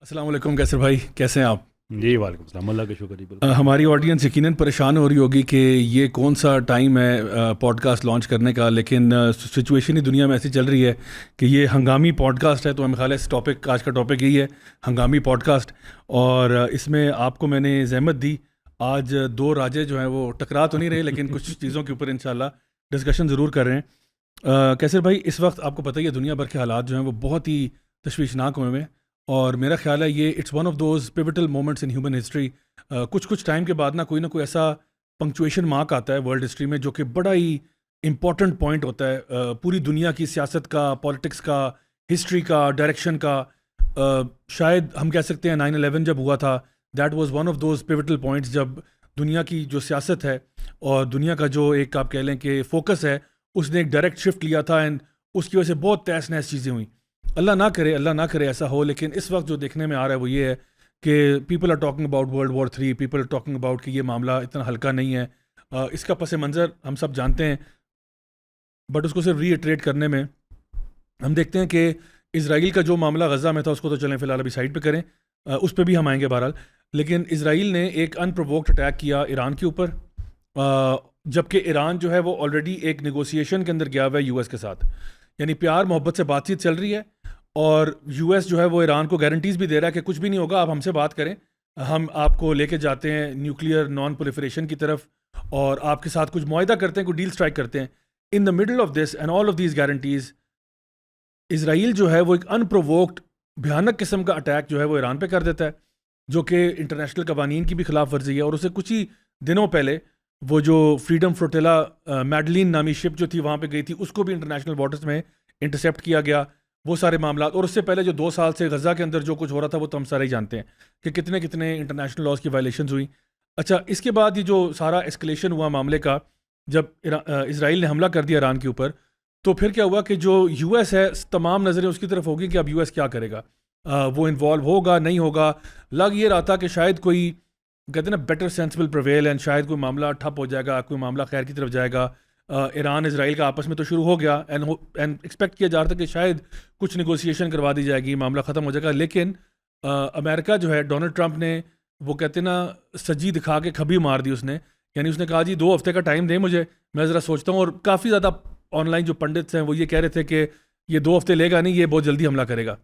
السلام علیکم کیسر بھائی، کیسے ہیں آپ؟ جی وعلیکم السلام، اللہ کا شکر. بالکل ہماری آڈینس یقیناً پریشان ہو رہی ہوگی کہ یہ کون سا ٹائم ہے پوڈ کاسٹ لانچ کرنے کا، لیکن سچویشن ہی دنیا میں ایسی چل رہی ہے کہ یہ ہنگامی پوڈ کاسٹ ہے. تو ہمیں خیال ہے اس آج کا ٹاپک یہی ہے، ہنگامی پوڈ کاسٹ. اور اس میں آپ کو میں نے زحمت دی. آج دو راجے جو ہیں وہ ٹکرا تو نہیں رہے، لیکن کچھ چیزوں کے اوپر انشاءاللہ ڈسکشن ضرور کر رہے ہیں. کیسر بھائی، اس وقت آپ کو پتہ ہی ہے دنیا بھر کے حالات جو ہیں وہ بہت ہی تشویشناک ہوئے ہوئے ہیں، اور میرا خیال ہے یہ it's one of those pivotal moments in human history. کچھ ٹائم کے بعد کوئی نہ کوئی ایسا پنکچویشن مارک آتا ہے ورلڈ ہسٹری میں جو کہ بڑا ہی امپورٹنٹ پوائنٹ ہوتا ہے پوری دنیا کی سیاست کا، پالیٹکس کا، ہسٹری کا، ڈائریکشن کا. شاید ہم کہہ سکتے ہیں 9/11 جب ہوا تھا، that was one of those pivotal points جب دنیا کی جو سیاست ہے اور دنیا کا جو ایک آپ کہہ لیں کہ فوکس ہے، اس نے ایک ڈائریکٹ شفٹ لیا تھا، اینڈ اس کی وجہ سے بہت تہس نہس چیزیں ہوئیں. اللہ نہ کرے ایسا ہو، لیکن اس وقت جو دیکھنے میں آ رہا ہے وہ یہ ہے کہ people are talking about world war 3، people are talking about کہ یہ معاملہ اتنا ہلکا نہیں ہے. اس کا پس منظر ہم سب جانتے ہیں، بٹ اس کو صرف ری ایٹریٹ کرنے میں ہم دیکھتے ہیں کہ اسرائیل کا جو معاملہ غزہ میں تھا اس کو تو چلیں فی الحال ابھی سائڈ پہ کریں، اس پہ بھی ہم آئیں گے بہرحال. لیکن اسرائیل نے ایک ان پرووکڈ اٹیک کیا ایران کے اوپر، جبکہ ایران جو ہے وہ آلریڈی ایک نیگوسیشن کے اندر گیا ہوا ہے یو ایس کے ساتھ، یعنی پیار محبت سے بات چیت چل رہی ہے. اور یو ایس جو ہے وہ ایران کو گارنٹیز بھی دے رہا ہے کہ کچھ بھی نہیں ہوگا، آپ ہم سے بات کریں، ہم آپ کو لے کے جاتے ہیں نیوکلیئر نان پولیفریشن کی طرف، اور آپ کے ساتھ کچھ معاہدہ کرتے ہیں، کوئی ڈیل سٹرائک کرتے ہیں. In the middle of this and all of these guarantees, Israel جو ہے وہ ایک ان پرووکڈ بھیانک قسم کا اٹیک جو ہے وہ ایران پہ کر دیتا ہے، جو کہ انٹرنیشنل قوانین کی بھی خلاف ورزی ہے. اور اسے کچھ ہی دنوں پہلے وہ جو فریڈم فلوٹیلا میڈلین نامی شپ جو تھی وہاں پہ گئی تھی، اس کو بھی انٹرنیشنل واٹرز میں انٹرسیپٹ کیا گیا. وہ سارے معاملات، اور اس سے پہلے جو 2 سال سے غزہ کے اندر جو کچھ ہو رہا تھا وہ تو ہم سارے ہی جانتے ہیں کہ کتنے انٹرنیشنل لاز کی وائلیشنز ہوئی. اچھا، اس کے بعد یہ جو سارا اسکلیشن ہوا معاملے کا، جب اسرائیل نے حملہ کر دیا ایران کے اوپر، تو پھر کیا ہوا کہ جو یو ایس ہے تمام نظریں اس کی طرف ہوگی کہ اب یو ایس کیا کرے گا، وہ انوالو ہوگا نہیں ہوگا. لگ یہ رہا تھا کہ شاید کوئی کہتے ہیں نا better sense will prevail, and شاید کوئی معاملہ ٹھپ ہو جائے گا، کوئی معاملہ خیر کی طرف جائے گا. ایران اسرائیل کا آپس میں تو شروع ہو گیا، اینڈ ایکسپیکٹ کیا جا رہا تھا کہ شاید کچھ نیگوسیشن کروا دی جائے گی، معاملہ ختم ہو جائے گا. لیکن امریکہ جو ہے، ڈونلڈ ٹرمپ نے، وہ کہتے ہیں نا سجی دکھا کے کھبی مار دی اس نے. یعنی اس نے کہا جی 2 ہفتے کا ٹائم دیں مجھے، میں ذرا سوچتا ہوں. اور کافی زیادہ آن لائن جو پنڈتس ہیں وہ یہ کہہ رہے تھے کہ یہ 2 ہفتے لے گا نہیں، یہ بہت جلدی حملہ کرے گا.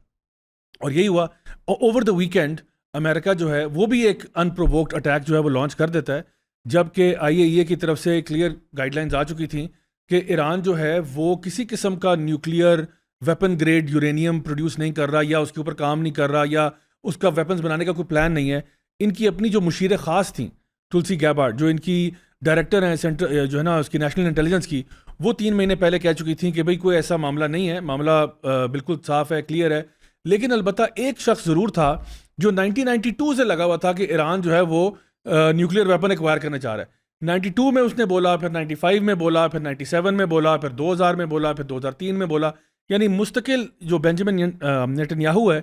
اور یہی ہوا. اوور دا ویکینڈ امریکہ جو ہے وہ بھی ایک ان پرووکڈ اٹیک جو ہے وہ لانچ کر دیتا ہے، جبکہ IAEA کی طرف سے کلیئر گائیڈ لائنز آ چکی تھیں کہ ایران جو ہے وہ کسی قسم کا nuclear weapon grade uranium produce نہیں کر رہا، یا اس کے اوپر کام نہیں کر رہا، یا اس کا ویپنز بنانے کا کوئی پلان نہیں ہے. ان کی اپنی جو مشیر خاص تھیں تلسی گیبارڈ، جو ان کی ڈائریکٹر ہیں سینٹر جو ہے نا اس کی نیشنل انٹیلیجنس کی، وہ 3 مہینے پہلے کہہ چکی تھیں کہ بھئی کوئی ایسا معاملہ نہیں ہے، معاملہ بالکل صاف ہے، کلیئر ہے. لیکن البتہ ایک شخص ضرور تھا جو 1992 سے لگا ہوا تھا کہ ایران جو ہے وہ نیوکلیئر ویپن ایکوائر کرنا چاہ رہا ہے. 92 میں اس نے بولا، پھر 95 میں بولا، پھر 97 میں بولا، پھر 2000 میں بولا، پھر 2003 میں بولا. یعنی مستقل جو بینجامن نیتنیاہو ہے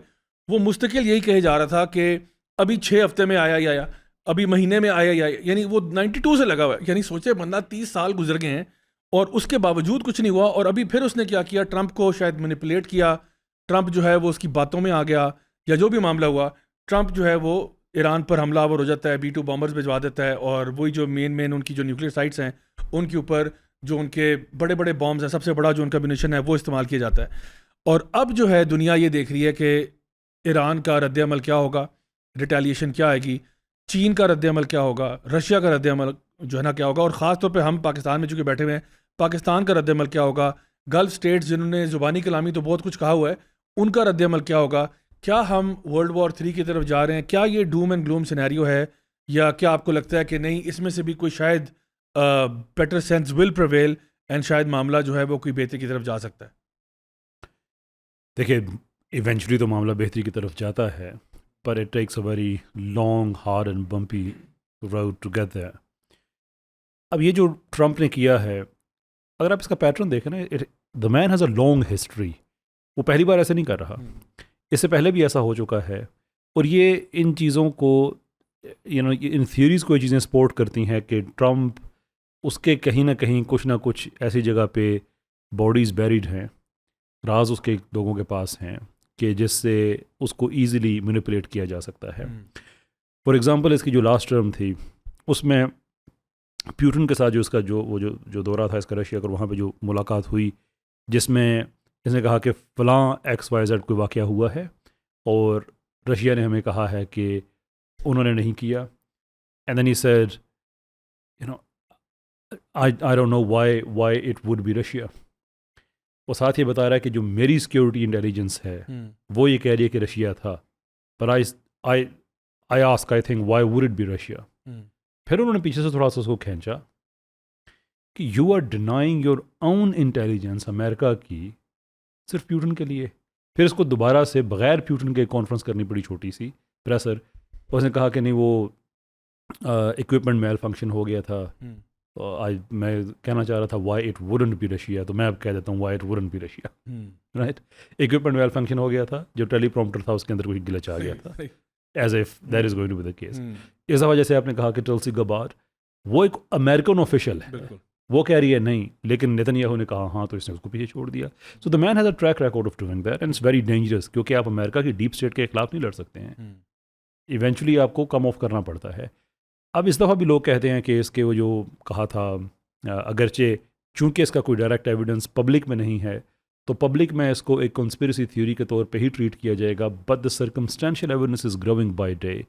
وہ مستقل یہی کہے جا رہا تھا کہ ابھی 6 ہفتے میں آیا، ابھی مہینے میں آیا. یعنی وہ 92 سے لگا ہوا ہے. یعنی سوچے بندہ 30 سال گزر گئے ہیں اور اس کے باوجود کچھ نہیں ہوا. اور ابھی پھر اس نے کیا کیا، ٹرمپ کو شاید مینیپولیٹ کیا. ٹرمپ جو ہے وہ اس کی باتوں میں آ گیا، یا جو بھی معاملہ ہوا، ٹرمپ جو ہے وہ ایران پر حملہ آور ہو جاتا ہے، B-2 بامبرز بھجوا دیتا ہے، اور وہی جو مین ان کی جو نیوکلیئر سائٹس ہیں ان کے اوپر جو ان کے بڑے بڑے بامبز ہیں، سب سے بڑا جو ان کا میونیشن ہے وہ استعمال کیا جاتا ہے. اور اب جو ہے دنیا یہ دیکھ رہی ہے کہ ایران کا رد عمل کیا ہوگا، ریٹیلیشن کیا آئے گی، چین کا رد عمل کیا ہوگا، رشیا کا رد عمل جو ہے نا کیا ہوگا، اور خاص طور پہ ہم پاکستان میں چونکہ بیٹھے ہوئے ہیں، پاکستان کا رد عمل کیا ہوگا. گلف سٹیٹس جنہوں نے زبانی کلامی تو بہت کچھ کہا ہوا ہے، ان کا رد عمل کیا ہوگا. کیا ہم ورلڈ وار 3 کی طرف جا رہے ہیں؟ کیا یہ ڈوم اینڈ گلوم سینیریو ہے، یا کیا آپ کو لگتا ہے کہ نہیں، اس میں سے بھی کوئی شاید better sense will prevail, and شاید معاملہ جو ہے وہ کوئی بہتری کی طرف جا سکتا ہے؟ دیکھیے، ایونچولی تو معاملہ بہتری کی طرف جاتا ہے، پر it takes a very long hard and bumpy road to get there. اب یہ جو ٹرمپ نے کیا ہے، اگر آپ اس کا پیٹرن دیکھیں نا، دا man has a long history. وہ پہلی بار ایسے نہیں کر رہا، اس سے پہلے بھی ایسا ہو چکا ہے. اور یہ ان چیزوں کو ان تھیوریز کو یہ چیزیں سپورٹ کرتی ہیں کہ ٹرمپ اس کے کہیں نہ کہیں کچھ نہ کچھ ایسی جگہ پہ باڈیز بیریڈ ہیں، راز اس کے لوگوں کے پاس ہیں کہ جس سے اس کو ایزیلی مینیپولیٹ کیا جا سکتا ہے. فار ایگزامپل اس کی جو لاسٹ ٹرم تھی اس میں پیوٹن کے ساتھ جو اس کا جو دورہ تھا اس کا رشیا کا، وہاں پہ جو ملاقات ہوئی جس میں اس نے کہا کہ فلاں XYZ کوئی واقعہ ہوا ہے اور رشیا نے ہمیں کہا ہے کہ انہوں نے نہیں کیا. And then he said I don't know why it would be Russia. وہ ساتھ یہ بتا رہا ہے کہ جو میری سیکیورٹی انٹیلیجنس ہے وہ یہ کہہ رہی ہے کہ رشیا تھا. پر I ask, I think, why would it be Russia? پھر انہوں نے پیچھے سے تھوڑا سا اس کو کھینچا کہ you are denying your own intelligence امریکہ کی صرف پیوٹن کے لیے. پھر اس کو دوبارہ سے بغیر پیوٹن کے کانفرنس کرنی پڑی چھوٹی سی پریسر. اس نے کہا کہ نہیں وہ اکوپمنٹ میل فنکشن ہو گیا تھا. میں کہنا چاہ رہا تھا why it wouldn't be Russia, تو میں اب کہہ دیتا ہوں why it wouldn't be Russia. Right, equipment malfunction ہو گیا تھا، جو ٹیلی پرومپٹر تھا اس کے اندر کوئی گلچ آ گیا تھا، as if that is going to be the case. اس دفعہ جیسے آپ نے کہا کہ ٹلسی گبارڈ وہ ایک امریکن آفیشیل ہے، وہ کہہ رہی ہے نہیں، لیکن نیتنیاہو نے کہا ہاں، تو اس نے اس کو پیچھے چھوڑ دیا. So the man has a track record of doing that, and it's very dangerous, کیونکہ آپ امریکہ کی ڈیپ اسٹیٹ کے خلاف نہیں لڑ سکتے ہیں، ایونچولی آپ کو کم آف کرنا پڑتا ہے. اب اس دفعہ بھی لوگ کہتے ہیں کہ اس کے وہ جو کہا تھا، اگرچہ چونکہ اس کا کوئی ڈائریکٹ ایویڈنس پبلک میں نہیں ہے تو پبلک میں اس کو ایک کنسپریسی تھیوری کے طور پہ ہی ٹریٹ کیا جائے گا، but the circumstantial evidence is growing by day.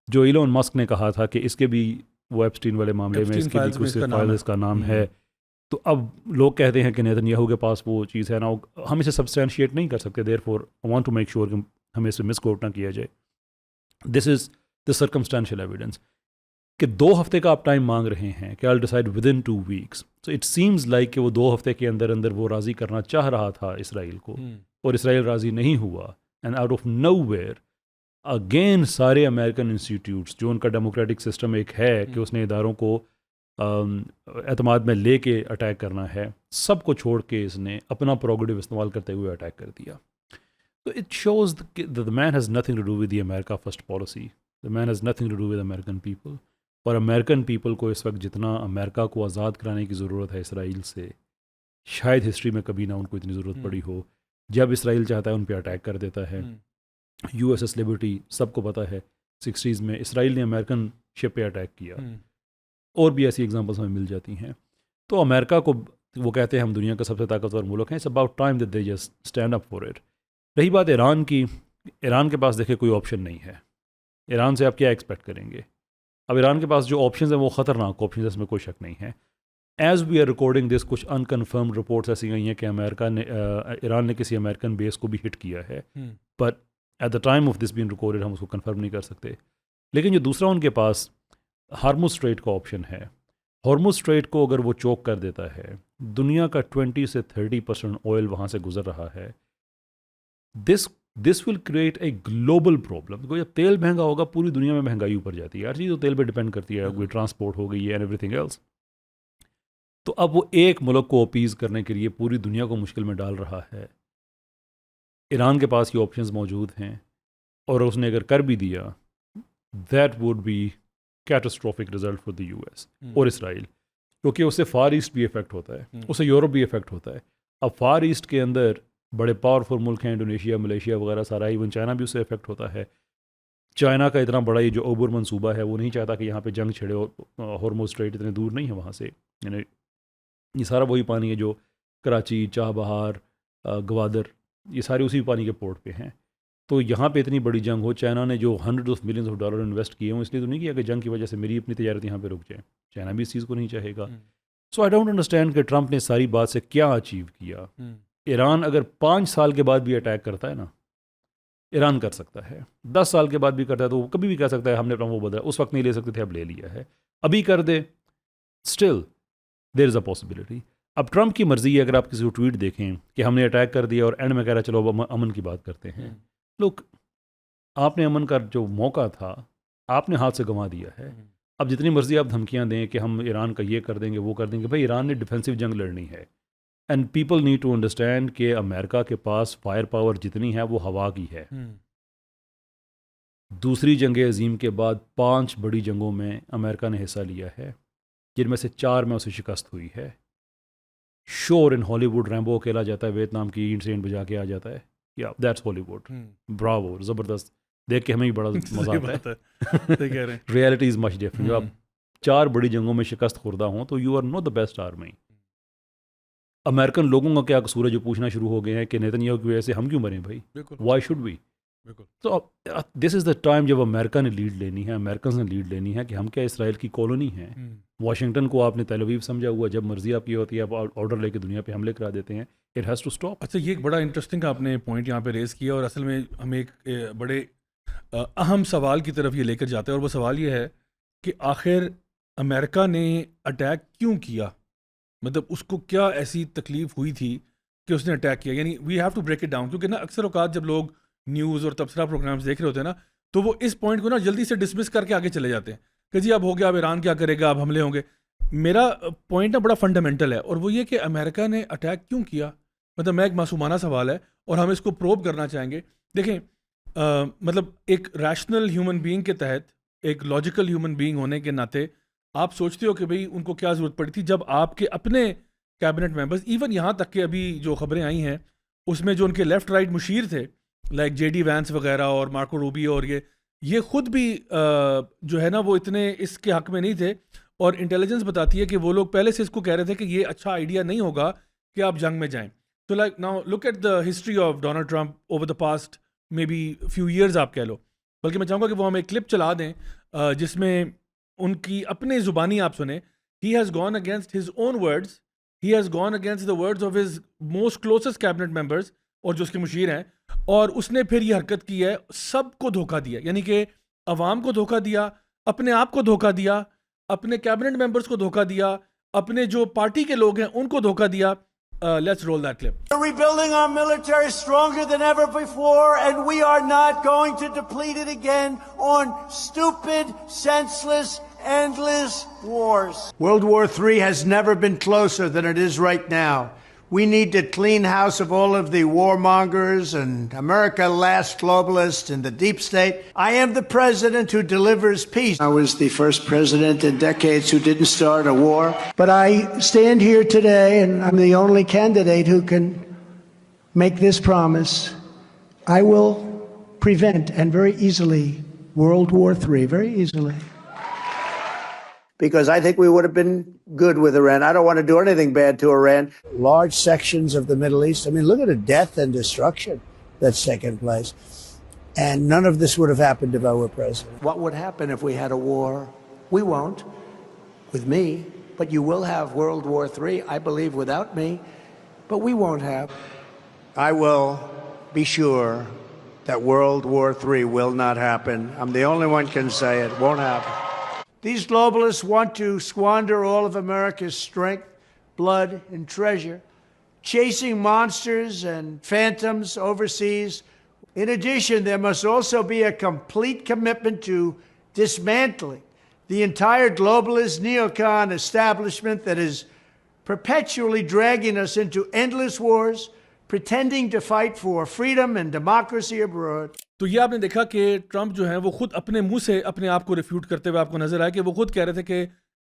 جو ایلون مسک نے کہا تھا کہ اس کے بھی وہ ایپسٹین والے معاملے میں اس کے بھی کچھ فائلز کا نام ہے، تو اب لوگ کہتے ہیں کہ نیتنیاہو کے پاس وہ چیز ہے نا، ہم اسے سبسٹینشیٹ نہیں کر سکتے. Therefore I want to make sure کہ ہمیں اسے مس کوٹ نہ کیا جائے. دس از دا سرکمسٹینشیل ایویڈنس کہ 2 ہفتے کا آپ ٹائم مانگ رہے ہیں کہ I'll decide within 2 weeks. So it seems like کہ وہ 2 ہفتے کے اندر اندر وہ راضی کرنا چاہ رہا تھا اسرائیل کو، اور اسرائیل راضی نہیں ہوا. And out of nowhere again سارے امریکن انسٹیٹیوٹس جو ان کا ڈیموکریٹک سسٹم ایک ہے کہ اس نے اداروں کو اعتماد میں لے کے اٹیک کرنا ہے، سب کو چھوڑ کے اس نے اپنا پروگیٹو استعمال کرتے ہوئے اٹیک کر دیا. تو it shows the man has nothing to do with the America first policy. The man has nothing to do with American people. اور امریکن پیپل کو اس وقت جتنا امریکہ کو آزاد کرانے کی ضرورت ہے اسرائیل سے، شاید ہسٹری میں کبھی نہ ان کو اتنی ضرورت پڑی ہو. جب اسرائیل چاہتا ہے ان پہ اٹیک کر دیتا ہے. USS لبرٹی سب کو پتہ ہے 60s میں اسرائیل نے امریکن شپ پہ اٹیک کیا، اور بھی ایسی ایگزامپلس ہمیں مل جاتی ہیں. تو امریکہ کو وہ کہتے ہیں ہم دنیا کا سب سے طاقتور ملک ہیں. It's about time that they just stand up for it. رہی بات ایران کی، ایران کے پاس دیکھے کوئی آپشن نہیں ہے. ایران سے آپ کیا ایکسپیکٹ کریں گے؟ اب ایران کے پاس جو آپشنز ہیں وہ خطرناک آپشنز ہیں، اس میں کوئی شک نہیں ہے. ایز وی آر ریکارڈنگ دس کچھ انکنفرمڈ رپورٹس ایسی گئی ہیں کہ امریکہ نے ایران نے کسی امریکن بیس کو بھی ہٹ کیا ہے، but at the time of this been recorded ہم اس کو کنفرم نہیں کر سکتے. لیکن جو دوسرا ان کے پاس ہارموز اسٹریٹ کا آپشن ہے، ہارموز اسٹریٹ کو اگر وہ چوک کر دیتا ہے، دنیا کا 20 سے 30% آئل وہاں سے گزر رہا ہے. This will create a global problem. جب تیل مہنگا ہوگا پوری دنیا میں مہنگائی اوپر جاتی ہے، ہر چیز تو تیل پہ ڈپینڈ کرتی ہے، کوئی ٹرانسپورٹ ہو گئی ہے اینڈ ایوری تھنگ ایلس. تو اب وہ ایک ملک کو اپیز کرنے کے لیے پوری دنیا کو مشکل میں ڈال رہا ہے. ایران کے پاس یہ آپشنز موجود ہیں، اور اس نے اگر کر بھی دیا that would be catastrophic result for the US اور اسرائیل، کیونکہ اس سے فار ایسٹ بھی افیکٹ ہوتا ہے، اس سے یورپ بھی افیکٹ ہوتا ہے. اب فار ایسٹ کے اندر بڑے پاورفل ملک ہیں، انڈونیشیا، ملیشیا وغیرہ سارا، ایون چائنا بھی اس سے افیکٹ ہوتا ہے. چائنا کا اتنا بڑا یہ جو اوبر منصوبہ ہے وہ نہیں چاہتا کہ یہاں پہ جنگ چھڑے، اور ہارموز اسٹریٹ اتنے دور نہیں ہے وہاں سے. یعنی یہ سارا وہی پانی ہے جو کراچی، چاہ بہار، گوادر، یہ سارے اسی پانی کے پورٹ پہ ہیں. تو یہاں پہ اتنی بڑی جنگ ہو، چائنا نے جو $100 of millions انویسٹ کیے ہوں، اس لیے تو نہیں کیا کہ جنگ کی وجہ سے میری اپنی تجارت یہاں پہ رک جائے. چائنا بھی اس چیز کو نہیں چاہے گا. سو آئی ڈونٹ انڈرسٹینڈ کہ ٹرمپ نے ساری بات سے کیا اچیو کیا. ایران اگر 5 سال کے بعد بھی اٹیک کرتا ہے نا، ایران کر سکتا ہے. 10 سال کے بعد بھی کرتا ہے تو وہ کبھی بھی کہہ سکتا ہے ہم نے اپنا وہ بدلا، اس وقت نہیں لے سکتے تھے اب لے لیا ہے، ابھی کر دے، still there is a possibility. اب ٹرمپ کی مرضی ہے، اگر آپ کسی کو ٹویٹ دیکھیں کہ ہم نے اٹیک کر دیا اور اینڈ میں کہہ رہا چلو اب امن کی بات کرتے ہیں. لوگ آپ نے امن کا جو موقع تھا آپ نے ہاتھ سے گنوا دیا ہے. اب جتنی مرضی آپ دھمکیاں دیں کہ ہم ایران کا یہ کر دیں گے وہ کر دیں گے، بھائی ایران نے ڈیفینسو جنگ لڑنی ہے. And people need to understand کہ امریکہ کے پاس فائر پاور جتنی ہے وہ ہوا کی ہے. دوسری جنگ عظیم کے بعد 5 بڑی جنگوں میں امریکہ نے حصہ لیا ہے، جن میں سے 4 میں اسے شکست ہوئی ہے. شور ان ہالی ووڈ ریمبو اکیلا جاتا ہے، ویتنام کی انسینٹ بجا کے آ جاتا ہے. یا دیٹس ہالی ووڈ. براوو, زبردست, دیکھ کے ہمیں بھی بڑا مزہ آتا ہے. Reality is much different. جب آپ 4 بڑی جنگوں میں شکست خوردہ ہوں تو you are not the best army. American لوگوں کا کیا قصور ہے جو پوچھنا شروع ہو گئے ہیں کہ نیتن یاہو کی وجہ سے ہم کیوں مریں بھائی, وائی شوڈ وی. تو دس از دا ٹائم جب امریکہ نے لیڈ لینی ہے, امریکنز نے لیڈ لینی ہے کہ ہم کیا اسرائیل کی کالونی ہیں. واشنگٹن کو آپ نے تیل اویو سمجھا ہوا, جب مرضی آپ کی ہوتی ہے آپ آرڈر لے کے دنیا پہ حملے کرا دیتے ہیں. It has to stop. اچھا, یہ ایک بڑا انٹرسٹنگ آپ نے پوائنٹ یہاں پہ ریز کیا, اور اصل میں ہمیں ایک بڑے اہم سوال کی طرف یہ لے کر جاتا ہے, اور وہ سوال یہ ہے کہ آخر امریکہ نے اٹیک کیوں کیا, مطلب اس کو کیا ایسی تکلیف ہوئی تھی کہ اس نے اٹیک کیا. یعنی we have to break it down, کیونکہ نا اکثر اوقات جب لوگ نیوز اور تبصرہ پروگرامز دیکھ رہے ہوتے ہیں نا, تو وہ اس پوائنٹ کو نا جلدی سے ڈسمس کر کے آگے چلے جاتے ہیں کہ جی اب ہو گیا, اب ایران کیا کرے گا, اب حملے ہوں گے. میرا پوائنٹ نا بڑا فنڈامنٹل ہے, اور وہ یہ کہ امریکہ نے اٹیک کیوں کیا. مطلب میں ایک معصومانہ سوال ہے اور ہم اس کو پروب کرنا چاہیں گے. دیکھیں مطلب ایک ریشنل ہیومن بینگ کے تحت, ایک لاجیکل ہیومن بینگ ہونے کے ناطے آپ سوچتے ہو کہ بھئی ان کو کیا ضرورت پڑی تھی جب آپ کے اپنے کیبنٹ ممبرز, ایون یہاں تک کہ ابھی جو خبریں آئی ہیں اس میں جو ان کے لیفٹ رائٹ مشیر تھے لائک جے ڈی وینس وغیرہ اور مارکو روبیو, اور یہ خود بھی جو ہے نا وہ اتنے اس کے حق میں نہیں تھے, اور انٹیلیجنس بتاتی ہے کہ وہ لوگ پہلے سے اس کو کہہ رہے تھے کہ یہ اچھا آئیڈیا نہیں ہوگا کہ آپ جنگ میں جائیں. تو like now look at the history of Donald Trump over the past maybe few years آپ کہہ لو. بلکہ میں چاہوں گا کہ وہ ہم ایک کلپ چلا دیں جس میں ان کی اپنے زبانی آپ سنیں. He has gone against his own words, he has gone against the words of his most closest cabinet members اور جو اس کے مشیر ہیں, اور اس نے پھر یہ حرکت کی ہے, سب کو دھوکہ دیا. یعنی کہ عوام کو دھوکہ دیا, اپنے آپ کو دھوکہ دیا, اپنے کیبنٹ ممبرز کو دھوکہ دیا, اپنے جو پارٹی کے لوگ ہیں ان کو دھوکہ دیا. Let's roll that clip. We're rebuilding our military stronger than ever before, and we are not going to deplete it again on stupid, senseless, endless wars. World War III has never been closer than it is right now. We need to clean house of all of the warmongers and America last globalists and the deep state. I am the president who delivers peace. I was the first president in decades who didn't start a war. But I stand here today and I'm the only candidate who can make this promise. I will prevent, and very easily, World War III, very easily. Because I think we would have been good with Iran. I don't want to do anything bad to Iran. Large sections of the Middle East. I mean, look at the death and destruction that's taken place. And none of this would have happened if I were president. What would happen if we had a war? We won't, with me. But you will have World War III, I believe, without me. But we won't have. I will be sure that World War III will not happen. I'm the only one can say it won't happen. These globalists want to squander all of America's strength, blood, and treasure, chasing monsters and phantoms overseas. In addition, there must also be a complete commitment to dismantling the entire globalist neocon establishment that is perpetually dragging us into endless wars, pretending to fight for freedom and democracy abroad. تو یہ آپ نے دیکھا کہ Trump جو ہیں وہ خود اپنے منہ سے اپنے آپ کو ریفیوٹ کرتے ہوئے آپ کو نظر آئے کہ وہ خود کہہ رہے تھے کہ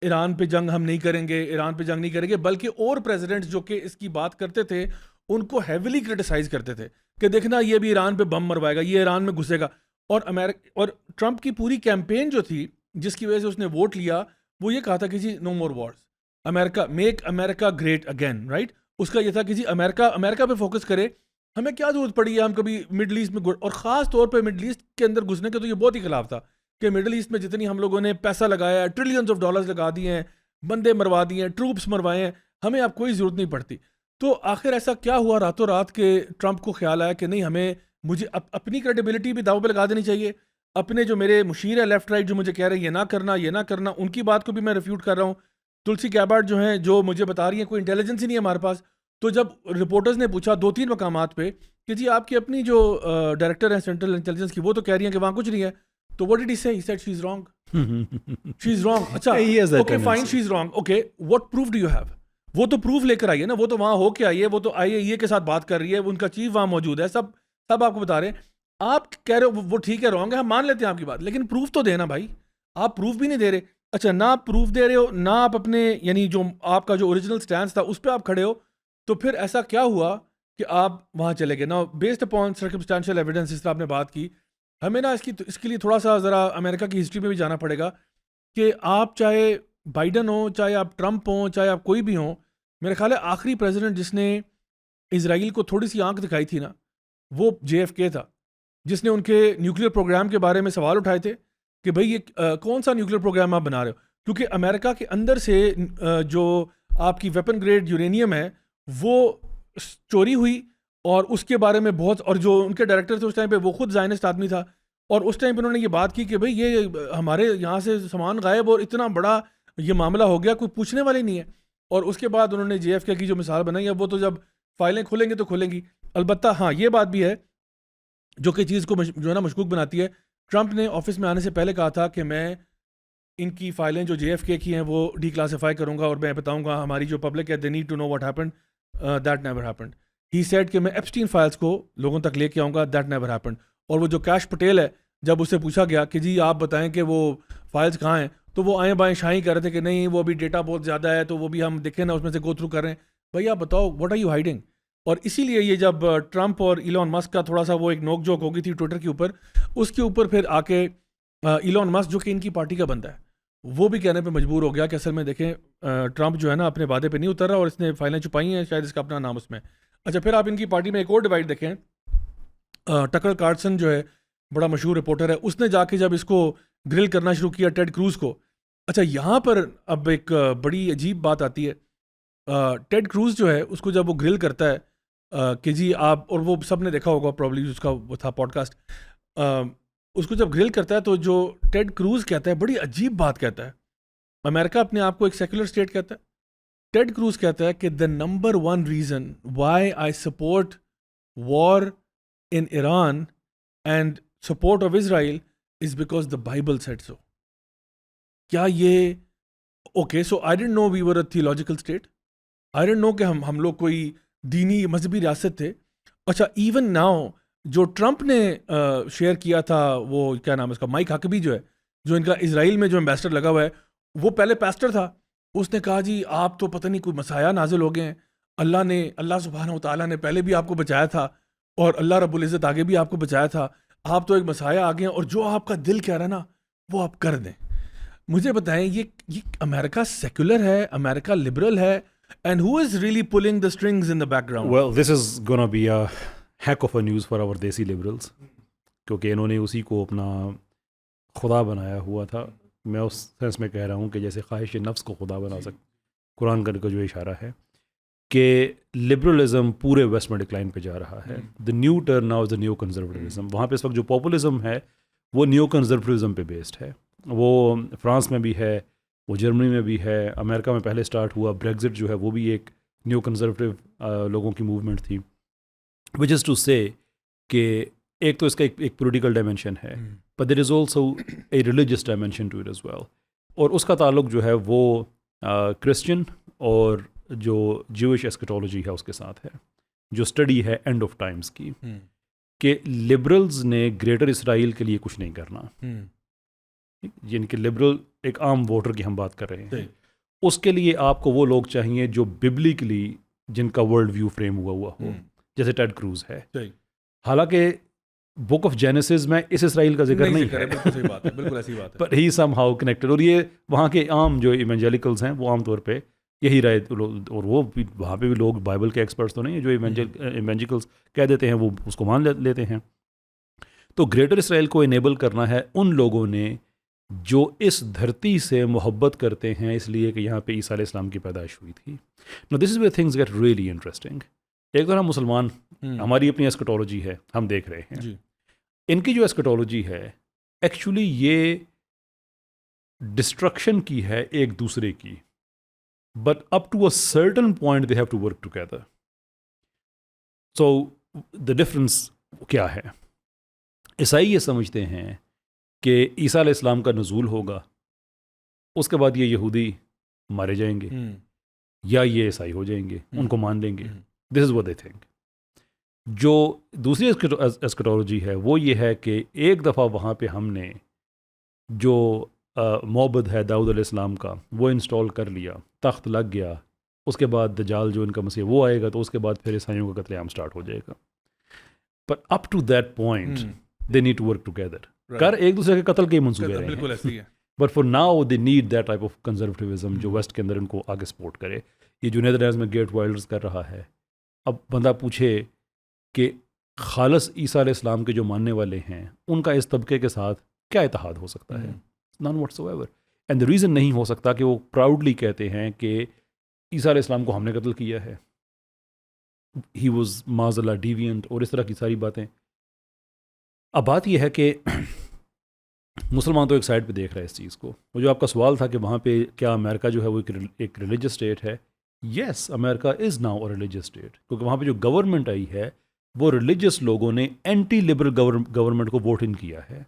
ایران پہ جنگ ہم نہیں کریں گے, ایران پہ جنگ نہیں کریں گے. بلکہ اور پریزیڈنٹس جو کہ اس کی بات کرتے تھے ان کو ہیویلی کرٹیسائز کرتے تھے کہ دیکھنا یہ بھی ایران پہ بم مروائے گا, یہ ایران میں گھسے گا. اور ٹرمپ کی پوری کیمپین جو تھی جس کی وجہ سے اس نے ووٹ لیا وہ یہ کہا تھا کہ جی نو مور وارز, امریکہ میک امریکہ گریٹ اگین, رائٹ. اس کا یہ تھا کہ جی امریکہ پہ فوکس کرے, ہمیں کیا ضرورت پڑی ہے ہم کبھی مڈل ایسٹ میں, اور خاص طور پہ مڈل ایسٹ کے اندر گھسنے کے. تو یہ بہت ہی خلاف تھا کہ مڈل ایسٹ میں جتنی ہم لوگوں نے پیسہ لگایا ہے, ٹریلینز آف ڈالرز لگا دیے ہیں, بندے مروا دیے ہیں, ٹروپس مروائے ہیں, ہمیں اب کوئی ضرورت نہیں پڑتی. تو آخر ایسا کیا ہوا راتوں رات کہ ٹرمپ کو خیال آیا کہ نہیں, مجھے اپنی کریڈیبلٹی بھی داؤ پہ لگا دینی چاہیے, اپنے جو میرے مشیر ہے لیفٹ رائٹ جو مجھے کہہ رہے ہیں یہ نہ کرنا, ان کی بات کو بھی میں ریفیوٹ کر رہا ہوں. تلسی گیبارڈ جو ہیں جو مجھے بتا رہی ہیں کوئی انٹیلیجنس ہی نہیں ہے ہمارے پاس. تو جب رپورٹرز نے پوچھا 2-3 مقامات پہ کہ جی آپ کی اپنی جو ڈائریکٹر ہیں سینٹرل انٹیلیجنس کی, وہ تو کہہ رہی ہیں کہ وہاں کچھ نہیں ہے, تو what did he say? He said she's wrong. She's wrong. اچھا okay fine, she's wrong. Okay, what proof do you have? وہ تو پروف لے کر آئی ہے نا, وہ تو وہاں ہو کے آئی ہے, وہ تو IAEA کے ساتھ بات کر رہی ہے, ان کا چیف وہاں موجود ہے, سب آپ کو بتا رہے ہیں. آپ کہہ رہے ہو وہ ٹھیک ہے رانگ ہے, ہم مان لیتے ہیں آپ کی بات, لیکن پروف تو دینا بھائی. آپ پروف بھی نہیں دے رہے. اچھا, نہ آپ پروف دے رہے ہو, نہ آپ اپنے یعنی جو آپ کا جو اوریجنل سٹینس تھا اس پہ آپ کھڑے ہو. تو پھر ایسا کیا ہوا کہ آپ وہاں چلے گئے. نا بیسڈ اپون سرکمسٹانشیل ایویڈنس، اس طرح آپ نے بات کی، ہمیں نا اس کے لیے تھوڑا سا ذرا امریکہ کی ہسٹری میں بھی جانا پڑے گا کہ آپ چاہے بائیڈن ہوں، چاہے آپ ٹرمپ ہوں، چاہے آپ کوئی بھی ہوں، میرے خیال ہے آخری پریزیڈنٹ جس نے اسرائیل کو تھوڑی سی آنکھ دکھائی تھی نا، وہ JFK تھا، جس نے ان کے نیوکلیر پروگرام کے بارے میں سوال اٹھائے تھے کہ بھئی یہ کون سا نیوکلیر پروگرام آپ بنا رہے ہو، کیونکہ امریکہ کے اندر سے جو آپ کی ویپن گریڈ یورینیم ہے وہ چوری ہوئی، اور اس کے بارے میں بہت، اور جو ان کے ڈائریکٹر تھے اس ٹائم پہ وہ خود زائنسٹ آدمی تھا، اور اس ٹائم پہ انہوں نے یہ بات کی کہ بھئی یہ ہمارے یہاں سے سامان غائب اور اتنا بڑا یہ معاملہ ہو گیا، کوئی پوچھنے والے نہیں ہے. اور اس کے بعد انہوں نے JFK کی جو مثال بنائی ہے وہ تو جب فائلیں کھولیں گے تو کھولیں گی. البتہ ہاں یہ بات بھی ہے جو کہ چیز کو جو ہے نا مشکوک بناتی ہے، ٹرمپ نے آفس میں آنے سے پہلے کہا تھا کہ میں ان کی فائلیں جو JFK کی ہیں وہ ڈی کلاسیفائی کروں گا اور میں بتاؤں گا ہماری جو پبلک ہے they need to know what happened, that never happened. He said کہ میں ایپسٹین فائلز کو لوگوں تک لے کے آؤں گا، دیٹ نیور ہیپنڈ. اور وہ جو کیش پٹیل ہے، جب اس سے پوچھا گیا کہ جی آپ بتائیں کہ وہ فائلز کہاں ہیں، تو وہ آئیں بائیں شاہیں کر رہے تھے کہ نہیں وہ ابھی ڈیٹا بہت زیادہ ہے تو وہ بھی ہم دیکھیں نا اس میں سے گو تھرو کر رہے ہیں. بھائی آپ بتاؤ واٹ آر یو ہائڈنگ. اور اسی لیے یہ جب ٹرمپ اور ایلون مسک کا تھوڑا سا وہ ایک نوک جوک ہو گئی تھی ٹویٹر کے اوپر، اس کے اوپر پھر آ کے ایلون مسک جو کہ ان کی پارٹی کا بندہ ہے وہ بھی کہنے پہ مجبور ہو گیا کہ اصل میں دیکھیں ٹرمپ جو ہے نا اپنے وعدے پہ نہیں اتر رہا اور اس نے فائلیں چھپائی ہیں، شاید اس کا اپنا نام اس میں. اچھا پھر آپ ان کی پارٹی میں ایک اور ڈیوائڈ دیکھیں، ٹکر کارلسن جو ہے بڑا مشہور رپورٹر ہے، اس نے جا کے جب اس کو گرل کرنا شروع کیا ٹیڈ کروز کو. اچھا یہاں پر اب ایک بڑی عجیب بات آتی ہے، ٹیڈ کروز جو ہے اس کو جب وہ گرل کرتا ہے کہ جی آپ، اور وہ سب نے دیکھا ہوگا پرابلی اس کا وہ تھا پوڈ کاسٹ، اس کو جب گرل کرتا ہے تو جو ٹیڈ کروز کہتا ہے بڑی عجیب بات کہتا ہے. امریکہ اپنے آپ کو ایک سیکولر اسٹیٹ کہتا ہے، ٹیڈ کروز کہتا ہے کہ the number one reason why I support war in Iran and support of Israel is because the Bible said so. کیا یہ okay? So I don't know we were a theological state, I don't know کہ ہم لوگ کوئی دینی مذہبی ریاست تھے. اچھا ایون ناؤ جو ٹرمپ نے شیئر کیا تھا وہ کیا نام ہے اس کا، مائک ہکبی جو ہے، جو ان کا اسرائیل میں جو ایمبیسڈر لگا ہوا ہے، وہ پہلے پیسٹر تھا. اس نے کہا جی آپ تو پتہ نہیں کوئی مسایہ نازل ہو گئے ہیں، اللہ سبحانہ و تعالیٰ نے پہلے بھی آپ کو بچایا تھا اور اللہ رب العزت آگے بھی آپ کو بچایا تھا، آپ تو ایک مسایہ آ گئے ہیں اور جو آپ کا دل کہہ رہا ہے نا وہ آپ کر دیں. مجھے بتائیں یہ امریکہ سیکولر ہے، امریکہ لبرل ہے، and who is really pulling the strings in the background? Well, this is gonna be a heck of a news for our desi liberals, کیونکہ انہوں نے اسی کو اپنا خدا بنایا ہوا تھا. میں اس سینس میں کہہ رہا ہوں کہ جیسے خواہش نفس کو خدا بنا قرآن کا جو اشارہ ہے کہ لبرلزم پورے ویسٹ میں ڈکلائن پہ جا رہا ہے. The new turn now is the new conservatism. وہاں پہ اس وقت جو پاپولزم ہے وہ نیو کنزرویٹزم پہ بیسڈ ہے. وہ فرانس میں بھی ہے، وہ جرمنی میں بھی ہے، امریکہ میں پہلے سٹارٹ ہوا. بریگزٹ جو ہے وہ بھی ایک نیو کنزرویٹو لوگوں کی موومنٹ تھی. وچ از ٹو سے کہ ایک تو اس کا ایک پولیٹیکل ڈائمینشن ہے، but there is also a religious dimension to it as well. اور اس کا تعلق جو ہے وہ کرسچن اور جو جوش ایسکیٹولوجی ہے اس کے ساتھ ہے، جو اسٹڈی ہے اینڈ آف ٹائمز کی، کہ لبرلز نے گریٹر اسرائیل کے لیے کچھ نہیں کرنا. یعنی کہ لبرل ایک عام ووٹر کی ہم بات کر رہے ہیں، اس کے لیے آپ کو وہ لوگ چاہیے جو ببلیکلی جن کا ورلڈ ویو فریم ہوا ہو، جیسے ٹیڈ کروز ہے. حالانکہ بک آف جینیسس میں اس اسرائیل کا ذکر نہیں ہے، بالکل ایسی بات ہے، پر ہی سم ہاؤ کنیکٹڈ. اور یہ وہاں کے عام جو ایونجیلیکلز ہیں وہ عام طور پہ یہی رائے، اور وہ وہاں پہ بھی لوگ بائبل کے ایکسپرٹس تو نہیں ہیں، جو ایونجیکلز کہہ دیتے ہیں وہ اس کو مان لیتے ہیں. تو گریٹر اسرائیل کو انیبل کرنا ہے ان لوگوں نے جو اس دھرتی سے محبت کرتے ہیں، اس لیے کہ یہاں پہ عیسیٰ علیہ السلام کی پیدائش ہوئی تھی. Now this is where things get really interesting. ایک تو ہم مسلمان، ہماری اپنی ایسکٹولوجی ہے، ہم دیکھ رہے ہیں. ان کی جو ایسکٹولوجی ہے ایکچولی یہ ڈسٹرکشن کی ہے ایک دوسرے کی، but up to a certain point they have to work together. So the difference کیا ہے؟ عیسائی یہ سمجھتے ہیں کہ عیسیٰ علیہ السلام کا نزول ہوگا، اس کے بعد یہ یہودی مارے جائیں گے یا یہ عیسائی ہو جائیں گے، ان کو مان لیں گے. دس از واٹ دے تھنک. جو دوسری ایسکٹولوجی ہے وہ یہ ہے کہ ایک دفعہ وہاں پہ ہم نے جو معبد ہے داؤد علیہ السلام کا وہ انسٹال کر لیا، تخت لگ گیا، اس کے بعد دجال جو ان کا مسیح وہ آئے گا, تو اس کے بعد پھر عیسائیوں کا قتل عام اسٹارٹ ہو جائے گا. پر up to that point they need to work together. کر ایک دوسرے کے قتل کے منصوبے رہے بالکل ایسے ہی ہے. But for now they need that type of conservatism جو ویسٹ کے اندر ان کو آگے سپورٹ کرے. یہ جو نیدرلینڈز میں گیٹ وائلڈرز کر رہا ہے, اب بندہ پوچھے کہ خالص عیسیٰ علیہ السلام کے جو ماننے والے ہیں ان کا اس طبقے کے ساتھ کیا اتحاد ہو سکتا ہے؟ Naan what's ever. And the reason نہیں ہو سکتا کہ وہ پراؤڈلی کہتے ہیں کہ عیسیٰ علیہ السلام کو ہم نے قتل کیا ہے, he was Muaz Allah deviant, اور اس طرح کی ساری باتیں. اب بات یہ ہے کہ مسلمان تو ایک سائڈ پہ دیکھ رہا ہے اس چیز کو. وہ جو آپ کا سوال تھا کہ وہاں پہ کیا امریکہ جو ہے وہ ایک ریلیجس اسٹیٹ ہے, یس امریکہ is now a religious state, کیونکہ وہاں پہ جو گورنمنٹ آئی ہے وہ ریلیجس لوگوں نے اینٹی لبرل گورنمنٹ کو ووٹ ان کیا ہے.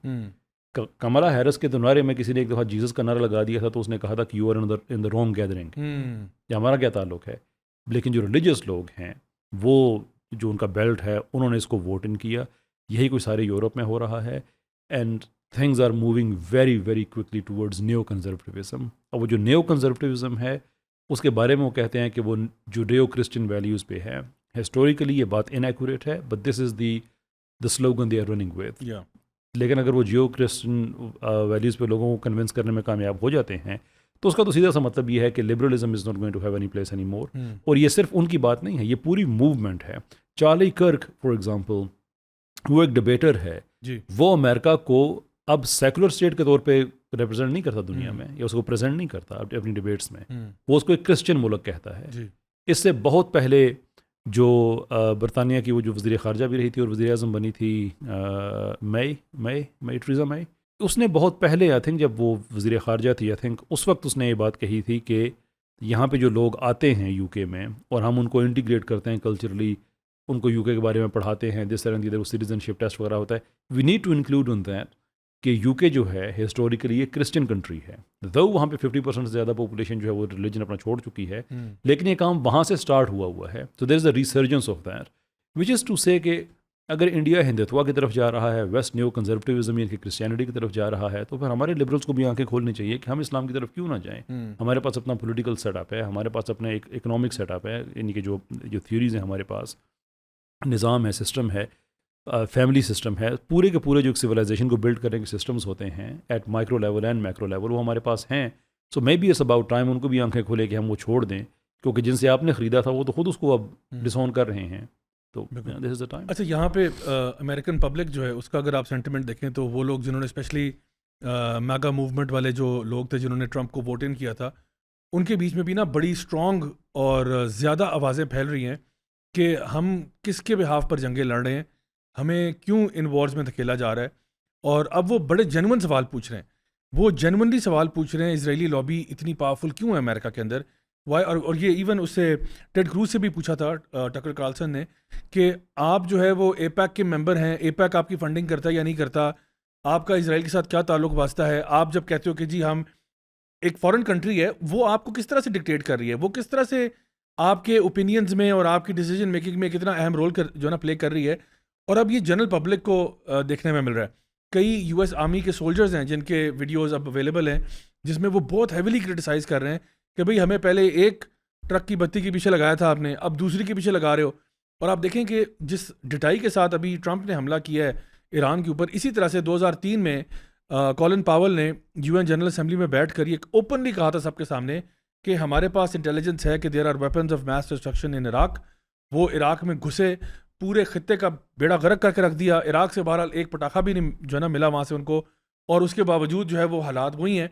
کملا ہیرس کے نعرے میں کسی نے ایک دفعہ جیزس کا نعرہ لگا دیا تھا, تو اس نے کہا تھا کہ you are in the wrong gathering, یا ہمارا کیا تعلق ہے. لیکن جو ریلیجس لوگ ہیں وہ جو ان کا بیلٹ ہے انہوں نے اس کو ووٹ ان کیا. یہی کوئی سارے یورپ میں ہو رہا ہے. And things are moving very very quickly towards neo conservatism. اب وہ جو نیو کنزرویٹیوزم ہے اس کے بارے میں وہ کہتے ہیں کہ وہ جوڈیو کرسچن ویلیوز پہ ہے. ہسٹوریکلی یہ بات انیکوریٹ ہے, but this is the slogan they are running with. لیکن اگر وہ جیو کرسچن ویلیوز پہ لوگوں کو کنونس کرنے میں کامیاب ہو جاتے ہیں تو اس کا تو سیدھا سا مطلب یہ ہے کہ liberalism is not going to have any place any more. اور یہ صرف ان کی بات نہیں ہے, یہ پوری موومنٹ ہے. چارلی کرک فار ایگزامپل, وہ ایک ڈبیٹر ہے, وہ امریکہ کو اب سیکولر اسٹیٹ کے طور پہ ریپرزینٹ نہیں کرتا دنیا میں, یا اس کو پریزنٹ نہیں کرتا اپنی ڈبیٹس میں. وہ اس کو ایک کرسچن ملک کہتا ہے. اس سے بہت پہلے جو برطانیہ کی وہ جو وزیر خارجہ بھی رہی تھی اور وزیر اعظم بنی تھی مئی ٹریزا مئی, اس نے بہت پہلے آئی تھنک جب وہ وزیر خارجہ تھی, آئی تھنک اس وقت اس نے یہ بات کہی تھی کہ یہاں پہ جو لوگ آتے ہیں یو کے میں اور ہم ان کو انٹیگریٹ کرتے ہیں کلچرلی, ان کو یو کے بارے میں پڑھاتے ہیں, جس طرح کی سٹیزن شپ ٹیسٹ وغیرہ ہوتا ہے, we need to include in that کہ یو کے جو ہے ہسٹوریکلی یہ کرسچن کنٹری ہے. دو وہاں پہ 50% سے زیادہ پاپولیشن جو ہے وہ ریلیجن اپنا چھوڑ چکی ہے, لیکن یہ کام وہاں سے اسٹارٹ ہوا ہے. So there is a resurgence of that, which is to say کہ اگر انڈیا ہندوتوا کی طرف جا رہا ہے, ویسٹ نیو کنزرویٹیوزم یعنی کہ کرسچینٹی کی طرف جا رہا ہے, تو پھر ہمارے لبرلس کو بھی آنکھیں کھولنی چاہیے کہ ہم اسلام کی طرف کیوں نہ جائیں. ہمارے پاس اپنا پولیٹیکل سیٹ اپ ہے, ہمارے پاس اپنا ایک اکنامک سیٹ اپ ہے, یعنی کہ جو تھیوریز ہیں ہمارے پاس, نظام ہے, سسٹم ہے, فیملی سسٹم ہے, پورے کے پورے جو سویلائزیشن کو بلڈ کرنے کے سسٹمز ہوتے ہیں at micro level and macro level, وہ ہمارے پاس ہیں. So maybe it's about time ان کو بھی آنکھیں کھولے کہ ہم وہ چھوڑ دیں, کیونکہ جن سے آپ نے خریدا تھا وہ تو خود اس کو اب ڈسون کر رہے ہیں. تو دس از دا ٹائم. اچھا, یہاں پہ امریکن پبلک جو ہے اس کا اگر آپ سینٹیمنٹ دیکھیں تو وہ لوگ جنہوں نے اسپیشلی میگا موومنٹ والے جو لوگ تھے جنہوں نے ٹرمپ کو ووٹ ان کیا تھا, ان کے بیچ میں بھی نا بڑی اسٹرانگ اور زیادہ آوازیں پھیل رہی ہیں کہ ہم کس کے بہاف پر جنگیں لڑ رہے ہیں, ہمیں کیوں ان وارز میں دھکیلا جا رہا ہے. اور اب وہ بڑے جینون سوال پوچھ رہے ہیں, وہ جینونلی سوال پوچھ رہے ہیں اسرائیلی لابی اتنی پاورفل کیوں ہے امریکہ کے اندر, وائی. اور یہ ایون اس سے ٹیڈ کروز سے بھی پوچھا تھا ٹکر کارلسن نے کہ آپ جو ہے وہ اے پیک کے ممبر ہیں, اے پیک آپ کی فنڈنگ کرتا ہے یا نہیں کرتا, آپ کا اسرائیل کے ساتھ کیا تعلق واسطہ ہے, آپ جب کہتے ہو کہ جی ہم ایک فارن کنٹری ہے, وہ آپ کو کس طرح سے ڈکٹیٹ کر رہی ہے, وہ کس طرح سے آپ کے اوپینینز میں اور آپ کی ڈیسیجن میکنگ میں کتنا اہم رول جو ہے نا پلے کر رہی ہے. اور اب یہ جنرل پبلک کو دیکھنے میں مل رہا ہے. کئی یو ایس آرمی کے سولجرز ہیں جن کے ویڈیوز اب اویلیبل ہیں, جس میں وہ بہت ہیویلی کرٹیسائز کر رہے ہیں کہ بھئی ہمیں پہلے ایک ٹرک کی بتی کے پیچھے لگایا تھا آپ نے, اب دوسری کے پیچھے لگا رہے ہو. اور آپ دیکھیں کہ جس ڈٹائی کے ساتھ ابھی ٹرمپ نے حملہ کیا ہے ایران کے اوپر, اسی طرح سے 2003 میں کولن پاول نے UN جنرل اسمبلی میں بیٹھ کر یہ اوپنلی کہا تھا سب کے سامنے کہ ہمارے پاس انٹیلیجنس ہے کہ there are weapons of mass destruction in Iraq. وہ عراق میں گھسے, پورے خطے کا بیڑا غرق کر کے رکھ دیا. عراق سے بہرحال ایک پٹاخہ بھی نہیں جو ہے نا ملا وہاں سے ان کو, اور اس کے باوجود جو ہے وہ حالات وہی ہیں.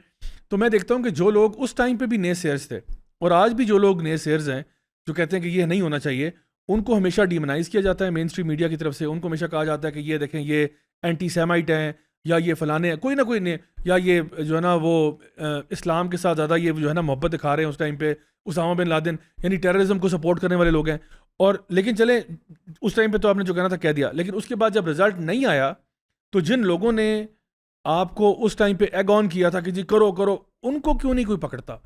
تو میں دیکھتا ہوں کہ جو لوگ اس ٹائم پہ بھی نئے سیئرز تھے اور آج بھی جو لوگ نئے سیئرز ہیں جو کہتے ہیں کہ یہ نہیں ہونا چاہیے, ان کو ہمیشہ ڈیمونائز کیا جاتا ہے مین اسٹریم میڈیا کی طرف سے. ان کو ہمیشہ کہا جاتا ہے کہ یہ دیکھیں یہ اینٹی سیمائٹ ہیں, یا یہ فلانے ہیں, کوئی نہ کوئی نہیں, یا یہ جو ہے نا وہ اسلام کے ساتھ زیادہ یہ جو ہے نا محبت دکھا رہے ہیں اس ٹائم پہ, اسامہ بن لادن یعنی ٹیررزم کو سپورٹ کرنے والے لوگ ہیں. اور لیکن چلیں اس ٹائم پہ تو آپ نے جو کہنا تھا کہہ دیا, لیکن اس کے بعد جب رزلٹ نہیں آیا تو جن لوگوں نے آپ کو اس ٹائم پہ ایگ آن کیا تھا کہ جی کرو کرو, ان کو کیوں نہیں کوئی پکڑتا؟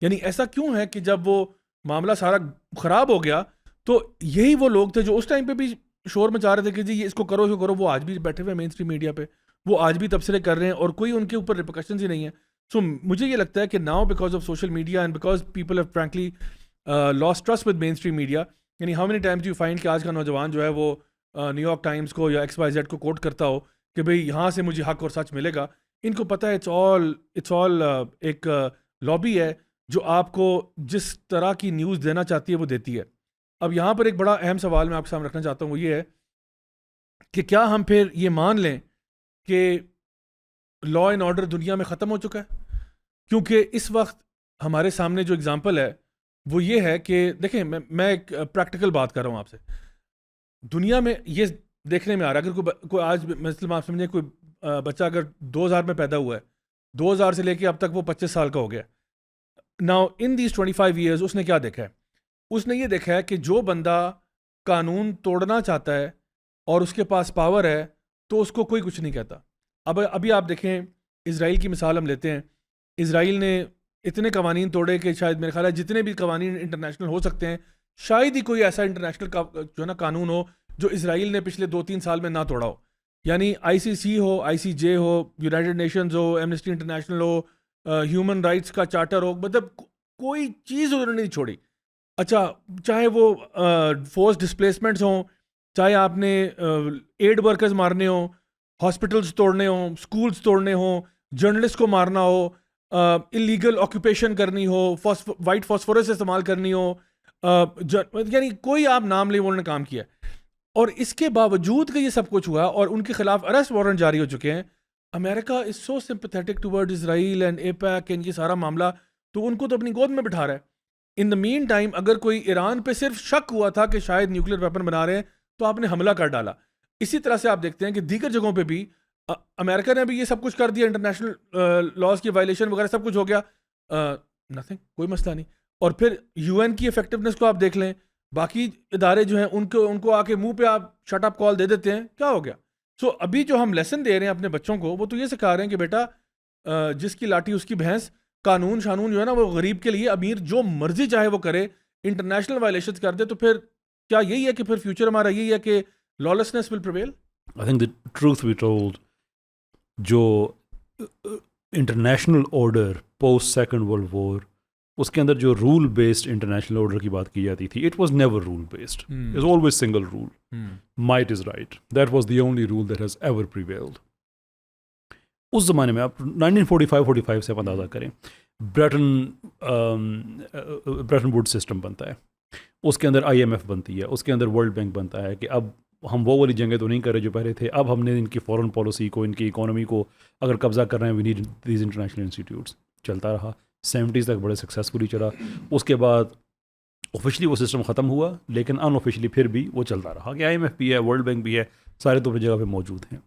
یعنی ایسا کیوں ہے کہ جب وہ معاملہ سارا خراب ہو گیا تو یہی وہ لوگ تھے جو اس ٹائم پہ بھی شور مچا رہے تھے کہ جی یہ اس کو کرو کرو, وہ آج بھی بیٹھے ہوئے مین اسٹریم میڈیا پہ, وہ آج بھی تبصرے کر رہے ہیں اور کوئی ان کے اوپر ریپرکشنز ہی نہیں ہیں. سو مجھے یہ لگتا ہے کہ now because of social media and because people have frankly lost trust with mainstream media. یعنی how many times do you find کہ آج کا نوجوان جو ہے وہ نیو یارک ٹائمز کو یا XYZ کو کوٹ کرتا ہو کہ بھئی یہاں سے مجھے حق اور سچ ملے گا. ان کو پتہ ہے اٹس آل ایک لابی ہے جو آپ کو جس طرح کی نیوز دینا چاہتی ہے وہ دیتی ہے. اب یہاں پر ایک بڑا اہم سوال میں آپ کے سامنے رکھنا چاہتا ہوں, وہ یہ ہے کہ کیا ہم پھر یہ مان لیں کہ لا اینڈ آرڈر دنیا میں ختم ہو چکا ہے؟ کیونکہ اس وقت ہمارے سامنے جو اگزامپل ہے وہ یہ ہے کہ دیکھیں, میں ایک پریکٹیکل بات کر رہا ہوں آپ سے. دنیا میں یہ دیکھنے میں آ رہا ہے اگر کوئی آج مثلاً آپ سمجھیں کوئی بچہ اگر 2000 میں پیدا ہوا ہے, 2000 سے لے کے اب تک وہ 25 سال کا ہو گیا. ناؤ ان دیز 25 ایئرز اس نے کیا دیکھا ہے؟ اس نے یہ دیکھا ہے کہ جو بندہ قانون توڑنا چاہتا ہے اور اس کے پاس پاور ہے تو اس کو کوئی کچھ نہیں کہتا. ابھی آپ دیکھیں اسرائیل کی مثال ہم لیتے ہیں. اسرائیل نے اتنے قوانین توڑے کہ شاید میرے خیال ہے جتنے بھی قوانین انٹرنیشنل ہو سکتے ہیں شاید ہی کوئی ایسا انٹرنیشنل جو ہے نا قانون ہو جو اسرائیل نے پچھلے 2-3 سال میں نہ توڑا ہو. یعنی ICC ہو, ICJ ہو, یونائٹڈ نیشنز ہو, ایمنسٹی انٹرنیشنل ہو, ہیومن رائٹس کا چارٹر ہو, مطلب کوئی چیز انہوں نے نہیں چھوڑی. اچھا, چاہے وہ فورس ڈسپلیسمنٹس ہوں, چاہے آپ نے ایڈ ورکرز مارنے ہوں, ہاسپٹلس توڑنے ہوں, اسکولس توڑنے ہوں, جرنلسٹ کو مارنا ہو, اللیگل آکوپیشن کرنی ہو, وائٹ فاسفورس استعمال کرنی ہو, یعنی کوئی آپ نام لیں وہ انہوں نے کام کیا. اور اس کے باوجود کہ یہ سب کچھ ہوا اور ان کے خلاف ارسٹ وارنٹ جاری ہو چکے ہیں, امریکہ is so sympathetic toward Israel and APEC and یہ سارا معاملہ, تو ان کو تو اپنی گود میں بٹھا رہا ہے. ان دا مین ٹائم اگر کوئی ایران پہ صرف شک ہوا تھا کہ شاید نیوکلیر ویپن بنا رہے ہیں تو آپ نے حملہ کر ڈالا. اسی طرح سے آپ دیکھتے ہیں کہ دیگر جگہوں پہ بھی امریکہ نے بھی یہ سب کچھ کر دیا, انٹرنیشنل لاز کی وائلیشن وغیرہ سب کچھ ہو گیا, نتھنگ, کوئی مسئلہ نہیں. اور پھر UN کی افیکٹونیس کو آپ دیکھ لیں, باقی ادارے جو ہیں ان کو آ کے منہ پہ آپ شٹ اپ کال دے دیتے ہیں, کیا ہو گیا؟ سو ابھی جو ہم لیسن دے رہے ہیں اپنے بچوں کو وہ تو یہ سکھا رہے ہیں کہ بیٹا جس کی لاٹھی اس کی بھینس, قانون شانون جو ہے نا وہ غریب کے لیے, امیر جو مرضی چاہے وہ کرے, انٹرنیشنل وائلیشنز کر دے, تو پھر کیا یہی ہے کہ پھر فیوچر ہمارا یہی ہے کہ lawlessness will prevail? I think the truth be told, جو international order post second world war, اس کے اندر جو رول بیسڈ انٹرنیشنل آرڈر کی بات کی جاتی تھی, it was never rule based, it was always single rule, might is right, that was the only rule that has ever prevailed. اس زمانے میں آپ 1945 سے اندازہ کریں, بریٹن ووڈ سسٹم بنتا ہے, اس کے اندر IMF بنتی ہے, اس کے اندر ورلڈ بینک بنتا ہے کہ اب ہم وہ والی جنگیں تو نہیں کر رہے جو پہلے تھے, اب ہم نے ان کی فورن پالیسی کو, ان کی اکانومی کو اگر قبضہ کر رہے ہیں, we need these international institutes. چلتا رہا 70s تک بڑے سکسیزفلی چلا. اس کے بعد آفیشلی وہ سسٹم ختم ہوا, لیکن ان آفیشلی پھر بھی وہ چلتا رہا کہ IMF بھی ہے, ورلڈ بینک بھی ہے, سارے تو اپنی جگہ پہ موجود ہیں.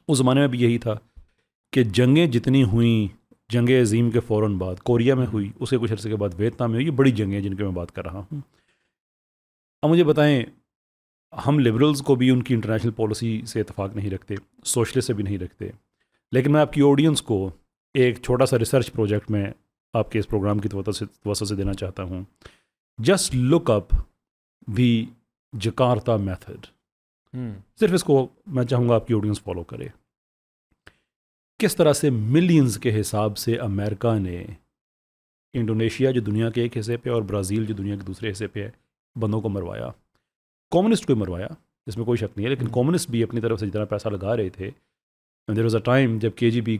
اس زمانے میں بھی یہی تھا کہ جنگیں جتنی ہوئیں, جنگ عظیم کے فوراً بعد کوریا میں ہوئی, اس کے کچھ عرصے کے بعد ویتنام میں ہوئی, یہ بڑی جنگیں جن کے میں بات کر رہا ہوں. اب مجھے بتائیں, ہم لبرلز کو بھی ان کی انٹرنیشنل پالیسی سے اتفاق نہیں رکھتے, سوشلسٹ سے بھی نہیں رکھتے, لیکن میں آپ کی آڈینس کو ایک چھوٹا سا ریسرچ پروجیکٹ میں آپ کے اس پروگرام کی توسط سے دینا چاہتا ہوں. جسٹ لک اپ دی جکارتا میتھڈ. صرف اس کو میں چاہوں گا آپ کی آڈینس فالو کرے. کس طرح سے ملینز کے حساب سے امریکہ نے انڈونیشیا جو دنیا کے ایک حصے پہ اور برازیل جو دنیا کے دوسرے حصے پہ ہے بندوں کو مروایا. کمیونسٹ کو مروایا, اس میں کوئی شک نہیں ہے, لیکن کمیونسٹ بھی اپنی طرف سے جتنا پیسہ لگا رہے تھے. دیر واز اے ٹائم جب KGB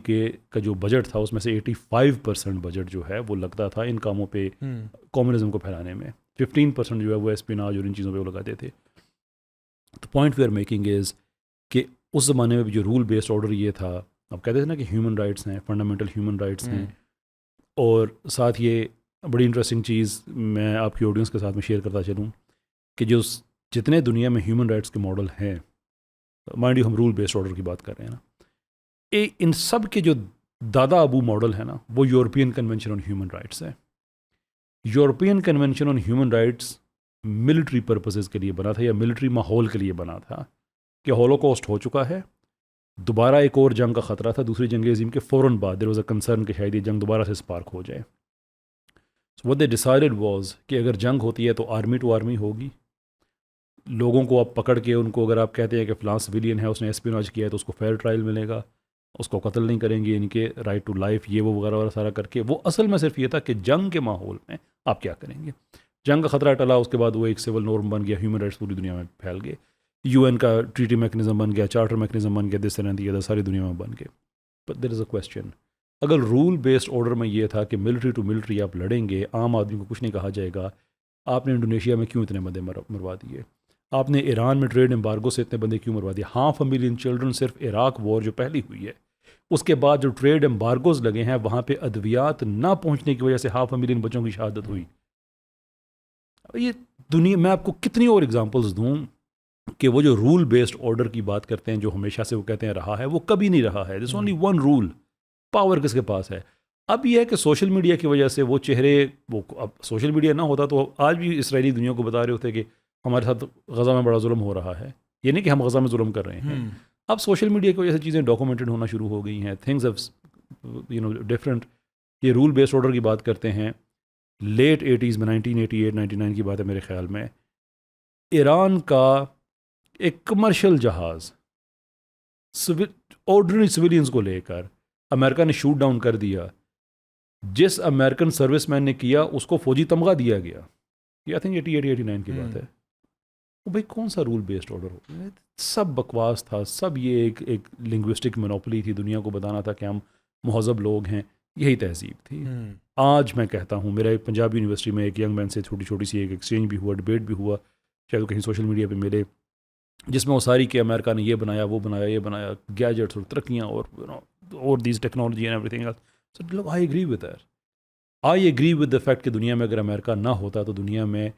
کا جو بجٹ تھا اس میں سے 85% بجٹ جو ہے وہ لگتا تھا ان کاموں پہ, کمیونزم کو پھیلانے میں. 15% جو ہے وہ اسپیناج اور ان چیزوں پہ وہ لگاتے تھے. تو point we are making is کہ اس زمانے میں بھی جو رول بیسڈ آرڈر یہ تھا, اب کہتے تھے نا کہ ہیومن رائٹس ہیں, فنڈامنٹل ہیومن رائٹس ہیں, اور ساتھ یہ بڑی انٹرسٹنگ چیز میں آپ کی آڈینس کے ساتھ میں شیئر کرتا چلوں کہ جو جتنے دنیا میں ہیومن رائٹس کے ماڈل ہیں, مائنڈ یو ہم رول بیسڈ آرڈر کی بات کر رہے ہیں نا, ان سب کے جو دادا ابو ماڈل ہے نا وہ European convention on human rights ہے. European convention on human rights military purposes کے لیے بنا تھا یا ملٹری ماحول کے لیے بنا تھا کہ ہولوکاسٹ ہو چکا ہے, دوبارہ ایک اور جنگ کا خطرہ تھا دوسری جنگ عظیم کے فوراً بعد. دیر واز اے کنسرن کہ شاید یہ جنگ دوبارہ سے سپارک ہو جائے. سو what they decided was کہ اگر جنگ ہوتی ہے تو آرمی ٹو آرمی ہوگی. لوگوں کو آپ پکڑ کے ان کو اگر آپ کہتے ہیں کہ فلاں سویلین ہے اس نے اسپیناج کیا ہے تو اس کو فیئر ٹرائل ملے گا. اس کو قتل نہیں کریں گے، ان کے رائٹ ٹو لائف یہ وہ وغیرہ وغیرہ سارا کر کے. وہ اصل میں صرف یہ تھا کہ جنگ کے ماحول میں آپ کیا کریں گے. جنگ کا خطرہ ٹلا، اس کے بعد وہ ایک سول نورم بن گیا، ہیومن رائٹس پوری دنیا میں پھیل گئے، UN کا ٹریٹی میکنزم بن گیا، چارٹر میکنزم بن گیا، دس طرح کی ساری دنیا میں بن گئے. But there is a question, اگر رول بیسڈ آرڈر میں یہ تھا کہ ملٹری ٹو ملٹری آپ لڑیں گے، عام آدمی کو کچھ نہیں کہا جائے گا، آپ نے انڈونیشیا میں کیوں اتنے بندے مروا دیے؟ آپ نے ایران میں ٹریڈ ایمبارگو سے اتنے بندے کیوں مروا دیے؟ 500,000 چلڈرن صرف عراق وار جو پہلی ہوئی ہے اس کے بعد جو ٹریڈ ایمبارگوز لگے ہیں وہاں پہ ادویات نہ پہنچنے کی وجہ سے 500,000 بچوں کی شہادت ہوئی. یہ دنیا میں آپ کو کتنی اور ایگزامپلس دوں کہ وہ جو رول بیسڈ آرڈر کی بات کرتے ہیں جو ہمیشہ سے وہ کہتے ہیں رہا ہے، وہ کبھی نہیں رہا ہے. This only one rule, power کس کے پاس ہے. اب یہ ہے کہ سوشل میڈیا کی وجہ سے وہ چہرے، وہ اب سوشل میڈیا نہ ہوتا تو آج بھی اسرائیلی دنیا کو بتا رہے ہوتے کہ ہمارے ساتھ غزہ میں بڑا ظلم ہو رہا ہے. یہ نہیں کہ ہم غزہ میں ظلم کر رہے ہیں. اب سوشل میڈیا کی وجہ سے چیزیں ڈاکومنٹڈ ہونا شروع ہو گئی ہیں، تھنگز ہیو ڈفرینٹ. یہ رول بیسڈ آرڈر کی بات کرتے ہیں، لیٹ 80s میں 1988 99 کی بات ہے میرے خیال میں، ایران کا ایک کمرشل جہاز آرڈنری سویلینز کو لے کر امریکہ نے شوٹ ڈاؤن کر دیا. جس امریکن سروس مین نے کیا اس کو فوجی تمغہ دیا گیا. یہ آئی تھنک 88-89 کی بات ہے. وہ بھائی کون سا رول بیسڈ آرڈر ہو؟ سب بکواس تھا، سب یہ ایک لنگوسٹک مونوپلی تھی. دنیا کو بتانا تھا کہ ہم مہذب لوگ ہیں، یہی تہذیب تھی. آج میں کہتا ہوں، میرا ایک پنجاب یونیورسٹی میں ایک ینگ مین سے چھوٹی سی ایک ایکسچینج بھی ہوا، ڈبیٹ بھی ہوا، شاید وہ کہیں سوشل میڈیا پہ ملے، جس میں وہ ساری کہ امریکہ نے یہ بنایا، وہ بنایا، یہ بنایا، گیجٹس اور ترقیاں اور these technology and everything else. So I agree with that. I agree with the fact کہ دنیا میں اگر امریکہ نہ ہوتا تو دنیا میں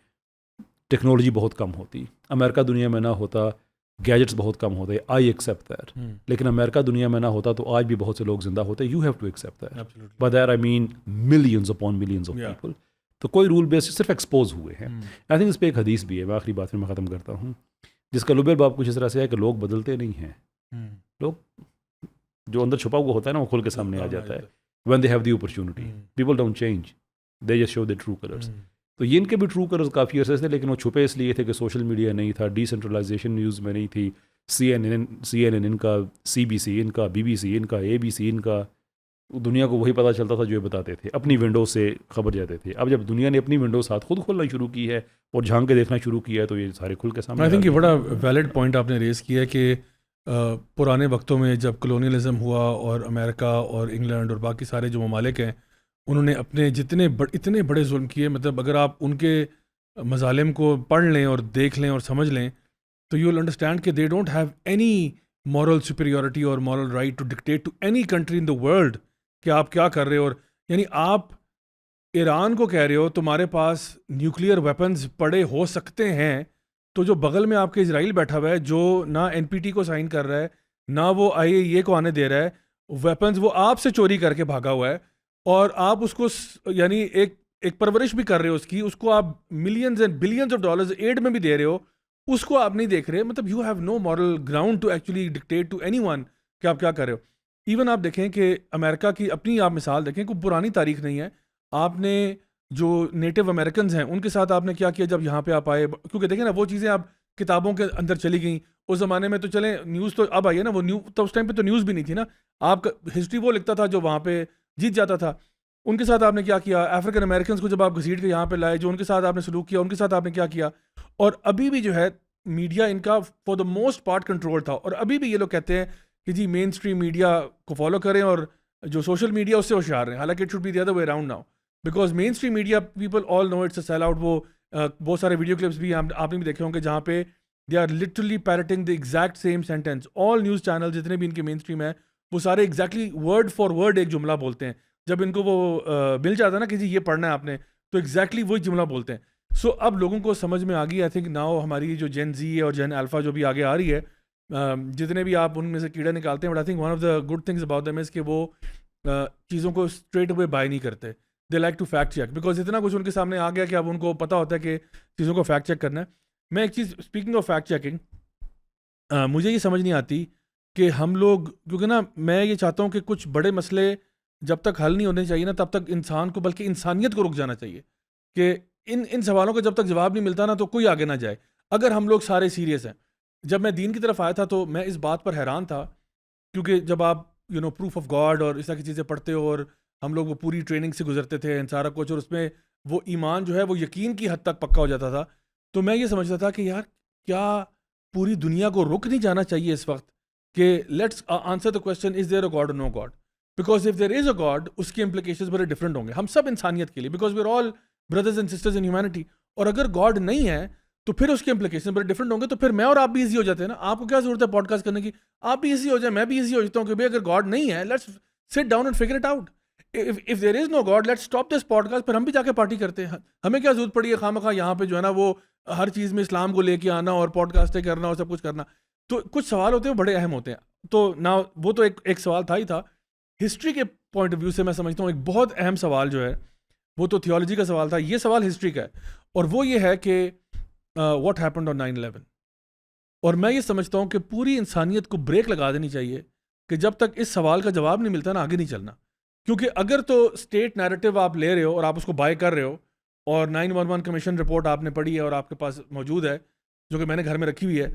ٹیکنالوجی بہت کم ہوتی. امریکہ دنیا میں نہ ہوتا، گیجٹس بہت کم ہوتے. I accept that. لیکن امریکہ دنیا میں نہ ہوتا تو آج بھی بہت سے لوگ زندہ ہوتے. You have to accept that. By that I mean millions upon millions of people. تو کوئی رول بیس صرف ایکسپوز ہوئے ہیں. آئی تھنک اس پہ ایک حدیث بھی ہے، میں آخری بات میں ختم کرتا ہوں، جس کا لبیل باب کچھ اس طرح سے ہے کہ لوگ بدلتے نہیں ہیں. لوگ جو اندر چھپا ہوا ہوتا ہے نا وہ کھل کے سامنے آ جاتا ہے. when they have the opportunity. People don't change. They just show their true colors. تو یہ ان کے بھی ٹرو کلرز کافی عرصے تھے، لیکن وہ چھپے اس لیے تھے کہ سوشل میڈیا نہیں تھا، ڈی سینٹرلائزیشن نیوز میں نہیں تھی. CNN ان کا، CBC ان کا، BBC ان کا، ABC ان کا، دنیا کو وہی پتہ چلتا تھا جو یہ بتاتے تھے، اپنی ونڈو سے خبر جاتے تھے. اب جب دنیا نے اپنی ونڈو ساتھ خود کھولنا شروع کی ہے اور جھانک کے دیکھنا شروع کیا ہے تو یہ سارے کھل کے سامنے. آئی تھنک یہ بڑا ویلڈ پوائنٹ آپ نے ریز کیا ہے کہ پرانے وقتوں میں جب کلونیلزم ہوا اور امریکہ اور انگلینڈ اور باقی سارے جو ممالک ہیں انہوں نے اپنے اتنے بڑے ظلم کیے. مطلب اگر آپ ان کے مظالم کو پڑھ لیں اور دیکھ لیں اور سمجھ لیں تو یو ول انڈرسٹینڈ کہ they don't have any moral superiority اور moral right to dictate to any country in the world کہ آپ کیا کر رہے ہو. اور یعنی آپ ایران کو کہہ رہے ہو تمہارے پاس نیوکلیئر ویپنز پڑے ہو سکتے ہیں، تو جو بغل میں آپ کے اسرائیل بیٹھا ہوا ہے جو نہ NPT کو سائن کر رہا ہے نہ وہ IAEA کو آنے دے رہا ہے، ویپنز وہ آپ سے چوری کر کے بھاگا ہوا ہے، اور آپ اس کو یعنی ایک پرورش بھی کر رہے ہو اس کو آپ millions and billions of dollars aid میں بھی دے رہے ہو، اس کو آپ نہیں دیکھ رہے. مطلب you have no moral ground to actually dictate to anyone کہ آپ کیا کر رہے ہو. ایون آپ دیکھیں کہ امریکہ کی اپنی آپ مثال دیکھیں، کوئی پرانی تاریخ نہیں ہے. آپ نے جو نیٹو امریکنز ہیں ان کے ساتھ آپ نے کیا کیا جب یہاں پہ آپ آئے، کیونکہ دیکھیں نا وہ چیزیں آپ کتابوں کے اندر چلی گئیں. اس زمانے میں تو چلیں نیوز تو اب آئی ہے نا، وہ تو اس ٹائم پہ تو نیوز بھی نہیں تھی نا. آپ کا ہسٹری وہ لکھتا تھا جو وہاں پہ جیت جاتا تھا. ان کے ساتھ آپ نے کیا کیا؟ افریقن امریکنز کو جب آپ گھسیٹ کے یہاں پہ لائے، جو ان کے ساتھ آپ نے سلوک کیا، ان کے ساتھ آپ نے کیا کیا. اور ابھی بھی جو ہے میڈیا ان کا for the most part control تھا، اور ابھی بھی یہ لوگ کہتے ہیں کہ جی مین اسٹریم میڈیا کو فالو کریں اور جو سوشل میڈیا اس سے ہوشیار ہیں. حالانکہ it should be the other way around now, because mainstream media people all know it's a sell out. وہ بہت سارے ویڈیو کلپس بھی آپ نے بھی دیکھے ہوں گے جہاں پہ they are literally parroting the exact same sentence. All news channel جتنے بھی ان کے مین اسٹریم ہیں وہ سارے ایگزیکٹلی ورڈ فار ورڈ ایک جملہ بولتے ہیں. جب ان کو وہ مل جاتا ہے نا کہ جی یہ پڑھنا ہے آپ نے، تو ایگزیکٹلی وہی جملہ بولتے ہیں. سو اب لوگوں کو سمجھ میں آ گئی. آئی تھنک ناؤ ہماری جو جین زی ہے اور جین الفا جو بھی آگے آ رہی ہے، جتنے بھی آپ ان میں سے کیڑا نکالتے ہیں، but I think one of the good things about them is کہ وہ چیزوں کو اسٹریٹ اوے بائی نہیں کرتے. They like to fact check, because اتنا کچھ ان کے سامنے آ گیا کہ اب ان کو پتہ ہوتا ہے کہ چیزوں کو فیکٹ چیک کرنا ہے. میں ایک چیز اسپیکنگ آف فیکٹ چیکنگ، مجھے یہ سمجھ نہیں آتی کہ ہم لوگ، کیونکہ نا میں یہ چاہتا ہوں کہ کچھ بڑے مسئلے جب تک حل نہیں ہونے چاہیے نا تب تک انسان کو، بلکہ انسانیت کو رک جانا چاہیے کہ ان سوالوں کا جب تک جواب نہیں ملتا نا تو کوئی آگے نہ جائے. اگر ہم لوگ سارے سیریس ہیں، جب میں دین کی طرف آیا تھا تو میں اس بات پر حیران تھا، کیونکہ جب آپ پروف آف گاڈ اور اس طرح کی چیزیں پڑھتے ہو, اور ہم لوگ وہ پوری ٹریننگ سے گزرتے تھے سارا کچھ, اور اس میں وہ ایمان جو ہے وہ یقین کی حد تک پکا ہو جاتا تھا. تو میں یہ سمجھتا تھا کہ یار کیا پوری دنیا کو رک نہیں جانا چاہیے اس وقت کہ let's answer the question is there a god اور no god, because if there is a god اس کے امپلیکیشنز بڑے ڈفرنٹ ہوں گے ہم سب انسانیت کے لیے, because we are all brothers and sisters in humanity. اور اگر گاڈ نہیں ہے تو پھر اس کے امپلیکیشن بڑے ڈفرنٹ ہوں گے. تو پھر میں اور آپ بھی ایزی ہو جاتے ہیں نا, آپ کو کیا ضرورت ہے پوڈ کاسٹ کرنے کی, آپ بھی ایزی ہو جائیں, میں بھی ایزی ہو جاتا ہوں کہ بھائی اگر گاڈ نہیں ہے let's sit down and figure it out. if there is no God, let's stop this podcast. پھر ہم بھی جا کے پارٹی کرتے ہیں, ہمیں کیا ضرورت پڑی ہے خواہ یہاں پہ جو ہے نا وہ ہر چیز میں اسلام کو لے کے آنا اور پوڈ کاسٹیں کرنا اور سب کچھ کرنا. تو کچھ سوال ہوتے ہیں بڑے اہم ہوتے ہیں. تو نہ وہ تو ایک سوال تھا ہی تھا. ہسٹری کے پوائنٹ آف ویو سے میں سمجھتا ہوں ایک بہت اہم سوال جو ہے وہ تو تھیولوجی کا سوال تھا, یہ سوال ہسٹری کا ہے, اور وہ یہ ہے کہ واٹ ہیپنڈ آن 9/11. اور میں یہ سمجھتا ہوں کہ پوری انسانیت کو بریک لگا دینی چاہیے کہ جب تک اس سوال کا جواب نہیں ملتا نا آگے نہیں چلنا. کیونکہ اگر تو اسٹیٹ نیریٹو آپ لے رہے ہو اور آپ اس کو بائی کر رہے ہو, اور 9/11 کمیشن رپورٹ آپ نے پڑھی ہے اور آپ کے پاس موجود ہے جو کہ میں نے گھر میں رکھی ہوئی ہے,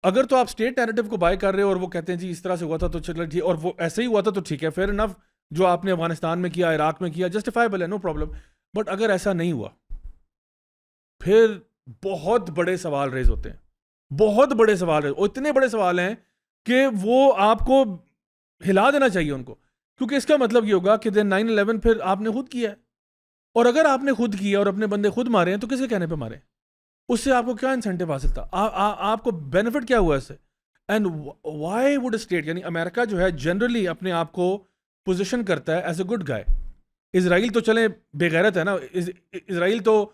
اگر تو آپ اسٹیٹ نیریٹو کو بائی کر رہے ہو اور وہ کہتے ہیں جی اس طرح سے ہوا تھا تو چلو ٹھیک, اور وہ ایسے ہی ہوا تھا تو ٹھیک ہے, فیئر انف, جو آپ نے افغانستان میں کیا, عراق میں کیا, جسٹیفائبل ہے, نو پرابلم. بٹ اگر ایسا نہیں ہوا پھر بہت بڑے سوال ریز ہوتے ہیں, بہت بڑے سوال ریز, اور اتنے بڑے سوال ہیں کہ وہ آپ کو ہلا دینا چاہیے ان کو, کیونکہ اس کا مطلب یہ ہوگا کہ دین 9/11 پھر آپ نے خود کیا ہے, اور اگر آپ نے خود کیا اور اپنے بندے خود مارے ہیں تو کس کے کہنے پہ مارے, اس سے آپ کو کیا انسینٹیو حاصل تھا, آپ کو بینیفٹ کیا ہوا اس سے. اینڈ وائی وڈ اسٹیٹ, یعنی امریکہ جو ہے جنرلی اپنے آپ کو پوزیشن کرتا ہے ایز اے گڈ گائے. اسرائیل تو چلیں بے غیرت ہے نا, اسرائیل تو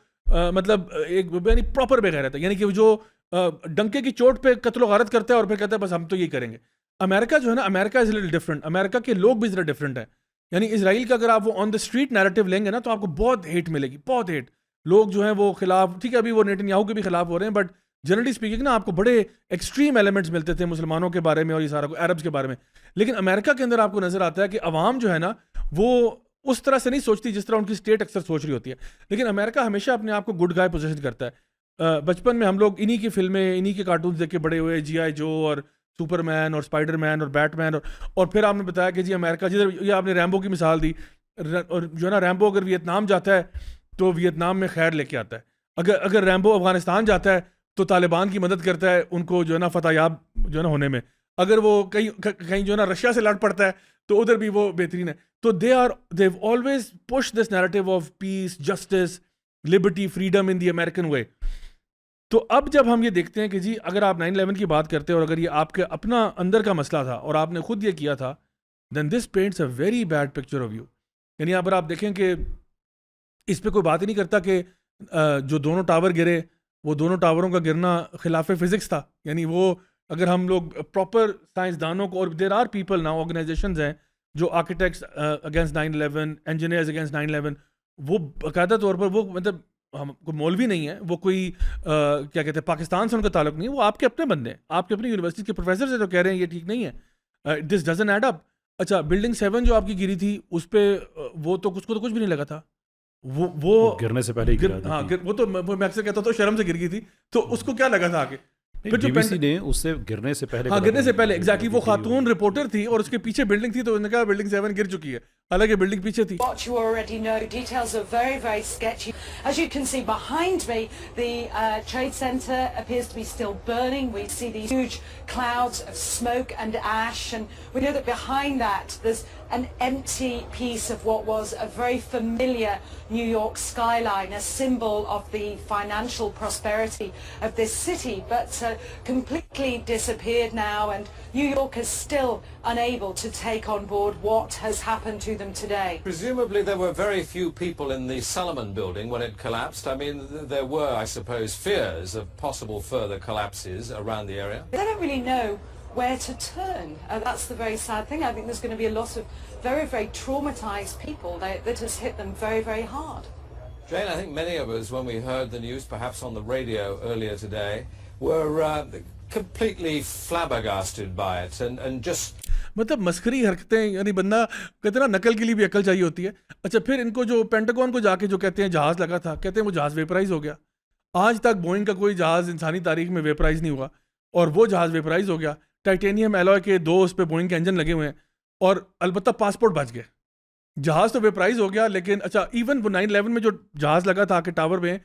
مطلب ایک یعنی پراپر بے غیرت ہے, یعنی کہ جو ڈنکے کی چوٹ پہ قتل و غارت کرتا ہے اور پھر کہتا ہے بس ہم تو یہی کریں گے. امریکہ جو ہے نا, امریکہ از لٹل ڈفرنٹ, امریکہ کے لوگ بھی ذرا ڈفرنٹ ہیں. یعنی اسرائیل کا اگر آپ وہ آن دا اسٹریٹ نیریٹو لیں گے نا تو آپ کو بہت ہیٹ ملے گی, بہت ہیٹ. لوگ جو ہیں وہ خلاف, ٹھیک ہے ابھی وہ نیتنیاہو کے بھی خلاف ہو رہے ہیں, بٹ جنرلی اسپیکنگ نا آپ کو بڑے ایکسٹریم ایلیمنٹس ملتے تھے مسلمانوں کے بارے میں اور یہ سارا کو عربس کے بارے میں. لیکن امریکہ کے اندر آپ کو نظر آتا ہے کہ عوام جو ہے نا وہ اس طرح سے نہیں سوچتی جس طرح ان کی اسٹیٹ اکثر سوچ رہی ہوتی ہے. لیکن امریکہ ہمیشہ اپنے آپ کو گڈ گائے پوزیشن کرتا ہے. بچپن میں ہم لوگ انہی کی فلمیں, انہی کے کارٹونز دیکھ کے بڑے ہوئے, جی آئی جو اور سپر مین اور اسپائڈر مین اور بیٹ مین, اور پھر آپ نے بتایا کہ جی امریکہ, جدھر یہ آپ نے ریمبو کی مثال دی, اور جو ہے نا ریمبو اگر ویتنام جاتا ہے تو ویتنام میں خیر لے کے آتا ہے, اگر ریمبو افغانستان جاتا ہے تو طالبان کی مدد کرتا ہے ان کو جو ہے نا فتح یاب جو ہے نا ہونے میں, اگر وہ کہیں جو ہے نا رشیا سے لڑ پڑتا ہے تو ادھر بھی وہ بہترین ہے. تو they always push this narrative of peace, justice, liberty, freedom in the American way. تو اب جب ہم یہ دیکھتے ہیں کہ جی اگر آپ 9/11 کی بات کرتے ہیں اور اگر یہ آپ کے اپنا اندر کا مسئلہ تھا اور آپ نے خود یہ کیا تھا, then this paints a very bad picture of you. یعنی اگر آپ دیکھیں کہ اس پہ کوئی بات ہی نہیں کرتا کہ جو دونوں ٹاور گرے وہ دونوں ٹاوروں کا گرنا خلاف فزکس تھا. یعنی وہ اگر ہم لوگ پراپر سائنسدانوں کو, اور دیر آر پیپل نا, آرگنائزیشنز ہیں جو آرکیٹیکٹس اگینسٹ 9/11, انجینئرز اگینسٹ 9/11, وہ باقاعدہ طور پر وہ مطلب ہم کوئی مولوی نہیں ہے, وہ کوئی کیا کہتے ہیں پاکستان سے ان کا تعلق نہیں ہے, وہ آپ کے اپنے بندے ہیں, آپ کے اپنی یونیورسٹی کے پروفیسر سے جو کہہ رہے ہیں یہ ٹھیک نہیں ہے, دس ڈزنٹ ایڈ اپ. اچھا بلڈنگ 7 جو آپ کی گری تھی اس پہ وہ تو اس کو تو کچھ بھی نہیں لگا تھا, وہ گرنے سے پہلے ہی گرا ہاں وہ تو میں اکثر کہتا ہوں شرم سے گر گئی تھی, تو اس کو کیا لگا تھا آگے, BBC نے اس سے گرنے سے پہلے, ہاں گرنے سے پہلے ایگزیکٹلی, وہ خاتون رپورٹر تھی اور اس کے پیچھے بلڈنگ تھی, تو انہوں نے کہا بلڈنگ 7 گر چکی ہے, حالانکہ بلڈنگ پیچھے تھی. What you already know, details are very, very sketchy. As you can see behind me, the Trade Center appears to be still burning. We see these huge clouds of smoke and ash, and we know that behind that there's an empty piece of what was a very familiar New York skyline, a symbol of the financial prosperity of this city, but completely disappeared now, and New York is still unable to take on board what has happened to them today. Presumably there were very few people in the Salomon building when it collapsed. I mean, there were, I suppose, fears of possible further collapses around the area. They don't really know where to turn. That's the very sad thing. I think there's going to be a lot of very, very traumatized people that has hit them very, very hard. Jane, I think many of us, when we heard the news, perhaps on the radio earlier today, were completely flabbergasted by it and just... مطلب مسخری حرکتیں, یعنی بندہ کہتے ہیں نا نقل کے لیے بھی عقل چاہیے ہوتی ہے. اچھا پھر ان کو جو پینٹاگون کو جا کے جو کہتے ہیں جہاز لگا تھا, کہتے ہیں وہ جہاز ویپرائز ہو گیا. آج تک بوئنگ کا کوئی جہاز انسانی تاریخ میں ویپرائز نہیں ہوا, اور وہ جہاز ویپرائز ہو گیا. ٹائٹینیم ایلوائے کے 2 اس پہ بوئنگ کے انجن لگے ہوئے ہیں, اور البتہ پاسپورٹ بچ گئے. جہاز تو ویپرائز ہو گیا, لیکن اچھا ایون وہ 9/11 میں جو جہاز لگا تھا کہ ٹاور میں,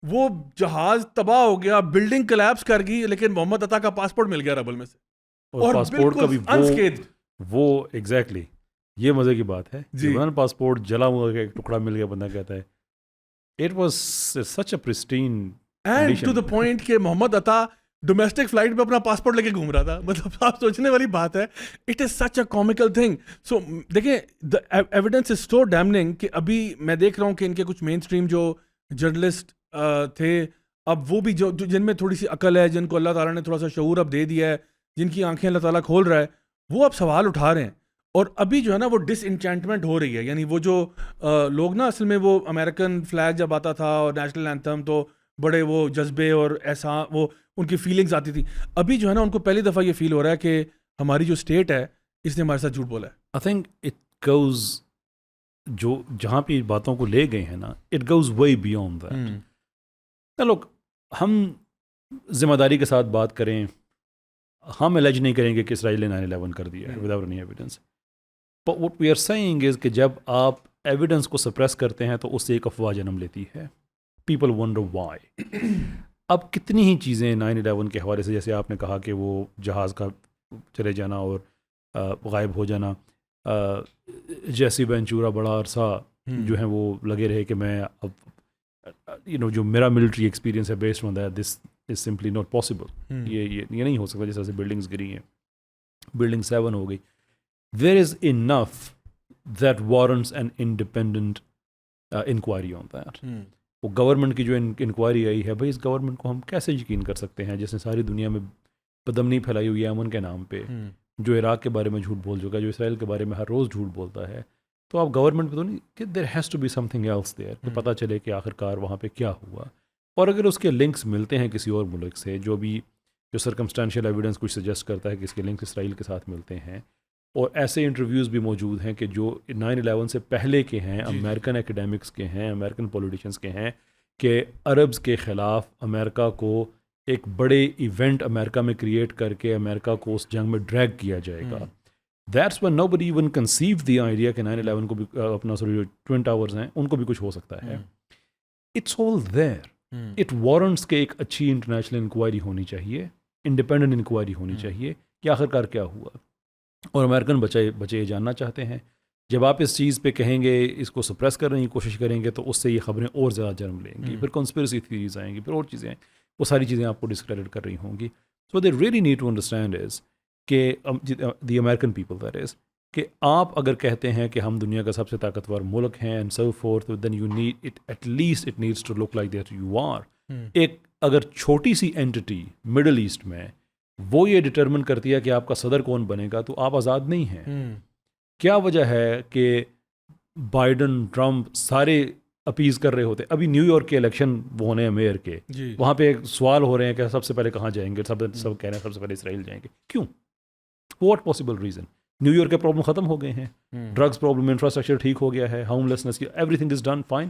وہ جہاز تباہ ہو گیا, بلڈنگ کلیپس کر گئی, لیکن محمد عطا کا پاسپورٹ مل گیا ربل میں سے, اور پاسپورٹ کا بھی unscathed. وہ ایگزیکٹلی یہ مزے کی بات ہے جی. پاسپورٹ جلا ہوا کا ایک ٹکڑا مل گیا, بندہ کہتا ہے it was such a pristine and to the point کہ محمد عطا ڈومیسٹک فلائٹ پہ اپنا پاسپورٹ لے کے گھوم رہا تھا. مطلب آپ سوچنے والی بات ہے, it is such a کامیکل thing. سو دیکھیں دا ایویڈنس از سو ڈیمننگ کہ ابھی میں دیکھ رہا ہوں کہ ان کے کچھ مین اسٹریم جو جرنلسٹ تھے, اب وہ بھی جو جن میں تھوڑی سی عقل ہے, جن کو اللہ تعالیٰ نے تھوڑا سا شعور اب دے دیا ہے, جن کی آنکھیں اللہ تعالیٰ کھول رہا ہے, وہ اب سوال اٹھا رہے ہیں. اور ابھی جو ہے نا وہ ڈس انچینٹمنٹ ہو رہی ہے. یعنی وہ جو لوگ نا اصل میں وہ امریکن فلیگ جب آتا تھا اور نیشنل اینتھم تو بڑے وہ جذبے اور ایسا وہ ان کی فیلنگز آتی تھی, ابھی جو ہے نا ان کو پہلی دفعہ یہ فیل ہو رہا ہے کہ ہماری جو اسٹیٹ ہے اس نے ہمارے ساتھ جھوٹ بولا ہے. آئی تھنک اٹ گوز جو جہاں پہ باتوں کو لے گئے ہیں نا, it goes way beyond that. لوگ ہم ذمہ داری کے ساتھ بات کریں, ہم الیج نہیں کریں گے کہ اسرائیل نے 9/11 کر دیا ہے without any evidence. But what we are seeing is کہ جب آپ ایویڈنس کو سپریس کرتے ہیں تو اس سے ایک افواہ جنم لیتی ہے. People wonder why. اب کتنی ہی چیزیں 9/11 کے حوالے سے, جیسے آپ نے کہا کہ وہ جہاز کا چلے جانا اور غائب ہو جانا, جیسی وینچورا بڑا عرصہ جو ہیں وہ لگے رہے کہ میں اب جو میرا ملٹری ایکسپیرینس ہے based on that this is simply not possible. یہ نہیں ہو سکتا. جس طرح سے بلڈنگس گری ہیں, بلڈنگ 7 ہو گئی. There is enough that warrants an independent inquiry on that. وہ گورنمنٹ کی جو انکوائری آئی ہے, بھائی اس گورنمنٹ کو ہم کیسے یقین کر سکتے ہیں جس نے ساری دنیا میں بدمنی پھیلائی ہوئی ہے امن کے نام پہ, جو عراق کے بارے میں جھوٹ بول چکا ہے, جو اسرائیل کے بارے میں ہر روز جھوٹ بولتا ہے. تو آپ گورنمنٹ پہ تو نہیں کہ there has to be something else there, تو پتہ چلے کہ آخر کار وہاں پہ کیا ہوا. اور اگر اس کے لنکس ملتے ہیں کسی اور ملک سے, جو سرکمسٹانشیل ایویڈنس کچھ سجیسٹ کرتا ہے کہ اس کے لنکس اسرائیل کے ساتھ ملتے ہیں, اور ایسے انٹرویوز بھی موجود ہیں کہ جو 9/11 سے پہلے کے ہیں, امریکن ایکیڈیمکس کے ہیں, امریکن پولیٹیشینس کے ہیں, کہ عربز کے خلاف امریکہ کو ایک بڑے ایونٹ امریکہ میں کریٹ کر کے امریکہ کو اس جنگ میں ڈریگ کیا جائے گا. That's when nobody even conceived the idea کہ 9/11 کو بھی اپنا جو ٹوین ٹاورز ہیں ان کو بھی کچھ ہو سکتا ہے. It's all there. It warrants کہ ایک اچھی انٹرنیشنل انکوائری ہونی چاہیے, انڈیپینڈنٹ انکوائری ہونی چاہیے کہ آخر کار کیا ہوا. اور امریکن بچے یہ جاننا چاہتے ہیں. جب آپ اس چیز پہ کہیں گے, اس کو سپریس کرنے کی کوشش کریں گے, تو اس سے یہ خبریں اور زیادہ جنم لیں گی. پھر کنسپریسی تھیوریز آئیں گی, پھر اور چیزیں, وہ ساری چیزیں آپ کو ڈسکریڈٹ کر رہی ہوں گی. So they really need to understand is کہ the American people that is کہ آپ اگر کہتے ہیں کہ ہم دنیا کا سب سے طاقتور ملک ہیں and so forth, then you need it at least it needs to look like that you are. ایک اگر چھوٹی سی اینٹی مڈل ایسٹ میں وہ یہ ڈٹرمن کرتی ہے کہ آپ کا صدر کون بنے گا, تو آپ آزاد نہیں ہیں. کیا وجہ ہے کہ بائیڈن ٹرمپ سارے اپیز کر رہے ہوتے. ابھی نیو یارک کے الیکشن وہ ہونے ہیں میئر کے, وہاں پہ سوال ہو رہے ہیں کہ سب سے پہلے کہاں جائیں گے, سب کہہ رہے ہیں سب سے پہلے اسرائیل جائیں گے. کیوں؟ What possible reason? New York کے پرابلم ختم ہو گئے ہیں, ڈرگس پرابلم, انفراسٹرکچر ٹھیک ہو گیا ہے, ہوم لیسنس کی everything is done fine.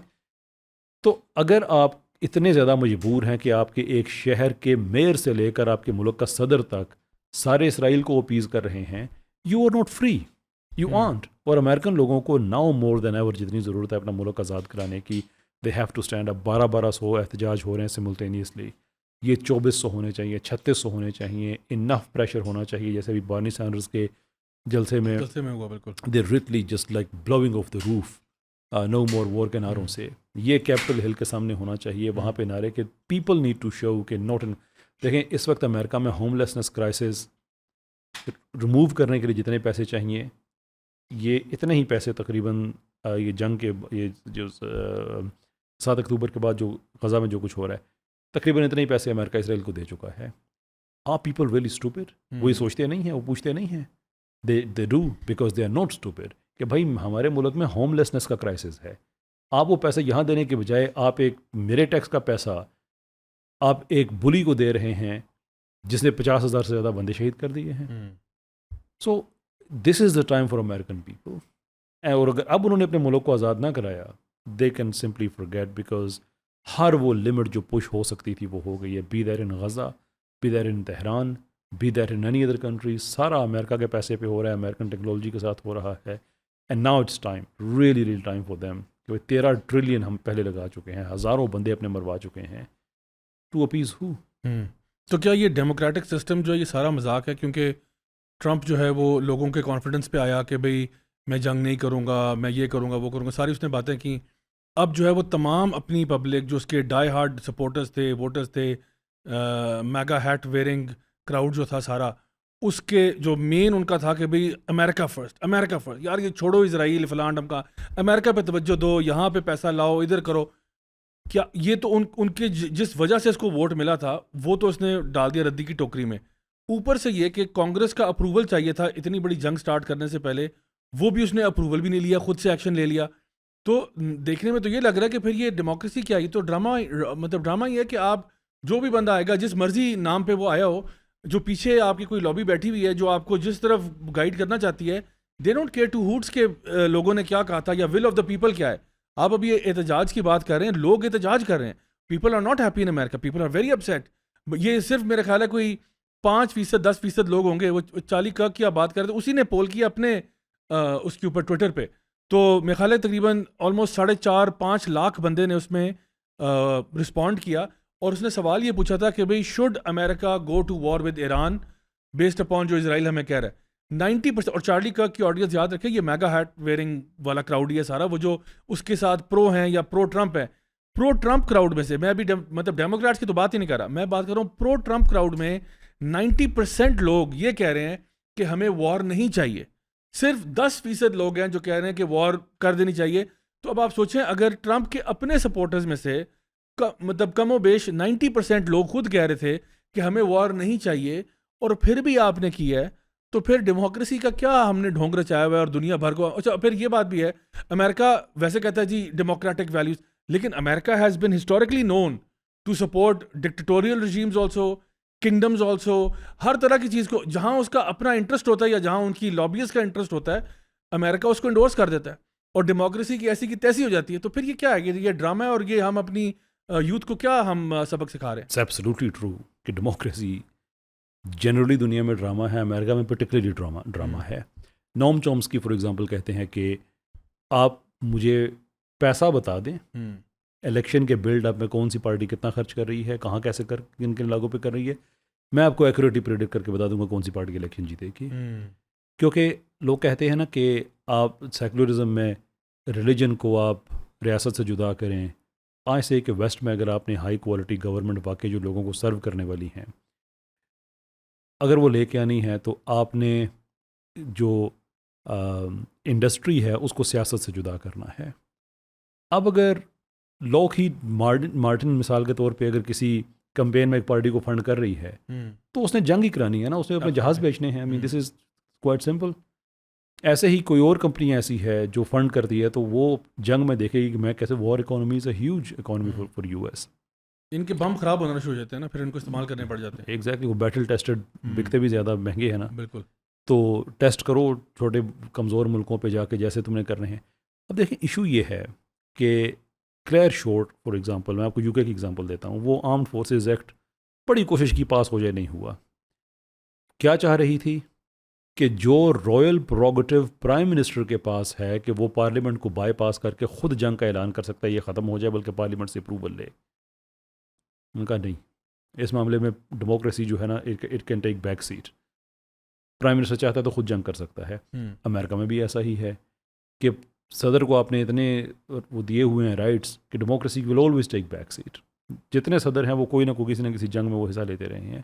تو اگر آپ اتنے زیادہ مجبور ہیں کہ آپ کے ایک شہر کے میئر سے لے کر آپ کے ملک کا صدر تک سارے اسرائیل کو اپیز کر رہے ہیں, you are not free, you aren't. اور امریکن لوگوں کو ناؤ مور دین ایور جتنی ضرورت ہے اپنا ملک آزاد کرانے کی, they have to stand up. 1200 احتجاج ہو رہے ہیں سملٹینیسلی, یہ 2400 ہونے چاہیے, 3600 ہونے چاہیے. انف پریشر ہونا چاہیے, جیسے ابھی بارنی سینڈرز کے جلسے میں ہوا. بالکل they literally just like blowing off the roof, no more war کے نعروں سے. یہ کیپٹل ہل کے سامنے ہونا چاہیے, وہاں پہ نعرے کہ پیپل نیڈ ٹو شو کہ ناٹ. دیکھیں اس وقت امریکہ میں ہوم لیسنس کرائسس ریموو کرنے کے لیے جتنے پیسے چاہیے, یہ اتنے ہی پیسے تقریباً یہ جنگ کے یہ جو 7 اکتوبر کے بعد جو غزہ میں جو کچھ ہو رہا ہے, تقریباً اتنے ہی پیسے امریکہ اسرائیل کو دے چکا ہے. Are people really stupid? وہ یہ سوچتے نہیں ہیں, وہ پوچھتے نہیں ہیں. They do because they are not stupid کہ بھائی ہمارے ملک میں ہوم لیسنس کا کرائسس ہے. آپ وہ پیسے یہاں دینے کے بجائے آپ ایک میرے ٹیکس کا پیسہ آپ ایک بلی کو دے رہے ہیں جس نے 50,000 سے زیادہ بندے شہید کر دیے ہیں. So this is the time for American people. اور اگر اب انہوں نے اپنے ملک کو آزاد نہ کرایا, they can simply forget, because ہر وہ لمٹ جو پش ہو سکتی تھی وہ ہو گئی ہے. Be there in Gaza, be there in Tehran, be that in any other country. سارا امریکہ کے پیسے پہ ہو رہا ہے, امریکن ٹیکنالوجی کے ساتھ ہو رہا ہے. And now it's time, really time for them, کہ 13 ٹریلین ہم پہلے لگا چکے ہیں, ہزاروں بندے اپنے مروا چکے ہیں, ٹو اپیز ہو. تو کیا یہ ڈیموکریٹک سسٹم جو ہے یہ سارا مذاق ہے؟ کیونکہ ٹرمپ جو ہے وہ لوگوں کے کانفیڈنس پہ آیا کہ بھئی میں جنگ نہیں کروں گا, میں یہ کروں گا, وہ کروں گا, ساری اس نے باتیں کی. اب جو ہے وہ تمام اپنی پبلک جو اس کے ڈائی ہارڈ سپورٹرز تھے, ووٹرز تھے, میگا ہیٹ ویئرنگ کراؤڈ جو تھا سارا, اس کے جو مین ان کا تھا کہ بھئی امریکہ فرسٹ, امریکہ فرسٹ, یار یہ چھوڑو اسرائیل فلان ڈم کا, امریکہ پہ توجہ دو, یہاں پہ پیسہ لاؤ, ادھر کرو. کیا یہ تو ان کے جس وجہ سے اس کو ووٹ ملا تھا وہ تو اس نے ڈال دیا ردی کی ٹوکری میں. اوپر سے یہ کہ کانگریس کا اپروول چاہیے تھا اتنی بڑی جنگ سٹارٹ کرنے سے پہلے, وہ بھی اس نے اپروول بھی نہیں لیا, خود سے ایکشن لے لیا. تو دیکھنے میں تو یہ لگ رہا ہے کہ پھر یہ ڈیموکریسی کیا, یہ تو ڈرامہ, مطلب ڈرامہ یہ ہے کہ آپ جو بھی بندہ آئے گا جس مرضی نام پہ وہ آیا ہو, جو پیچھے آپ کی کوئی لابی بیٹھی ہوئی ہے جو آپ کو جس طرف گائیڈ کرنا چاہتی ہے, دے ڈونٹ کیئر ٹو ہوٹس کے لوگوں نے کیا کہا تھا یا ول آف دا پیپل کیا ہے. آپ ابھی احتجاج کی بات کر رہے ہیں, لوگ احتجاج کر رہے ہیں, people are not happy in America, people are very upset. یہ صرف میرا خیال ہے کوئی 5%, 10% لوگ ہوں گے, وہ چارلی کرک کی آپ بات کر رہے تھے, اسی نے پول کیا اپنے اس کے اوپر ٹویٹر پہ, تو میرا خیال ہے تقریباً آلموسٹ 4.5-5 لاکھ بندے نے اس میں رسپونڈ کیا, اور اس نے سوال یہ پوچھا تھا کہ بھئی should America go to war with Iran based upon جو اسرائیل ہمیں کہہ رہا ہے. 90%, اور چارلی کرک کی آڈینس یاد رکھے یہ میگا ہیٹ ویئرنگ والا کراؤڈ ہی ہے سارا, وہ جو اس کے ساتھ پرو ہیں یا پرو ٹرمپ ہے. پرو ٹرمپ کراؤڈ میں سے میں ابھی مطلب ڈیموکریٹس کی تو بات ہی نہیں کر رہا, میں بات کر رہا ہوں پرو ٹرمپ کراؤڈ میں 90% لوگ یہ کہہ رہے ہیں کہ ہمیں وار نہیں چاہیے. صرف 10% لوگ ہیں جو کہہ رہے ہیں کہ وار کر دینی چاہیے. تو اب آپ سوچیں اگر ٹرمپ کے اپنے سپورٹرز میں سے مطلب کم و بیش 90% لوگ خود کہہ رہے تھے کہ ہمیں وار نہیں چاہیے, اور پھر بھی آپ نے کی ہے, تو پھر ڈیموکریسی کا کیا ہم نے ڈھونگ رچایا ہوا ہے اور دنیا بھر کو. اچھا پھر یہ بات بھی ہے, امریکہ ویسے کہتا ہے جی ڈیموکریٹک ویلیوز, لیکن America has been historically known to support dictatorial regimes also, kingdoms also, ہر طرح کی چیز کو جہاں اس کا اپنا انٹرسٹ ہوتا ہے یا جہاں ان کی لابیز کا انٹرسٹ ہوتا ہے, امریکہ اس کو انڈورس کر دیتا ہے, اور ڈیموکریسی کی ایسی کی تیسی ہو جاتی ہے. تو پھر یہ کیا ہے, یہ ڈرامہ ہے, اور یہ ہم اپنی یوتھ کو کیا ہم سبق سکھا رہے ہیں؟ اٹس ایبسلیوٹلی ٹرو کہ ڈیموکریسی جنرلی دنیا میں ڈرامہ ہے, امریکہ میں پرٹیکولرلی ڈرامہ ہے. نوم چومسکی فار ایگزامپل کہتے ہیں کہ آپ مجھے پیسہ بتا دیں, الیکشن کے بلڈ اپ میں کون سی پارٹی کتنا خرچ کر رہی ہے, کہاں کیسے کن کن لاگوں پہ کر رہی ہے, میں آپ کو ایکوریٹلی پریڈکٹ کر کے بتا دوں گا کون سی پارٹی الیکشن جیتے گی. کیونکہ لوگ کہتے ہیں نا کہ آپ سیکولرزم میں ریلیجن کو آپ ریاست سے جدا کریں, آج سے کہ ویسٹ میں اگر آپ نے ہائی کوالٹی گورنمنٹ واقعی جو لوگوں کو سرو کرنے والی ہیں اگر وہ لے کے آنی ہے, تو آپ نے جو انڈسٹری ہے اس کو سیاست سے جدا کرنا ہے. اب اگر لاک ہی مارٹن مثال کے طور پہ اگر کسی کمپین میں ایک پارٹی کو فنڈ کر رہی ہے تو اس نے جنگ ہی کرانی ہے نا, اس نے اپنے جہاز بیچنے ہیں. دس از کوائٹ سمپل. ایسے ہی کوئی اور کمپنی ایسی ہے جو فنڈ کرتی ہے تو وہ جنگ میں دیکھے گی کہ میں کیسے, war economy is a huge economy for U S. ان کے بم خراب ہونا شروع ہو جاتے ہیں نا, پھر ان کو استعمال کرنے پڑ جاتے ہیں. ایگزیکٹلی, وہ بیٹل ٹیسٹڈ بکتے بھی زیادہ مہنگے ہیں نا. بالکل. تو ٹیسٹ کرو چھوٹے کمزور ملکوں پہ جا کے جیسے تم نے کرنے ہیں. اب دیکھیں ایشو یہ ہے کہ کلیئر شورٹ فار ایگزامپل, میں آپ کو یو کے کی ایگزامپل دیتا ہوں, وہ آرمڈ فورسز ایکٹ بڑی کوشش کی پاس ہو جائے, نہیں ہوا. کیا چاہ رہی تھی کہ جو رائل پروگیٹو پرائم منسٹر کے پاس ہے کہ وہ پارلیمنٹ کو بائی پاس کر کے خود جنگ کا اعلان کر سکتا ہے, یہ ختم ہو جائے, بلکہ پارلیمنٹ سے اپروول لے. ان کا نہیں, اس معاملے میں ڈیموکریسی جو ہے نا it can take back set. Prime minister چاہتا ہے تو خود جنگ کر سکتا ہے. امریکہ میں بھی ایسا ہی ہے کہ صدر کو آپ نے اتنے وہ دیے ہوئے ہیں رائٹس کہ democracy will always take back set. جتنے صدر ہیں وہ کوئی نہ کوئی کسی نہ کسی جنگ میں وہ حصہ لیتے رہے ہیں.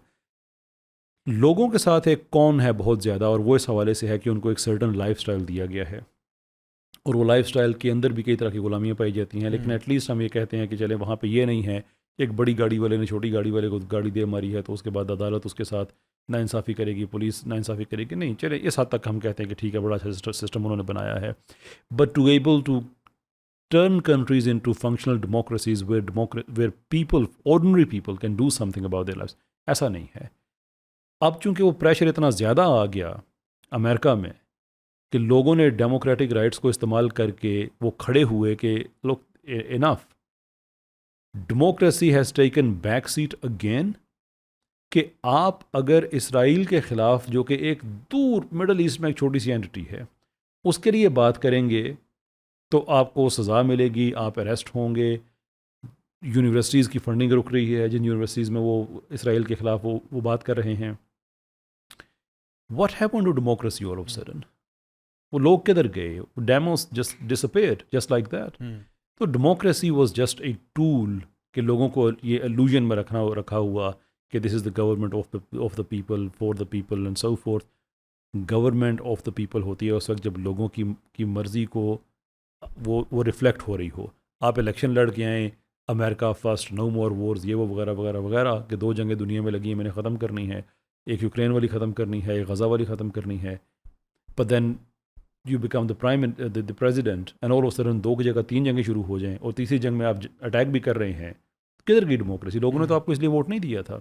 لوگوں کے ساتھ ایک کون ہے بہت زیادہ, اور وہ اس حوالے سے ہے کہ ان کو ایک سرٹن لائف سٹائل دیا گیا ہے, اور وہ لائف سٹائل کے اندر بھی کئی طرح کی غلامیاں پائی جاتی ہیں. لیکن ایٹ لیسٹ ہم یہ کہتے ہیں کہ چلے وہاں پہ یہ نہیں ہے ایک بڑی گاڑی والے نے چھوٹی گاڑی والے کو گاڑی دے ماری ہے تو اس کے بعد عدالت اس کے ساتھ ناانصافی کرے گی, پولیس ناانصافی کرے گی. نہیں, چلے اس حد تک ہم کہتے ہیں کہ ٹھیک ہے, بڑا اچھا سسٹم انہوں نے بنایا ہے. But to able to turn countries into functional democracies where people, ordinary people can do something about their lives, ایسا نہیں ہے. اب چونکہ وہ پریشر اتنا زیادہ آ گیا امریکہ میں کہ لوگوں نے ڈیموکریٹک رائٹس کو استعمال کر کے وہ کھڑے ہوئے کہ لوگ enough, democracy has taken back seat again, کہ آپ اگر اسرائیل کے خلاف، جو کہ ایک دور مڈل ایسٹ میں ایک چھوٹی سی اینٹی ہے، اس کے لیے بات کریں گے تو آپ کو سزا ملے گی، آپ اریسٹ ہوں گے، یونیورسٹیز کی فنڈنگ رک رہی ہے جن یونیورسٹیز میں وہ اسرائیل کے خلاف وہ بات کر رہے ہیں. What happen to democracy all of sudden? وہ لوگ کدھر گئے؟ Demos just disappeared just like that. تو democracy was just a tool کہ لوگوں کو یہ الوژن میں رکھا ہوا کہ this is the government of the people for the people and so forth. Government of the people ہوتی ہے اس وقت جب لوگوں کی مرضی کو وہ ریفلیکٹ ہو رہی ہو. آپ الیکشن لڑ کے آئیں، امریکہ فرسٹ، نو مور وارز، یہ وہ وغیرہ وغیرہ وغیرہ، کہ 2 جنگیں دنیا میں لگی ہیں، میں نے ختم کرنی ہے، ایک یوکرین والی ختم کرنی ہے، ایک غزہ والی ختم کرنی ہے. But then you become the president and all of sudden 2 کی جگہ 3 جنگیں شروع ہو جائیں، اور تیسری جنگ میں آپ اٹیک بھی کر رہے ہیں. کدھر گئی ڈیموکریسی؟ لوگوں نے تو آپ کو اس لیے ووٹ نہیں دیا تھا.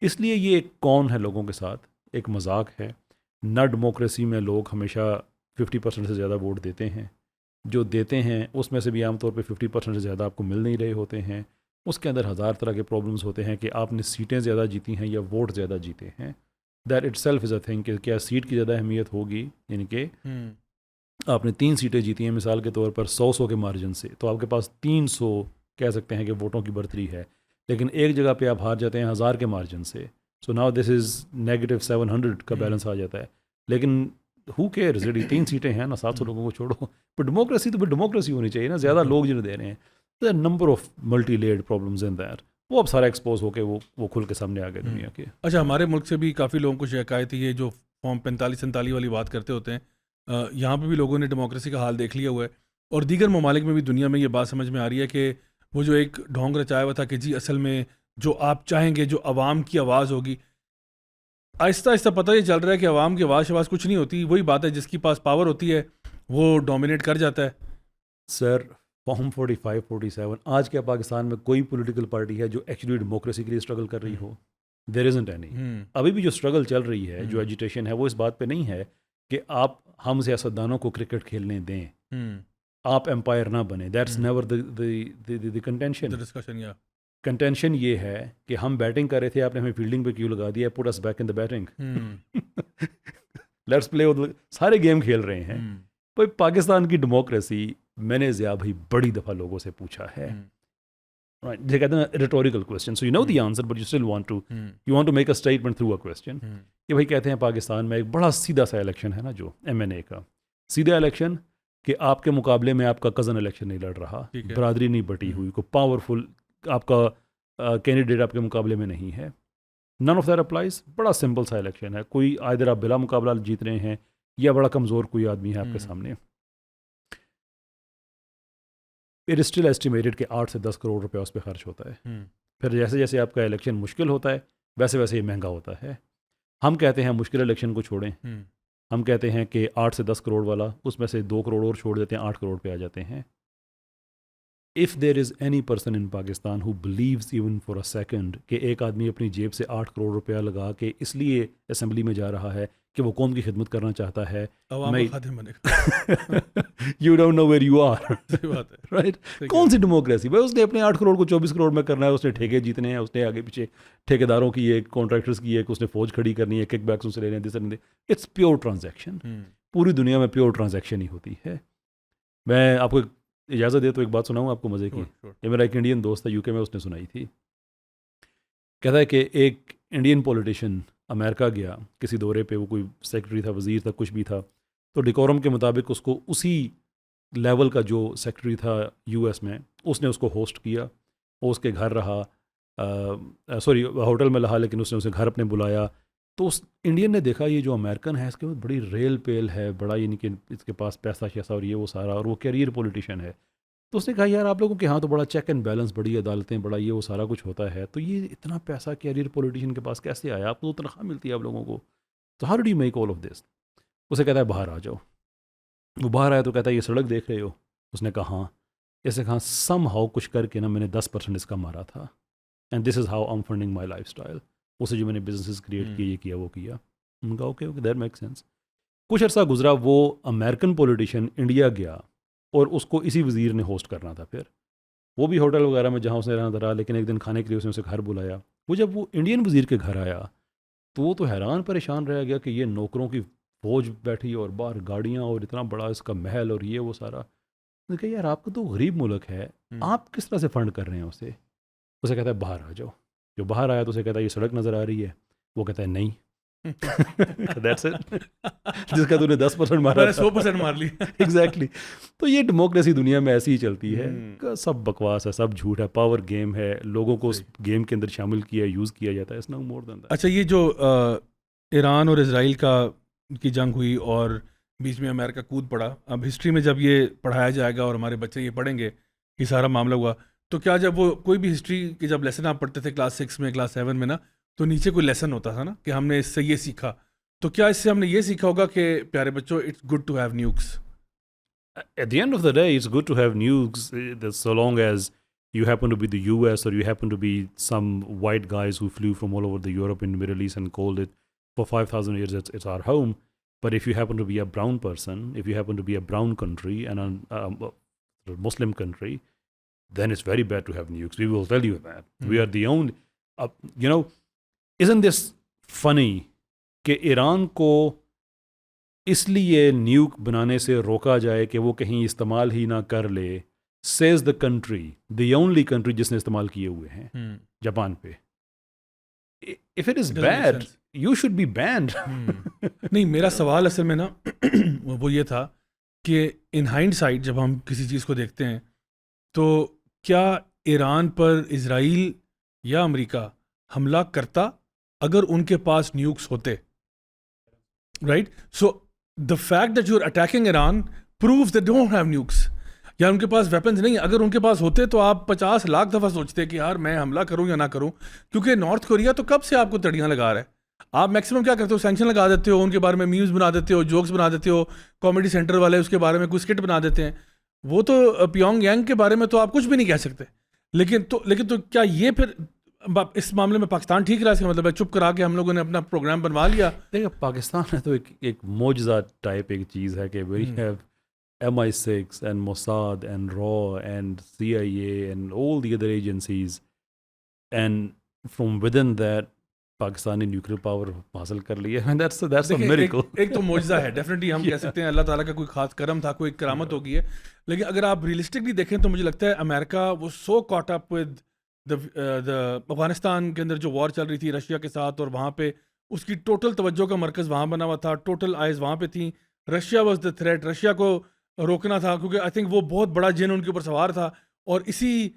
اس لیے یہ ایک کون ہے لوگوں کے ساتھ، ایک مذاق ہے. نہ ڈیموکریسی میں لوگ ہمیشہ 50% سے زیادہ ووٹ دیتے ہیں، جو دیتے ہیں اس میں سے بھی عام طور پہ 50% سے زیادہ آپ کو مل نہیں رہے ہوتے ہیں. اس کے اندر 1000 طرح کے پرابلمس ہوتے ہیں کہ آپ نے سیٹیں زیادہ جیتی ہیں یا ووٹ زیادہ جیتے ہیں. That it self is a thing کہ کیا سیٹ کی زیادہ اہمیت ہوگی. یعنی کہ آپ نے 3 سیٹیں جیتی ہیں مثال کے طور پر 100 کے مارجن سے، تو آپ کے پاس 300 کہہ سکتے ہیں کہ ووٹوں کی برتری ہے. لیکن ایک جگہ پہ آپ ہار جاتے ہیں 1000 کے مارجن سے، سو ناؤ دس از -700 کا بیلنس آ جاتا ہے. لیکن ہو کیئرز، 3 سیٹیں ہیں نا، 700 لوگوں کو چھوڑو. پر ڈیموکریسی تو ڈیموکریسی ہونی چاہیے نا، زیادہ لوگ جنہیں دے رہے ہیں. Number of multi Laird problems in that, وہ اب سارا ایکسپوز ہو کے وہ کھل کے سامنے آ گئے دنیا کے. اچھا، ہمارے ملک سے بھی کافی لوگوں کو شکایت ہے، یہ جو فارم 45-47 والی بات کرتے ہوتے ہیں، یہاں پہ بھی لوگوں نے ڈیموکریسی کا حال دیکھ لیا ہوا ہے. اور دیگر ممالک میں بھی دنیا میں یہ بات سمجھ میں آ رہی ہے کہ وہ جو ایک ڈھونگ رچایا ہوا تھا کہ جی اصل میں جو آپ چاہیں گے، جو عوام کی آواز ہوگی، آہستہ آہستہ پتہ یہ چل رہا ہے کہ عوام کی آواز کچھ نہیں ہوتی. وہی بات ہے، جس کے پاس پاور ہوتی ہے وہ ڈومینیٹ کر جاتا ہے. سر، فارم 45-47 آج کے پاکستان میں کوئی پولیٹیکل پارٹی ہے جو ایکچولی ڈیموکریسی کے لیے اسٹرگل کر رہی ہو؟ There isn't any. ابھی بھی جو اسٹرگل چل رہی ہے، جو ایجیٹیشن ہے، وہ اس بات پہ نہیں ہے کہ آپ ہم سیاستدانوں کو کرکٹ کھیلنے دیں، آپ امپائر نہ بنیں. That's never the contention. Contention یہ ہے کہ ہم بیٹنگ کر رہے تھے، آپ نے ہمیں فیلڈنگ پہ کیوں لگا دیا؟ Put us back in the batting. Let's play. سارے گیم کھیل رہے ہیں. بھائی پاکستان کی ڈیموکریسی، میں نے ضیاء بھائی بڑی دفعہ لوگوں سے پوچھا ہے، جو کہتے ہیں rhetorical question, so you know the answer but you still want to make a statement through a question. یہ بھائی کہتے ہیں پاکستان میں ایک بڑا سیدھا سا الیکشن ہے نا، جو MNA کا سیدھا الیکشن، کہ آپ کے مقابلے میں آپ کا کزن الیکشن نہیں لڑ رہا، برادری نہیں بٹی ہوئی، کوئی پاورفل آپ کا کینڈیڈیٹ آپ کے مقابلے میں نہیں ہے. None of that applies. بڑا سمپل سا الیکشن ہے. کوئی آئدر آپ بلا مقابلہ جیت رہے ہیں یا بڑا کمزور کوئی آدمی ہے آپ کے سامنے. اٹ اسٹل ایسٹیمیٹڈ کہ 8 سے 10 کروڑ روپیہ اس پہ خرچ ہوتا ہے. پھر جیسے جیسے آپ کا الیکشن مشکل ہوتا ہے ویسے ویسے یہ مہنگا ہوتا ہے. ہم کہتے ہیں مشکل الیکشن کو چھوڑیں، ہم کہتے ہیں کہ 8 سے 10 کروڑ والا، اس میں سے 2 کروڑ اور چھوڑ دیتے ہیں، 8 کروڑ پہ آ جاتے ہیں. If there is any person in Pakistan who believes even for a second کہ ایک آدمی اپنی جیب سے 8 کروڑ روپیہ لگا کے اس لیے اسمبلی میں جا رہا ہے کہ وہ قوم کی خدمت کرنا چاہتا ہے، you don't know where you are. Right. کون سی ڈیموکریسی بھائی؟ اس نے اپنے 8 کروڑ کو 24 کروڑ میں کرنا ہے، اس نے ٹھیکے جیتنے ہیں، اس نے آگے پیچھے ٹھیکیداروں کی ایک، کانٹریکٹرز کی ایک، اس نے فوج کھڑی کرنی ہے، کک بیکس ان سے لینے ہیں. It's pure transaction. پوری دنیا میں پیور ٹرانزیکشن ہی ہوتی ہے. میں آپ کو اجازت دے تو ایک بات سناؤں آپ کو مزے کی. یہ میرا ایک انڈین دوست تھا UK میں، اس نے سنائی تھی. کہتا ہے کہ ایک انڈین پولیٹیشین امریکہ گیا کسی دورے پہ، وہ کوئی سیکرٹری تھا، وزیر تھا، کچھ بھی تھا. تو ڈیکورم کے مطابق اس کو اسی لیول کا جو سیکرٹری تھا US میں، اس نے اس کو ہوسٹ کیا، وہ اس کے گھر رہا، ہوٹل میں رہا، لیکن اس نے اسے گھر اپنے بلایا. تو اس انڈین نے دیکھا یہ جو امریکن ہے اس کے بعد بڑی ریل پیل ہے، بڑا یعنی کہ اس کے پاس پیسہ شیسہ اور یہ وہ سارا، اور وہ کیریئر پولیٹیشین ہے. تو اس نے کہا یار آپ لوگوں کے ہاں تو بڑا چیک اینڈ بیلنس، بڑی عدالتیں، بڑا یہ وہ سارا کچھ ہوتا ہے، تو یہ اتنا پیسہ کیریئر پولیٹیشین کے پاس کیسے آیا؟ آپ کو تو تنخواہ ملتی ہے آپ لوگوں کو، تو how do you make all of this? اسے کہتا ہے باہر آ جاؤ. وہ باہر آیا تو کہتا ہے یہ سڑک دیکھ رہے ہو؟ اس نے کہا ہاں. اس نے کہا سم ہاؤ کچھ کر کے نا میں نے 10% اس کا مارا تھا، and this is how I am funding my life style. اسے جو میں نے بزنسز کریٹ کیے، یہ کیا وہ کیا. ان کا اوکے دیٹ میک سینس. کچھ عرصہ گزرا، وہ امریکن پولیٹیشین انڈیا گیا اور اس کو اسی وزیر نے ہوسٹ کرنا تھا. پھر وہ بھی ہوٹل وغیرہ میں جہاں اس نے رہنا تھا، لیکن ایک دن کھانے کے لیے اس نے اسے گھر بلایا. وہ جب وہ انڈین وزیر کے گھر آیا تو وہ تو حیران پریشان رہ گیا کہ یہ نوکروں کی فوج بیٹھی اور باہر گاڑیاں اور اتنا بڑا اس کا محل اور یہ وہ سارا. میں نے کہا یار آپ کا تو غریب ملک ہے, آپ کس طرح سے فنڈ کر رہے ہیں اسے کہتا ہے باہر آ جاؤ. جو باہر آیا تو اسے کہتا ہے یہ سڑک نظر آ رہی ہے, وہ کہتا ہے نہیں. That's it. جس کا تو نے 10% مارا 100% مار لی. ایگزیکٹلی. تو یہ ڈیموکریسی دنیا میں ایسی ہی چلتی ہے, سب بکواس ہے, سب جھوٹ ہے, پاور گیم ہے, لوگوں کو اس گیم کے اندر شامل کیا یوز کیا جاتا ہے. نو مور دین دیٹ. اچھا یہ جو ایران اور اسرائیل کی جنگ ہوئی اور بیچ میں امریکہ کود پڑا, اب ہسٹری میں جب یہ پڑھایا جائے گا اور ہمارے بچے یہ پڑھیں گے یہ سارا معاملہ ہوا, تو کیا جب وہ کوئی بھی ہسٹری کے جب لیسن آپ پڑھتے تھے کلاس 6 میں کلاس 7 میں نا, تو نیچے کوئی لیسن ہوتا تھا نا کہ ہم نے اس سے یہ سیکھا, تو کیا اس سے ہم نے یہ سیکھا ہوگا کہ پیارے بچوں it's good to have nukes? At the end of the day, it's good to have nukes so long as you happen to be the US or you happen to be some white guys who flew from all over the Europe and Middle East and called it for 5,000 years it's our home. But if you happen to be a brown person, if you happen to be a brown country and a Muslim country, then it's very bad to have nukes. We will tell you that. We are the only, isn't this funny کہ ایران کو اس لیے نیوک بنانے سے روکا جائے کہ وہ کہیں استعمال ہی نہ کر لے, says the country, the only country جس نے استعمال کیے ہوئے ہیں جاپان پہ. If it is bad, you should be banned. نہیں, میرا سوال اصل میں نا وہ یہ تھا کہ ان ہائنڈ سائٹ جب ہم کسی چیز کو دیکھتے ہیں تو کیا ایران پر اسرائیل یا امریکہ حملہ کرتا اگر ان کے پاس نیوکس ہوتے؟ Right, so the fact that you are attacking Iran proves they don't have nukes, یا ان کے پاس ویپنز نہیں. اگر ان کے پاس ہوتے تو آپ 50 لاکھ دفعہ سوچتے کہ یار میں حملہ کروں یا نہ کروں, کیونکہ نارتھ کوریا تو کب سے آپ کو تڑیاں لگا رہا ہے. آپ میکسیمم کیا کرتے ہو, سینکشن لگا دیتے ہو, ان کے بارے میں میوز بنا دیتے ہو, جوکس بنا دیتے ہو, کامیڈی سینٹر والے اس کے بارے میں کوئی اسکٹ بنا دیتے ہیں. وہ تو پیونگ یانگ کے بارے میں تو آپ کچھ بھی نہیں کہہ سکتے. لیکن تو کیا یہ پھر اس معاملے میں پاکستان ٹھیک رہا؟ اس کا مطلب ہے چپ کرا کے ہم لوگوں نے اپنا پروگرام بنوا لیا. دیکھیں پاکستان ہے تو ایک معجزہ ٹائپ ایک چیز ہے کہ we have MI6 and Mossad and RAW and CIA and all the other agencies, and from within that Pakistan نے نیوکلیئر پاور حاصل کر لیا ہے. That's a miracle. ایک تو معجزہ ہے ڈیفینیٹلی, ہم کہہ سکتے ہیں اللہ تعالیٰ کا کوئی خاص کرم تھا, کوئی کرامت ہوگی ہے. لیکن اگر آپ ریئلسٹکلی دیکھیں تو مجھے لگتا ہے امریکہ وہ سو کاٹ اپ ود افغانستان کے اندر جو وار چل رہی تھی رشیا کے ساتھ, اور وہاں پہ اس کی ٹوٹل توجہ کا مرکز وہاں بنا ہوا تھا, ٹوٹل آئیز وہاں پہ تھیں. Russia was the threat, Russia کو روکنا تھا کیونکہ آئی تھنک وہ بہت بڑا جن ان کے اوپر سوار تھا, اور اسی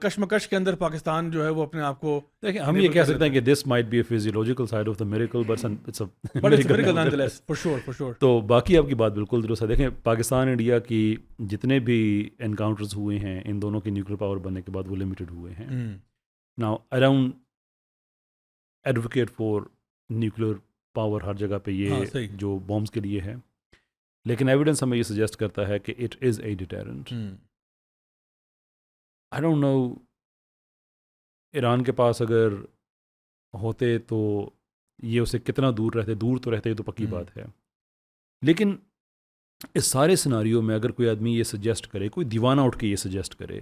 کشمکش کے اندر پاکستان جو ہے وہ اپنے آپ کو, دیکھیں ہم یہ کہہ سکتے ہیں کہ this might be a physiological side of the miracle, but it's a miracle nonetheless. for sure. تو باقی آپ کی بات بالکل درست ہے. دیکھیں پاکستان انڈیا کی جتنے بھی انکاؤنٹرز ہوئے ہیں ان دونوں کے نیوکلیئر پاور بننے کے بعد وہ لمیٹڈ ہوئے ہیں. Now I don't advocate for nuclear power ہر جگہ پہ یہ جو بومبس کے لیے ہے, لیکن ایویڈنس ہمیں یہ سجیسٹ کرتا ہے کہ it is a deterrent. I don't know Iran کے پاس اگر ہوتے تو یہ اسے کتنا دور تو رہتے تو پکی بات ہے. لیکن اس سارے سیناریو میں اگر کوئی آدمی یہ سجیسٹ کرے, کوئی دیوانہ اٹھ کے یہ سجیسٹ کرے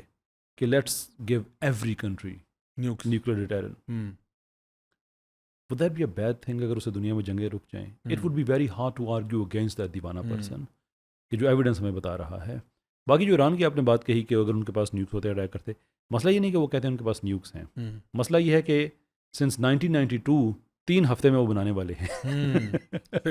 کہ let's give every country nuclear deterrent, would that be a bad thing اگر اسے دنیا میں جنگیں رک جائیں؟ It would be very hard to argue against that دیوانہ person کہ جو ایویڈنس ہمیں بتا رہا ہے. باقی جو ایران کی آپ نے بات کہی کہ اگر ان کے پاس نیوکس ہوتے اٹیک کرتے, مسئلہ یہ نہیں کہ وہ کہتے ہیں ان کے پاس نیوکس ہیں, مسئلہ یہ ہے کہ سنس 1992 3 ہفتے میں وہ بنانے والے ہیں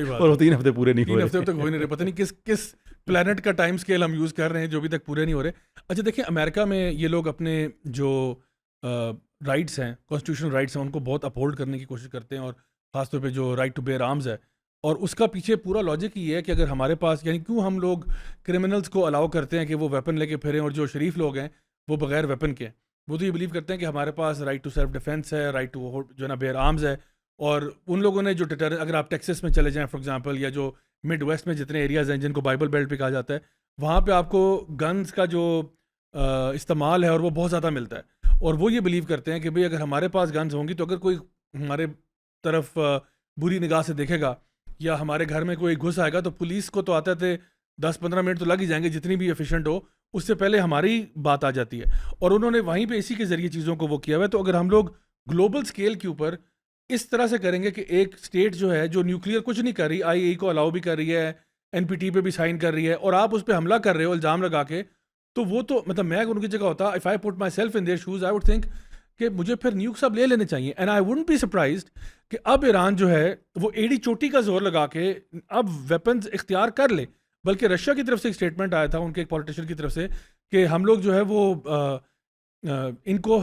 اور وہ 3 ہفتے پورے نہیں ہو رہے. 3 ہفتے تک ہو نہیں رہے, پتہ نہیں کس پلانٹ کا ٹائم اسکیل ہم یوز کر رہے ہیں جو ابھی تک پورے نہیں ہو رہے. اچھا دیکھیں امریکہ میں یہ لوگ اپنے جو رائٹس ہیں, کانسٹیٹیوشنل رائٹس ہیں, ان کو بہت اپہولڈ کرنے کی کوشش کرتے ہیں, اور خاص طور پہ جو رائٹ ٹو بیئر آرمز ہے. اور اس کا پیچھے پورا لاجک یہ ہے کہ اگر ہمارے پاس, یعنی کیوں ہم لوگ کرمنلز کو الاؤ کرتے ہیں کہ وہ ویپن لے کے پھریں, اور جو شریف لوگ ہیں وہ بغیر ویپن کے, وہ تو یہ بلیو کرتے ہیں کہ ہمارے پاس رائٹ ٹو سیلف ڈیفینس ہے, رائٹ ٹو جو ہے نا بیئر آرمز ہے. اور ان لوگوں نے جو اگر آپ ٹیکسس میں چلے جائیں فار ایگزامپل, یا جو مڈ ویسٹ میں جتنے ایریاز ہیں جن کو بائبل بیلٹ پہ کہا جاتا ہے, وہاں پہ آپ کو گنز کا جو استعمال ہے اور وہ بہت زیادہ ملتا ہے. اور وہ یہ بلیو کرتے ہیں کہ بھئی اگر ہمارے پاس گنز ہوں گی تو اگر کوئی ہمارے طرف بری نگاہ سے دیکھے گا یا ہمارے گھر میں کوئی گھس آئے گا تو پولیس کو تو آتے تھے 10-15 منٹ تو لگ ہی جائیں گے, جتنی بھی ایفیشینٹ ہو, اس سے پہلے ہماری بات آ جاتی ہے. اور انہوں نے وہیں پہ اسی کے ذریعے چیزوں کو وہ کیا ہوا ہے. تو اگر ہم لوگ گلوبل اسکیل کے اوپر اس طرح سے کریں گے کہ ایک اسٹیٹ جو ہے جو نیوکلیئر کچھ نہیں کر رہی, آئی اے کو الاؤ بھی کر رہی ہے, NPT پہ بھی سائن کر رہی ہے, اور آپ اس پہ حملہ کر رہے ہو الزام لگا کے, تو وہ تو مطلب میں اگر ان کی جگہ ہوتا, if I put myself in their shoes, I would think کہ مجھے پھر نیوکس اب لے لینے چاہیے. And I wouldn't be surprised کہ اب ایران جو ہے وہ ایڑی چوٹی کا زور لگا کے اب ویپنز اختیار کر لے. بلکہ رشیا کی طرف سے ایک اسٹیٹمنٹ آیا تھا ان کے ایک پولیٹیشین کی طرف سے کہ ہم لوگ جو ہے وہ ان کو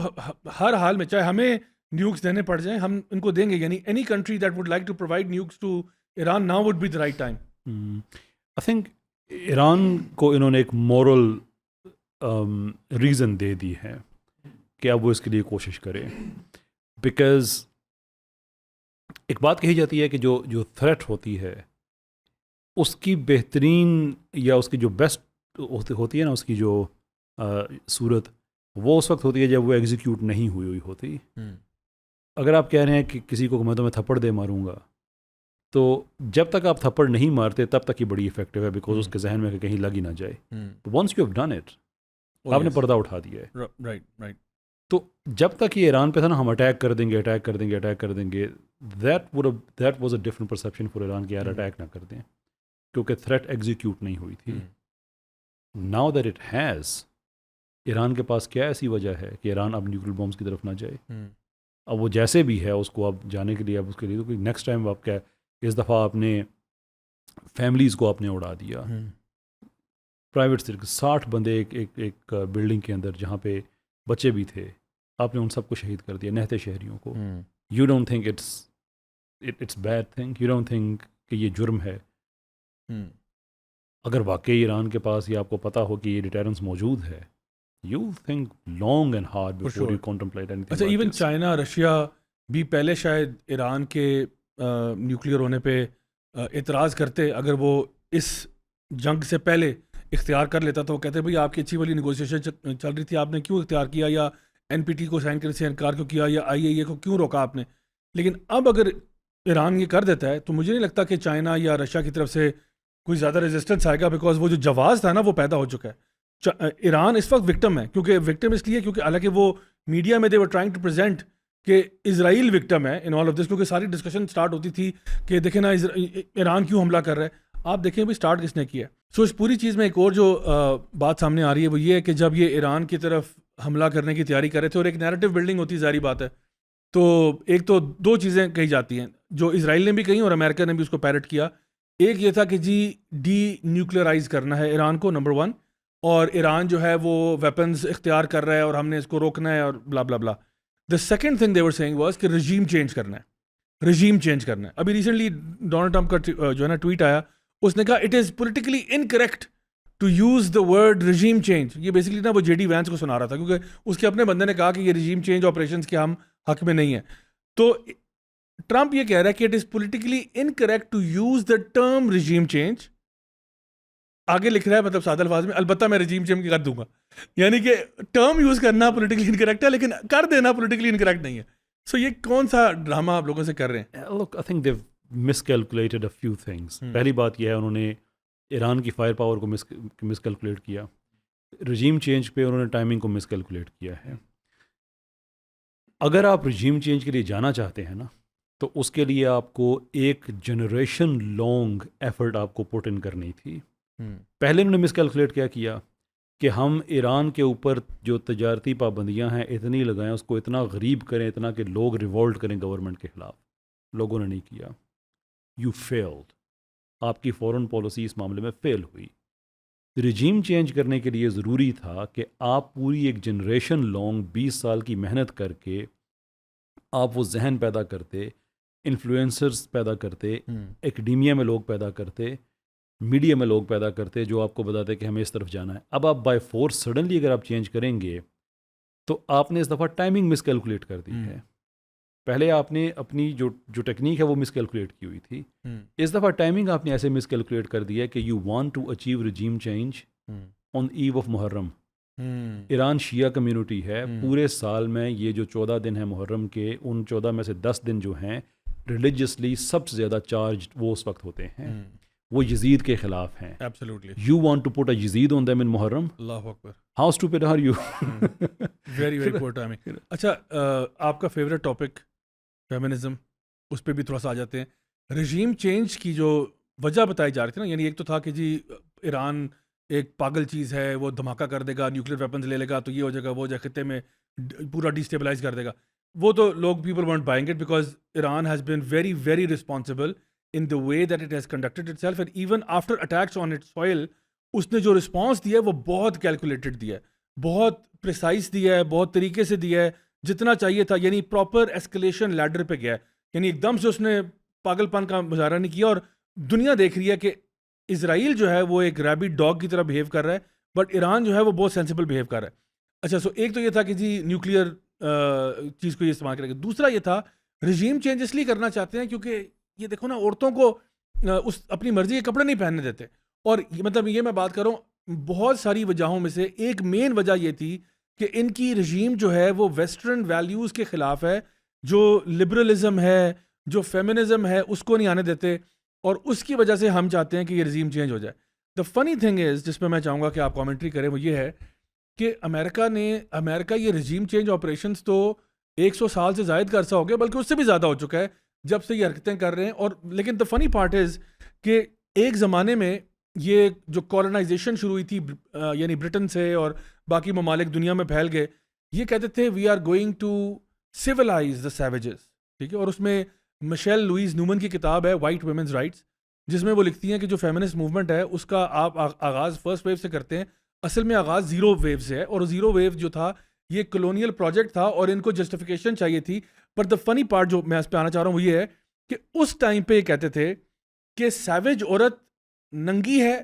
ہر حال میں چاہے ہمیں نیوکس دینے پڑ جائیں ہم ان کو دیں گے. یعنی any country that would like to provide nukes to Iran now would be the right time. I think Iran کو انہوں نے ایک مورل ریزن دے دی ہے کہ اب وہ اس کے لیے کوشش کرے, بیکاز ایک بات کہی جاتی ہے کہ جو تھریٹ ہوتی ہے اس کی بہترین یا اس کی جو بیسٹ ہوتی ہے نا, اس کی جو صورت وہ اس وقت ہوتی ہے جب وہ ایگزیکیوٹ نہیں ہوئی ہوتی. اگر آپ کہہ رہے ہیں کہ کسی کو میں تمہیں تھپڑ دے ماروں گا, تو جب تک آپ تھپڑ نہیں مارتے تب تک ہی بڑی افیکٹو ہے, بیکاز اس کے ذہن میں کہ کہیں لگ ہی نہ جائے. Once you have done it, آپ نے پردہ اٹھا دیا ہے. رائٹ. تو جب تک یہ ایران پہ تھا نا ہم اٹیک کر دیں گے, that was a different perception for Iran کہ یار اٹیک نہ کر دیں, کیونکہ تھریٹ ایگزیکیوٹ نہیں ہوئی تھی. Now that it has, Iran کے پاس کیا ایسی وجہ ہے کہ ایران اب نیوکلیئر بمس کی طرف نہ جائے؟ اب وہ جیسے بھی ہے اس کو اب جانے کے لیے, اب اس کے لیے تو نیکسٹ ٹائم آپ کیا, اس دفعہ آپ نے فیملیز کو آپ نے اڑا دیا, پرائیویٹ 60 بندے ایک بلڈنگ کے اندر جہاں پہ بچے بھی تھے, آپ نے ان سب کو شہید کر دیا, نہتے شہریوں کو. You don't think it's bad thing, you don't think کہ یہ جرم ہے؟ اگر واقعی ایران کے پاس یہ آپ کو پتہ ہو کہ یہ ڈیٹرنس موجود ہے, you think long and hard before you contemplate any thing. اچھا, ایون چائنا رشیا بھی پہلے شاید ایران کے نیوکلیئر ہونے پہ اعتراض کرتے, اگر وہ اس جنگ سے پہلے اختیار کر لیتا تو وہ کہتے بھائی آپ کی اچھی والی نیگوسیشن چل رہی تھی, آپ نے کیوں اختیار کیا, یا NPT کو سائن کرنے سے انکار کیوں کیا, یا IAEA کو کیوں روکا آپ نے. لیکن اب اگر ایران یہ کر دیتا ہے تو مجھے نہیں لگتا کہ چائنا یا رشیا کی طرف سے کوئی زیادہ ریزسٹنس آئے گا, بیکاز وہ جو جواز تھا نا وہ پیدا ہو چکا ہے. ایران اس وقت وکٹم ہے, کیونکہ وکٹم اس لیے کیونکہ حالانکہ وہ میڈیا میں دے ور ٹرائنگ ٹو پریزنٹ کہ اسرائیل وکٹم ہے ان آل آف دس, کیونکہ ساری ڈسکشن سٹارٹ ہوتی تھی کہ دیکھیں نا ایران کیوں حملہ کر رہا ہے. آپ دیکھیں بھی سٹارٹ کس نے کیا. سو اس پوری چیز میں ایک اور جو بات سامنے آ رہی ہے وہ یہ ہے کہ جب یہ ایران کی طرف حملہ کرنے کی تیاری کر رہے تھے اور ایک نیریٹو بلڈنگ ہوتی ہے, ظاہری بات ہے, تو ایک تو دو چیزیں کہی جاتی ہیں جو اسرائیل نے بھی کہی اور امریکہ نے بھی اس کو پیرٹ کیا. ایک یہ تھا کہ جی ڈی نیوکلیئرائز کرنا ہے ایران کو, نمبر 1, اور ایران جو ہے وہ ویپنز اختیار کر رہا ہے اور ہم نے اس کو روکنا ہے اور blah blah blah. The second thing they were saying was کہ رجیم چینج کرنا ہے. ابھی ریسنٹلی ڈونلڈ ٹرمپ کا جو ہے نا ٹویٹ آیا, اس نے کہا it is politically incorrect to use the word regime change. یہ بیسکلی نا وہ JD وینس کو سنا رہا تھا, کیونکہ اس کے اپنے بندے نے کہا کہ یہ رجیم چینج آپریشنس کے ہم حق میں نہیں ہیں. تو ٹرمپ یہ کہہ رہا ہے کہ it is politically incorrect to use the term regime change. آگے لکھ رہا ہے مطلب سادہ الفاظ میں, البتہ میں رجیم چینج کر دوں گا. یعنی کہ ٹرم یوز کرنا پولیٹیکلی انکریکٹ ہے لیکن کر دینا پولیٹیکلی انکریکٹ نہیں ہے. سو یہ کون سا ڈرامہ آپ لوگوں سے کر رہے ہیں؟ Look, I think they've miscalculated a few things. پہلی بات یہ ہے انہوں نے ایران کی فائر پاور کو مسکیلکولیٹ کیا, رجیم چینج پہ انہوں نے ٹائمنگ کو مسکیلکولیٹ کیا ہے. اگر آپ رجیم چینج کے لیے جانا چاہتے ہیں نا تو اس کے لیے آپ کو ایک جنریشن لانگ ایفرٹ آپ کو پٹ ان کرنی تھی. پہلے انہوں نے مسکیلکولیٹ کیا کہ ہم ایران کے اوپر جو تجارتی پابندیاں ہیں اتنی لگائیں, اس کو اتنا غریب کریں, اتنا کہ لوگ ریولٹ کریں گورنمنٹ کے خلاف. لوگوں نے نہیں کیا. You field. آپ کی فورن پالیسی اس معاملے میں فیل ہوئی. رجیم چینج کرنے کے لیے ضروری تھا کہ آپ پوری ایک جنریشن لانگ 20 سال کی محنت کر کے آپ وہ ذہن پیدا کرتے, انفلوئنسرز پیدا کرتے, ایکڈیمیا میں لوگ پیدا کرتے, میڈیا میں لوگ پیدا کرتے جو آپ کو بتاتے کہ ہمیں اس طرف جانا ہے. اب آپ بائی فورس سڈنلی اگر آپ چینج کریں گے تو آپ نے اس دفعہ ٹائمنگ مس کیلکولیٹ کر دی ہے. پہلے آپ نے اپنی جو ٹیکنیک ہے وہ مس کیلکولیٹ کی ہوئی تھی. اس دفعہ ٹائمنگ آپ نے ایسے مس کیلکولیٹ کر دیا ہے کہ you want to achieve regime change on eve of Muharram. Iran شیعہ کمیونٹی ہے, پورے سال میں یہ جو 14 دن ہیں محرم کے, ان 14 میں سے 10 دن جو ہیں ریلیجیسلی سب سے زیادہ چارج وہ اس وقت ہوتے ہیں. وہ یزید کے خلاف ہیں. Absolutely. You want to put a Yazid on them in Muharram? Allah Akbar. How stupid are you? Very very poor timing. اچھا آپ کا فیوریٹ ٹاپک فیمنزم, اس پہ بھی تھوڑا سا آ جاتے ہیں. رژیم چینج کی جو وجہ بتائی جا رہی تھی نا, یعنی ایک تو تھا کہ جی ایران ایک پاگل چیز ہے, وہ دھماکہ کر دے گا, نیوکلیر ویپنز لے لے گا تو یہ ہو جائے گا, وہ جو خطے میں پورا ڈیسٹیبلائز کر دے گا. وہ تو لوگ people want buying it because Iran has been very very responsible in the way that it has conducted itself, and even after attacks on its soil اس نے جو رسپانس دیا ہے وہ بہت کیلکولیٹڈ دیا ہے, بہت پریسائز دیا ہے, بہت طریقے سے دیا ہے جتنا چاہیے تھا. یعنی پراپر ایسکلیشن لیڈر پہ گیا ہے, یعنی ایک دم سے اس نے پاگل پن کا مظاہرہ نہیں کیا. اور دنیا دیکھ رہی ہے کہ اسرائیل جو ہے وہ ایک ریبٹ ڈاگ کی طرح بہیو کر رہا ہے, بٹ ایران جو ہے وہ بہت سینسیبل بہیو کر رہا ہے. اچھا سو ایک تو یہ تھا کہ جی نیوکلیئر چیز کو یہ استعمال کرے گا. دوسرا یہ تھا رژیم چینج اس لیے کرنا چاہتے ہیں کیونکہ یہ دیکھو نا, عورتوں کو اس اپنی مرضی کے کپڑے نہیں پہننے دیتے. اور مطلب یہ میں بات کروں بہت ساری وجہوں میں سے ایک مین وجہ یہ تھی کہ ان کی رژیم جو ہے وہ ویسٹرن ویلیوز کے خلاف ہے, جو لبرلزم ہے, جو فیمنزم ہے, اس کو نہیں آنے دیتے, اور اس کی وجہ سے ہم چاہتے ہیں کہ یہ رژیم چینج ہو جائے. دا فنی تھنگ از, جس پہ میں چاہوں گا کہ آپ کامنٹری کریں, وہ یہ ہے کہ امریکہ یہ رژیم چینج آپریشنز تو 100 سال سے زائد کا عرصہ ہو گیا, بلکہ اس سے بھی زیادہ ہو چکا ہے جب سے یہ حرکتیں کر رہے ہیں. اور لیکن دا فنی پارٹ از کہ ایک زمانے میں یہ جو کالونائزیشن شروع ہوئی تھی یعنی برٹن سے اور باقی ممالک دنیا میں پھیل گئے, یہ کہتے تھے we are going to civilize the savages, ٹھیک ہے. اور اس میں مشیل لوئیز نیومن کی کتاب ہے وائٹ ویمنز رائٹس, جس میں وہ لکھتی ہیں کہ جو فیمنسٹ موومنٹ ہے اس کا آپ آغاز فرسٹ ویو سے کرتے ہیں, اصل میں آغاز زیرو ویو سے ہے. اور زیرو ویو جو تھا یہ کلونیل پروجیکٹ تھا اور ان کو جسٹیفیکیشن چاہیے تھی. بٹ دا فنی پارٹ جو میں اس پہ آنا چاہ رہا ہوں وہ یہ ہے کہ اس ٹائم پہ یہ کہتے تھے کہ سیویج عورت ننگی ہے,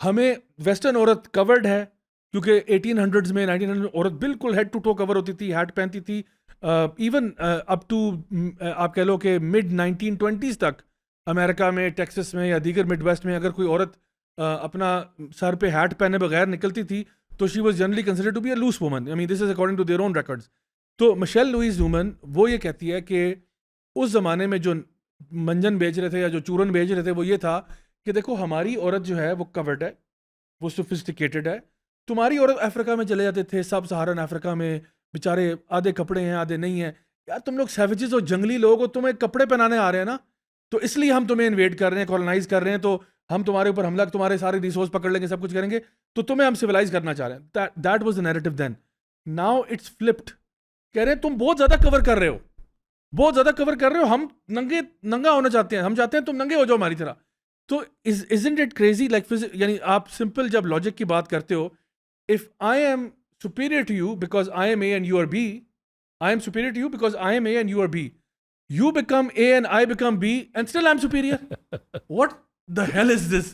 ہمیں ویسٹرن عورت کورڈ ہے, کیونکہ 1800s میں 1900 میں عورت بالکل ہیڈ ٹو ٹو کور ہوتی تھی, ہیٹ پہنتی تھی. ایون اپ ٹو آپ کہہ لو کہ مڈ 1920s تک امریکہ میں, ٹیکسس میں یا دیگر مڈ ویسٹ میں اگر کوئی عورت اپنا سر پہ ہیٹ پہنے بغیر نکلتی تھی تو she was generally considered to be a loose woman. I mean this is according to their own records. تو مشیل لوئیز نیومن وہ یہ کہتی ہے کہ اس زمانے میں جو منجن بیچ رہے تھے یا جو چورن بیچ رہے تھے وہ یہ تھا کہ دیکھو ہماری عورت جو ہے وہ کورڈ ہے, وہ سوفسٹیکیٹڈ ہے. تمہاری عورت افریقہ میں چلے جاتے تھے, سب سہارن افریقہ میں بیچارے آدھے کپڑے ہیں آدھے نہیں ہیں. یار تم لوگ سیویجز اور جنگلی لوگ ہو, تمہیں کپڑے پہنانے آ رہے ہیں نا, تو اس لیے ہم تمہیں انویٹ کر رہے ہیں, کالونائز کر رہے ہیں, تو ہم تمہارے اوپر حملہ, تمہارے سارے ریسورس پکڑ لیں گے, سب کچھ کریں گے, تو تمہیں ہم سویلائز کرنا چاہ رہے ہیں. That was the narrative then. Now it's flipped, کہہ رہے ہیں تم بہت زیادہ کور کر رہے ہو, بہت زیادہ کور کر رہے ہو, ہم ننگا ہونا چاہتے ہیں, ہم چاہتے ہیں تم ننگے ہو جاؤ ہماری طرح. تو isn't it crazy, like یعنی آپ سمپل جب لاجک کی بات کرتے ہو, if I am superior to you because I am A and you are B, I am superior to you because I am A and you are B, you become A and I become B and still I'm superior. What the hell is this?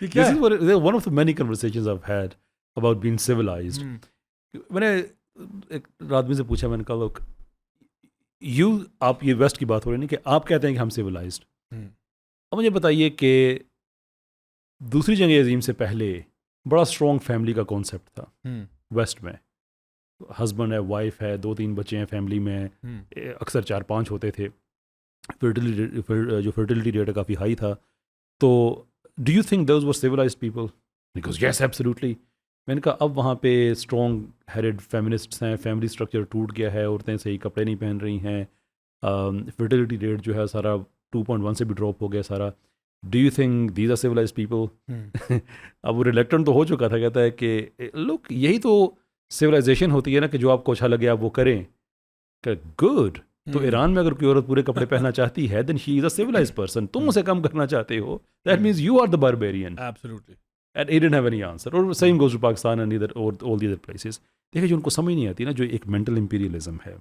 یہ کیا ہے? This is one of the many conversations I've had about being civilized. میں نے ایک آدمی سے پوچھا, میں نے کہا لوگ آپ یہ ویسٹ کی بات ہو رہی ہے کہ آپ کہتے ہیں کہ ہم سویلائزڈ. اب مجھے بتائیے کہ دوسری جنگ عظیم سے پہلے بڑا اسٹرانگ فیملی کا کانسیپٹ تھا ویسٹ میں. ہسبینڈ ہے, وائف ہے, 2-3 بچے ہیں فیملی میں, اکثر 4-5 ہوتے تھے. جو فرٹیلٹی ریٹ ہے کافی ہائی تھا. تو do you think those were civilised people? Because yes absolutely. میں نے کہا اب وہاں پہ اسٹرانگ ہیڈڈ فیمنسٹس ہیں, فیملی اسٹرکچر ٹوٹ گیا ہے, عورتیں صحیح کپڑے نہیں پہن رہی ہیں, فرٹیلٹی ریٹ جو ہے سارا 2.1 سے بھی ڈراپ ہو گیا سارا. Do you think these are civilized people? اب وہ ریلیکٹنٹ تو ہو چکا تھا, کہتا ہے کہ لوک یہی تو سیولائزیشن ہوتی ہے نا کہ جو آپ کو اچھا لگے آپ وہ کریں. کہ گڈ. تو ایران میں اگر کوئی عورت پورے کپڑے پہننا چاہتی ہے دین شی از اے سیولائزڈ پرسن. تم اسے کم کرنا چاہتے ہو, that means you are the barbarian. Absolutely. And he didn't have any answer. اور same goes to Pakistan and all the other places. دیکھیں جو ان کو سمجھ نہیں آتی نا, جو ایک مینٹل امپیریلزم ہے.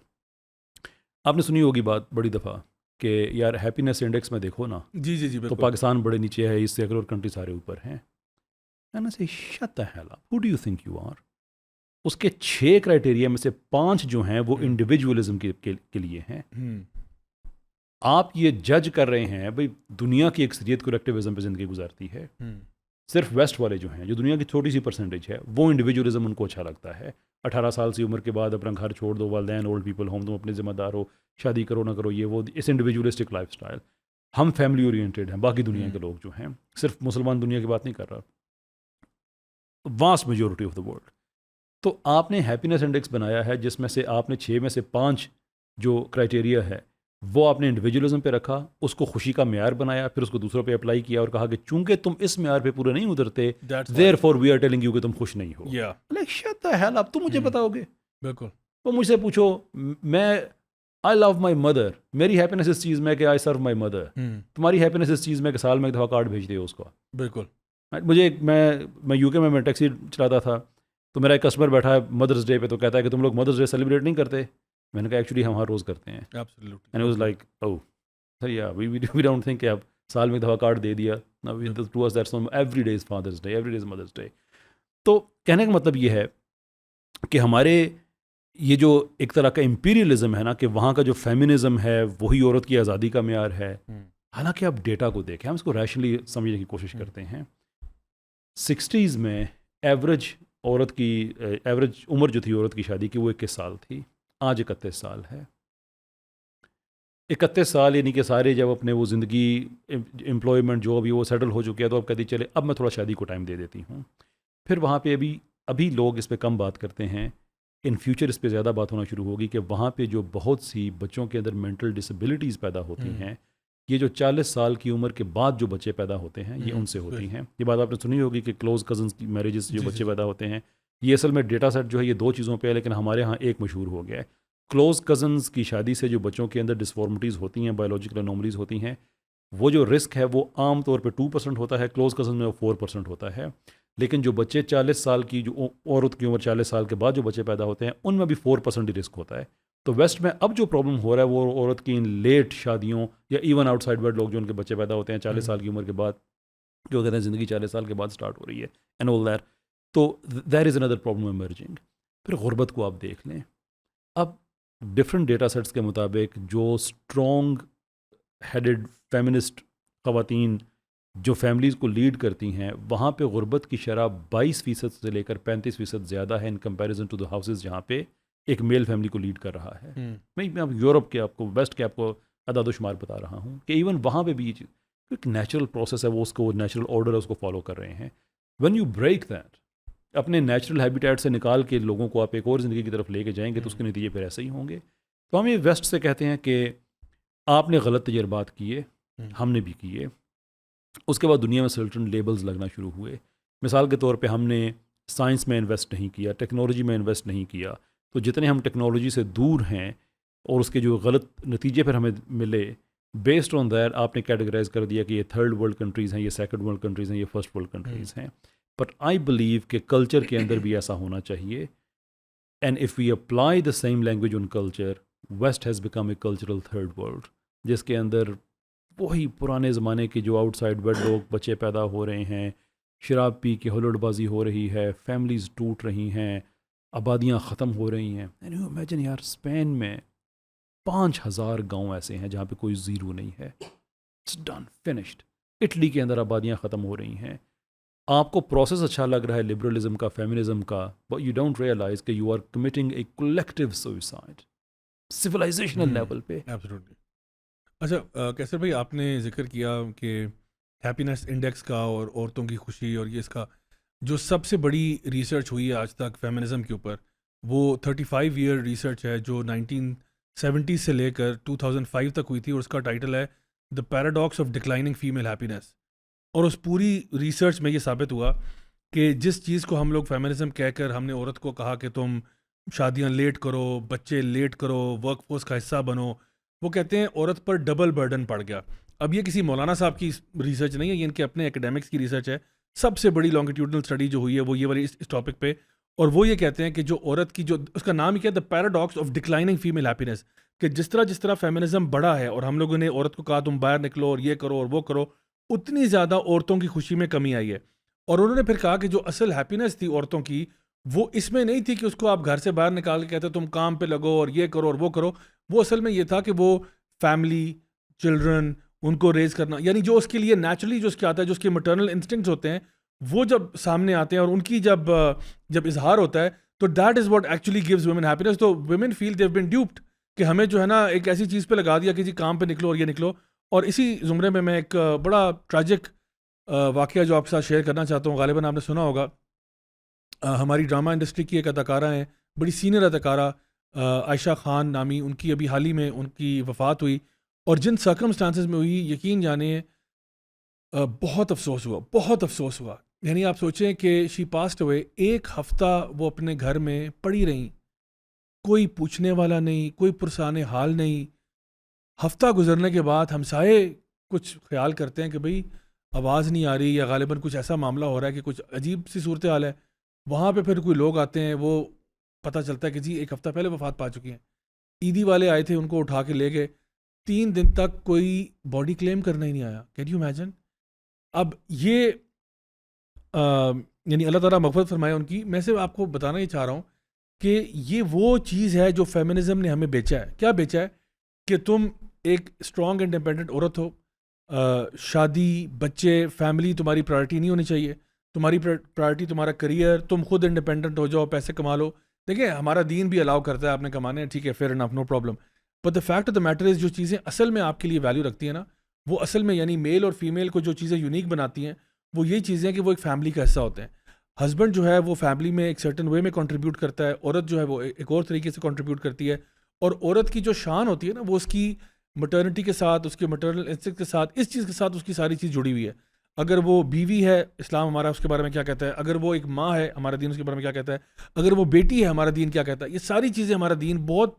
آپ نے سنی ہوگی بات بڑی دفعہ کہ یار ہیپینس انڈیکس میں دیکھو نا, جی تو پاکستان بڑے نیچے ہے, اس سے اگر اور کنٹری سارے اوپر ہیں. And I say shut the hell up. Who do you think you are? اس کے 6 کرائٹیریا میں سے 5 جو ہیں وہ انڈیویجولزم کے لیے ہیں. آپ یہ جج کر رہے ہیں بھائی دنیا کی اکثریت کلیکٹیوزم پہ زندگی گزارتی ہے, صرف ویسٹ والے جو ہیں, جو دنیا کی چھوٹی سی پرسنٹیج ہے, وہ انڈیویجولزم ان کو اچھا لگتا ہے. 18 سال سی عمر کے بعد اپنا گھر چھوڑ دو, والدین اولڈ پیپل ہوم, تم اپنے ذمہ دار ہو, شادی کرو نہ کرو, یہ وہ اس انڈیویجولسٹک لائف اسٹائل. ہم فیملی اورینٹیڈ ہیں، باقی دنیا کے لوگ جو ہیں، صرف مسلمان دنیا کی بات نہیں کر رہا، vast majority of the world. تو آپ نے ہیپینس انڈیکس بنایا ہے جس میں سے آپ نے 6 میں سے 5 جو کرائٹیریا ہے وہ آپ نے انڈیویجولزم پہ رکھا، اس کو خوشی کا معیار بنایا، پھر اس کو دوسروں پہ اپلائی کیا اور کہا کہ چونکہ تم اس معیار پہ پورے نہیں اترتے therefore we are telling you کہ تم خوش نہیں ہو. Like shut the hell up، تم مجھے بتاؤ گے. بالکل. وہ مجھ سے پوچھو، میں I love my mother، میری ہیپینس اس چیز میں کہ I serve my mother، تمہاری ہیپینس اس چیز میں کہ سال میں ایک دفعہ کارڈ بھیج دے اس کو. بالکل. مجھے میں یو کے میں ٹیکسی چلاتا تھا تو میرا ایک کسٹمر بیٹھا ہے مدرس ڈے پہ، تو کہتا ہے کہ تم لوگ مدرس ڈے سیلیبریٹ نہیں کرتے؟ میں نے کہا ایکچولی ہم ہر روز کرتے ہیں. اینڈ واز لائک او سر یا وی ڈونٹ تھنک کہ آپ سال میں ایک دفعہ کارڈ دے دیا. To us that's every day is father's day, every day is mother's day. تو کہنے کا مطلب یہ ہے کہ ہمارے یہ جو ایک طرح کا امپیریلزم ہے نا، کہ وہاں کا جو فیمنزم ہے وہی عورت کی آزادی کا معیار ہے. حالانکہ آپ ڈیٹا کو دیکھیں، ہم اس کو ریشنلی سمجھنے کی کوشش کرتے ہیں. 60s میں ایوریج عورت کی ایوریج عمر جو تھی عورت کی شادی کی وہ 21 سال تھی، آج 31 سال ہے. 31 سال یعنی کہ سارے جب اپنے وہ زندگی امپلائمنٹ جو ابھی وہ سیٹل ہو چکے ہیں تو اب کہتی چلے اب میں تھوڑا شادی کو ٹائم دے دیتی ہوں. پھر وہاں پہ ابھی لوگ اس پہ کم بات کرتے ہیں، ان فیوچر اس پہ زیادہ بات ہونا شروع ہوگی کہ وہاں پہ جو بہت سی بچوں کے اندر مینٹل ڈسیبلٹیز پیدا ہوتی ہیں، یہ جو 40 سال کی عمر کے بعد جو بچے پیدا ہوتے ہیں یہ ان سے ہوتی ہیں. یہ بات آپ نے سنی ہوگی کہ کلوز کزنس کی میرجز جو بچے پیدا ہوتے ہیں، یہ اصل میں ڈیٹا سیٹ جو ہے یہ 2 چیزوں پہ ہے، لیکن ہمارے ہاں ایک مشہور ہو گیا ہے. کلوز کزنس کی شادی سے جو بچوں کے اندر ڈسفارمٹیز ہوتی ہیں، بایولوجیکل انوملیز ہوتی ہیں، وہ جو رسک ہے وہ عام طور پہ 2% ہوتا ہے، کلوز کزن میں وہ 4% ہوتا ہے. لیکن جو بچے 40 سال کی جو عورت کی عمر 40 سال کے بعد جو بچے پیدا ہوتے ہیں ان میں بھی 4% ہی رسک ہوتا ہے. تو ویسٹ میں اب جو پرابلم ہو رہا ہے وہ عورت کی ان لیٹ شادیوں یا ایون آؤٹ سائڈ ویڈ لوگ جو ان کے بچے پیدا ہوتے ہیں 40 سال کی عمر کے بعد، جو کہتے ہیں زندگی 40 سال کے بعد سٹارٹ ہو رہی ہے اینڈ آل دیٹ. تو دیر از اندر پرابلم ایمرجنگ. پھر غربت کو آپ دیکھ لیں. اب ڈفرینٹ ڈیٹا سیٹس کے مطابق جو اسٹرانگ ہیڈڈ فیمنسٹ خواتین جو فیملیز کو لیڈ کرتی ہیں، وہاں پہ غربت کی شرح 22% سے لے کر 35% زیادہ ہے in comparison to the houses جہاں پہ ایک میل فیملی کو لیڈ کر رہا ہے. میں یورپ کے آپ کو ویسٹ کے آپ کو اعداد و شمار بتا رہا ہوں کہ ایون وہاں پہ بھی یہ چیز ایک نیچرل پروسیس ہے، وہ اس کو نیچرل آرڈر ہے اس کو فالو کر رہے ہیں. وین یو بریک دیٹ، اپنے نیچرل ہیبیٹیٹ سے نکال کے لوگوں کو آپ ایک اور زندگی کی طرف لے کے جائیں گے تو اس کے نتیجے پھر ایسے ہی ہوں گے. تو ہم یہ ویسٹ سے کہتے ہیں کہ آپ نے غلط تجربات کیے، ہم نے بھی کیے. اس کے بعد دنیا میں سرٹن لیبلز لگنا شروع ہوئے. مثال کے طور پہ ہم نے سائنس میں انویسٹ نہیں کیا، ٹیکنالوجی میں انویسٹ نہیں کیا، تو جتنے ہم ٹیکنالوجی سے دور ہیں اور اس کے جو غلط نتیجے پھر ہمیں ملے، بیسڈ آن دیٹ آپ نے کیٹیگرائز کر دیا کہ یہ 3rd ورلڈ کنٹریز ہیں، یہ 2nd ورلڈ کنٹریز ہیں، یہ 1st ورلڈ کنٹریز ہیں. بٹ آئی بلیو کہ کلچر کے اندر بھی ایسا ہونا چاہیے. And if we apply the same language on culture, west has become a cultural 3rd world, جس کے اندر وہی پرانے زمانے کے جو آؤٹ سائڈ بیڈ لوگ بچے پیدا ہو رہے ہیں، شراب پی کے ہلڑ بازی ہو رہی ہے، فیملیز ٹوٹ رہی ہیں، آبادیاں ختم ہو رہی ہیں. اینڈ یو امیجن یار اسپین میں 5000 گاؤں ایسے ہیں جہاں پہ کوئی زیرو نہیں ہے. It's done finished. اٹلی کے اندر آبادیاں ختم ہو رہی ہیں. آپ کو پروسیس اچھا لگ رہا ہے لبرلزم کا، فیمنزم کا، بٹ یو ڈونٹ ریئلائز کہ you are committing a collective suicide civilizational level پہ. ایبسلیوٹلی. اچھا کیسر بھائی، آپ نے ذکر کیا کہ ہیپینس انڈیکس کا اور عورتوں کی خوشی، اور یہ اس کا جو سب سے بڑی ریسرچ ہوئی ہے آج تک فیمنزم کے اوپر، وہ 35 ایئر ریسرچ ہے جو 1970 سے لے کر 2005 تک ہوئی تھی، اور اس کا ٹائٹل ہے the paradox of declining female happiness. اور اس پوری ریسرچ میں یہ ثابت ہوا کہ جس چیز کو ہم لوگ فیمنزم کہہ کر ہم نے عورت کو کہا کہ تم شادیاں لیٹ کرو، بچے لیٹ کرو، ورک فورس کا حصہ بنو، وہ کہتے ہیں عورت پر ڈبل برڈن پڑ گیا. اب یہ کسی مولانا صاحب کی ریسرچ نہیں ہے، یہ ان کے اپنے ایکڈیمکس کی ریسرچ ہے. سب سے بڑی لانگیٹیوڈنل اسٹڈی جو ہوئی ہے وہ یہ والی اس ٹاپک پہ، اور وہ یہ کہتے ہیں کہ جو عورت کی جو اس کا نام ہی کیا ہے، the paradox of declining female happiness, کہ جس طرح فیمنزم بڑا ہے اور ہم لوگوں نے عورت کو کہا تم باہر نکلو اور یہ کرو اور وہ کرو، اتنی زیادہ عورتوں کی خوشی میں کمی آئی ہے. اور انہوں نے پھر کہا کہ جو اصل ہیپینس تھی عورتوں کی، وہ اس میں نہیں تھی کہ اس کو آپ گھر سے باہر نکال کے کہتے تم کام پہ لگو اور یہ کرو اور وہ کرو. وہ اصل میں یہ تھا کہ وہ فیملی، چلڈرن، ان کو ریز کرنا، یعنی جو اس کے لیے نیچرلی جو اس کے آتا ہے، جو اس کے مٹرنل انسٹنکٹس ہوتے ہیں، وہ جب سامنے آتے ہیں اور ان کی جب اظہار ہوتا ہے، تو that is what actually gives women happiness. تو women feel they have been duped کہ ہمیں جو ہے نا ایک ایسی چیز پہ لگا دیا کہ جی کام پہ نکلو اور یہ نکلو، اور اسی زمرے میں میں ایک بڑا ٹریجک واقعہ جو آپ کے ساتھ شیئر کرنا چاہتا ہوں. غالباً آپ نے سنا ہوگا, ہماری ڈرامہ انڈسٹری کی ایک اداکارہ ہیں, بڑی سینئر اداکارہ عائشہ خان نامی, ان کی ابھی حال ہی میں ان کی وفات ہوئی, اور جن سرکمسٹانسز میں ہوئی یقین جانیں بہت افسوس ہوا, بہت افسوس ہوا. یعنی آپ سوچیں کہ شی پاسڈ اوے, 1 ہفتہ وہ اپنے گھر میں پڑی رہیں, کوئی پوچھنے والا نہیں, کوئی پرسان حال نہیں. ہفتہ گزرنے کے بعد ہمسائے کچھ خیال کرتے ہیں کہ بھئی آواز نہیں آ رہی, یا غالباً کچھ ایسا معاملہ ہو رہا ہے کہ کچھ عجیب سی صورتحال ہے. وہاں پہ پھر کوئی لوگ آتے ہیں, وہ پتہ چلتا ہے کہ جی 1 ہفتہ پہلے وفات پا چکی ہیں. عیدی والے آئے تھے, ان کو اٹھا کے لے گئے. 3 دن تک کوئی باڈی کلیم کرنا ہی نہیں آیا. Can you imagine? اب یہ یعنی اللہ تعالیٰ مغفرت فرمائے ان کی. میں سے آپ کو بتانا یہ چاہ رہا ہوں کہ یہ وہ چیز ہے جو فیمنزم نے ہمیں بیچا ہے. کیا بیچا ہے؟ کہ تم ایک اسٹرانگ انڈیپینڈنٹ عورت ہو, شادی, بچے, فیملی تمہاری پرائرٹی نہیں ہونی چاہیے. تمہاری پرائرٹی تمہارا کریئر, تم خود انڈیپینڈنٹ ہو جاؤ, پیسے کما لو. دیکھیں ہمارا دین بھی الاؤ کرتا ہے آپ نے کمانے, ٹھیک ہے, fair enough, no problem. But the fact of the matter is جو چیزیں اصل میں آپ کے لیے ویلیو رکھتی ہیں نا, وہ اصل میں یعنی میل اور فیمیل کو جو چیزیں یونیک بناتی ہیں وہ یہ چیزیں ہیں کہ وہ ایک فیملی کا حصہ ہوتے ہیں. ہسبینڈ جو ہے وہ فیملی میں ایک سرٹن وے میں کنٹریبیوٹ کرتا ہے, عورت جو ہے وہ ایک اور طریقے سے کنٹریبیوٹ کرتی ہے. اور عورت کی جو شان ہوتی ہے نا, وہ اس کی مٹرنٹی کے ساتھ, اس کے مٹرنل انسٹنکٹ کے ساتھ, اس چیز کے ساتھ اس کی ساری چیز جڑی ہوئی ہے. اگر وہ بیوی ہے, اسلام ہمارا اس کے بارے میں کیا کہتا ہے. اگر وہ ایک ماں ہے, ہمارا دین اس کے بارے میں کیا کہتا ہے. اگر وہ بیٹی ہے, ہمارا دین کیا کہتا ہے. یہ ساری چیزیں ہمارا دین بہت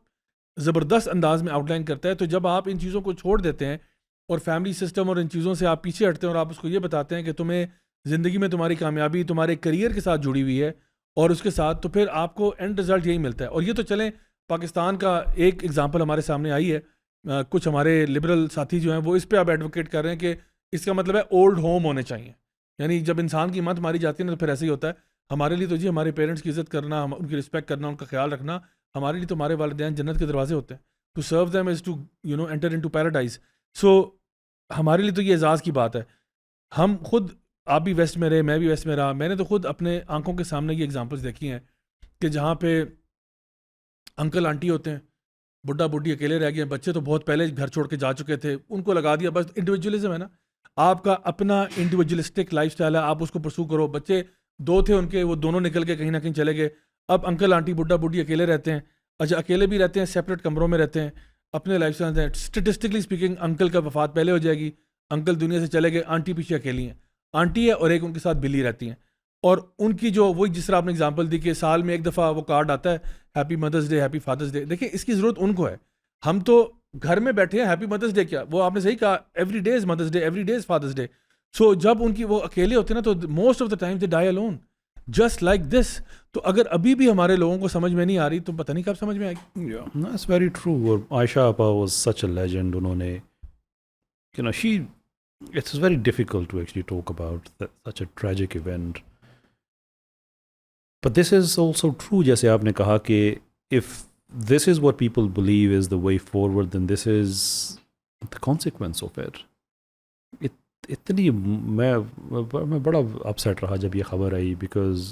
زبردست انداز میں آؤٹ لائن کرتا ہے. تو جب آپ ان چیزوں کو چھوڑ دیتے ہیں اور فیملی سسٹم اور ان چیزوں سے آپ پیچھے ہٹتے ہیں, اور آپ اس کو یہ بتاتے ہیں کہ تمہیں زندگی میں تمہاری کامیابی تمہارے کریئر کے ساتھ جڑی ہوئی ہے اور اس کے ساتھ, تو پھر آپ کو اینڈ رزلٹ یہی ملتا ہے. اور یہ تو چلیں پاکستان کا ایک ایگزامپل ہمارے سامنے آئی ہے. کچھ ہمارے لبرل ساتھی جو ہیں وہ اس پہ اب ایڈوکیٹ کر رہے ہیں کہ اس کا مطلب ہے اولڈ ہوم ہونے چاہیے. یعنی جب انسان کی مت ماری جاتی ہے نا, تو پھر ایسے ہی ہوتا ہے. ہمارے لیے تو جی ہمارے پیرنٹس کی عزت کرنا, ان کی رسپیکٹ کرنا, ان کا خیال رکھنا, ہمارے لیے تو ہمارے والدین جنت کے دروازے ہوتے ہیں. To serve them is to enter into paradise. So ہمارے لیے تو یہ اعزاز کی بات ہے. ہم خود, آپ بھی ویسٹ میں رہے, میں بھی ویسٹ میں رہا, میں نے تو خود اپنے آنکھوں کے سامنے یہ ایگزامپلس دیکھی ہیں کہ جہاں پہ انکل آنٹی ہوتے ہیں, بڈھا بڈھی اکیلے رہ گئے ہیں, بچے تو بہت پہلے گھر چھوڑ کے جا چکے تھے, ان کو لگا دیا بس. انڈیویجولزم ہے نا, آپ کا اپنا انڈیویجولسٹک لائف سٹائل ہے, آپ اس کو پرسو کرو. بچے 2 تھے ان کے, وہ دونوں نکل کے کہیں نہ کہیں چلے گئے. اب انکل آنٹی بڈھا بڈھی اکیلے رہتے ہیں. اچھا اکیلے بھی رہتے ہیں, سیپریٹ کمروں میں رہتے ہیں, اپنے لائف سٹائل ہیں. اسٹیٹسٹکلی اسپیکنگ انکل کا وفات پہلے ہو جائے گی, انکل دنیا سے چلے گئے, آنٹی پیچھے اکیلی ہیں. آنٹی ہے اور ایک ان کے ساتھ بلی رہتی ہیں. اور ان کی جو وہی جس طرح آپ نے اگزامپل دی کہ سال میں 1 دفعہ وہ کارڈ آتا ہے, ہیپی مدرس ڈے, ہیپی فادرس ڈے. دیکھیں اس کی ضرورت ان کو ہے. ہم تو گھر میں بیٹھے ہیں, ہیپی مدرس ڈے کیا, وہ آپ نے صحیح کہا, every day is mother's day, every day is father's day. So جب ان کی وہ اکیلے ہوتے ہیں نا, تو most of the time they die alone, just like this. تو اگر ابھی بھی ہمارے لوگوں کو سمجھ میں نہیں آ رہی, تو پتہ نہیں کب سمجھ میں آئے گی. That's very true. اور عائشہ آپا was such a legend. انہوں نے it's very difficult to actually talk about such a tragic event. But this is also true, جیسے آپ نے کہا کہ if this is what people believe is the way forward, then this is the consequence of it. اتنی میں بڑا upset رہا جب یہ خبر آئی, because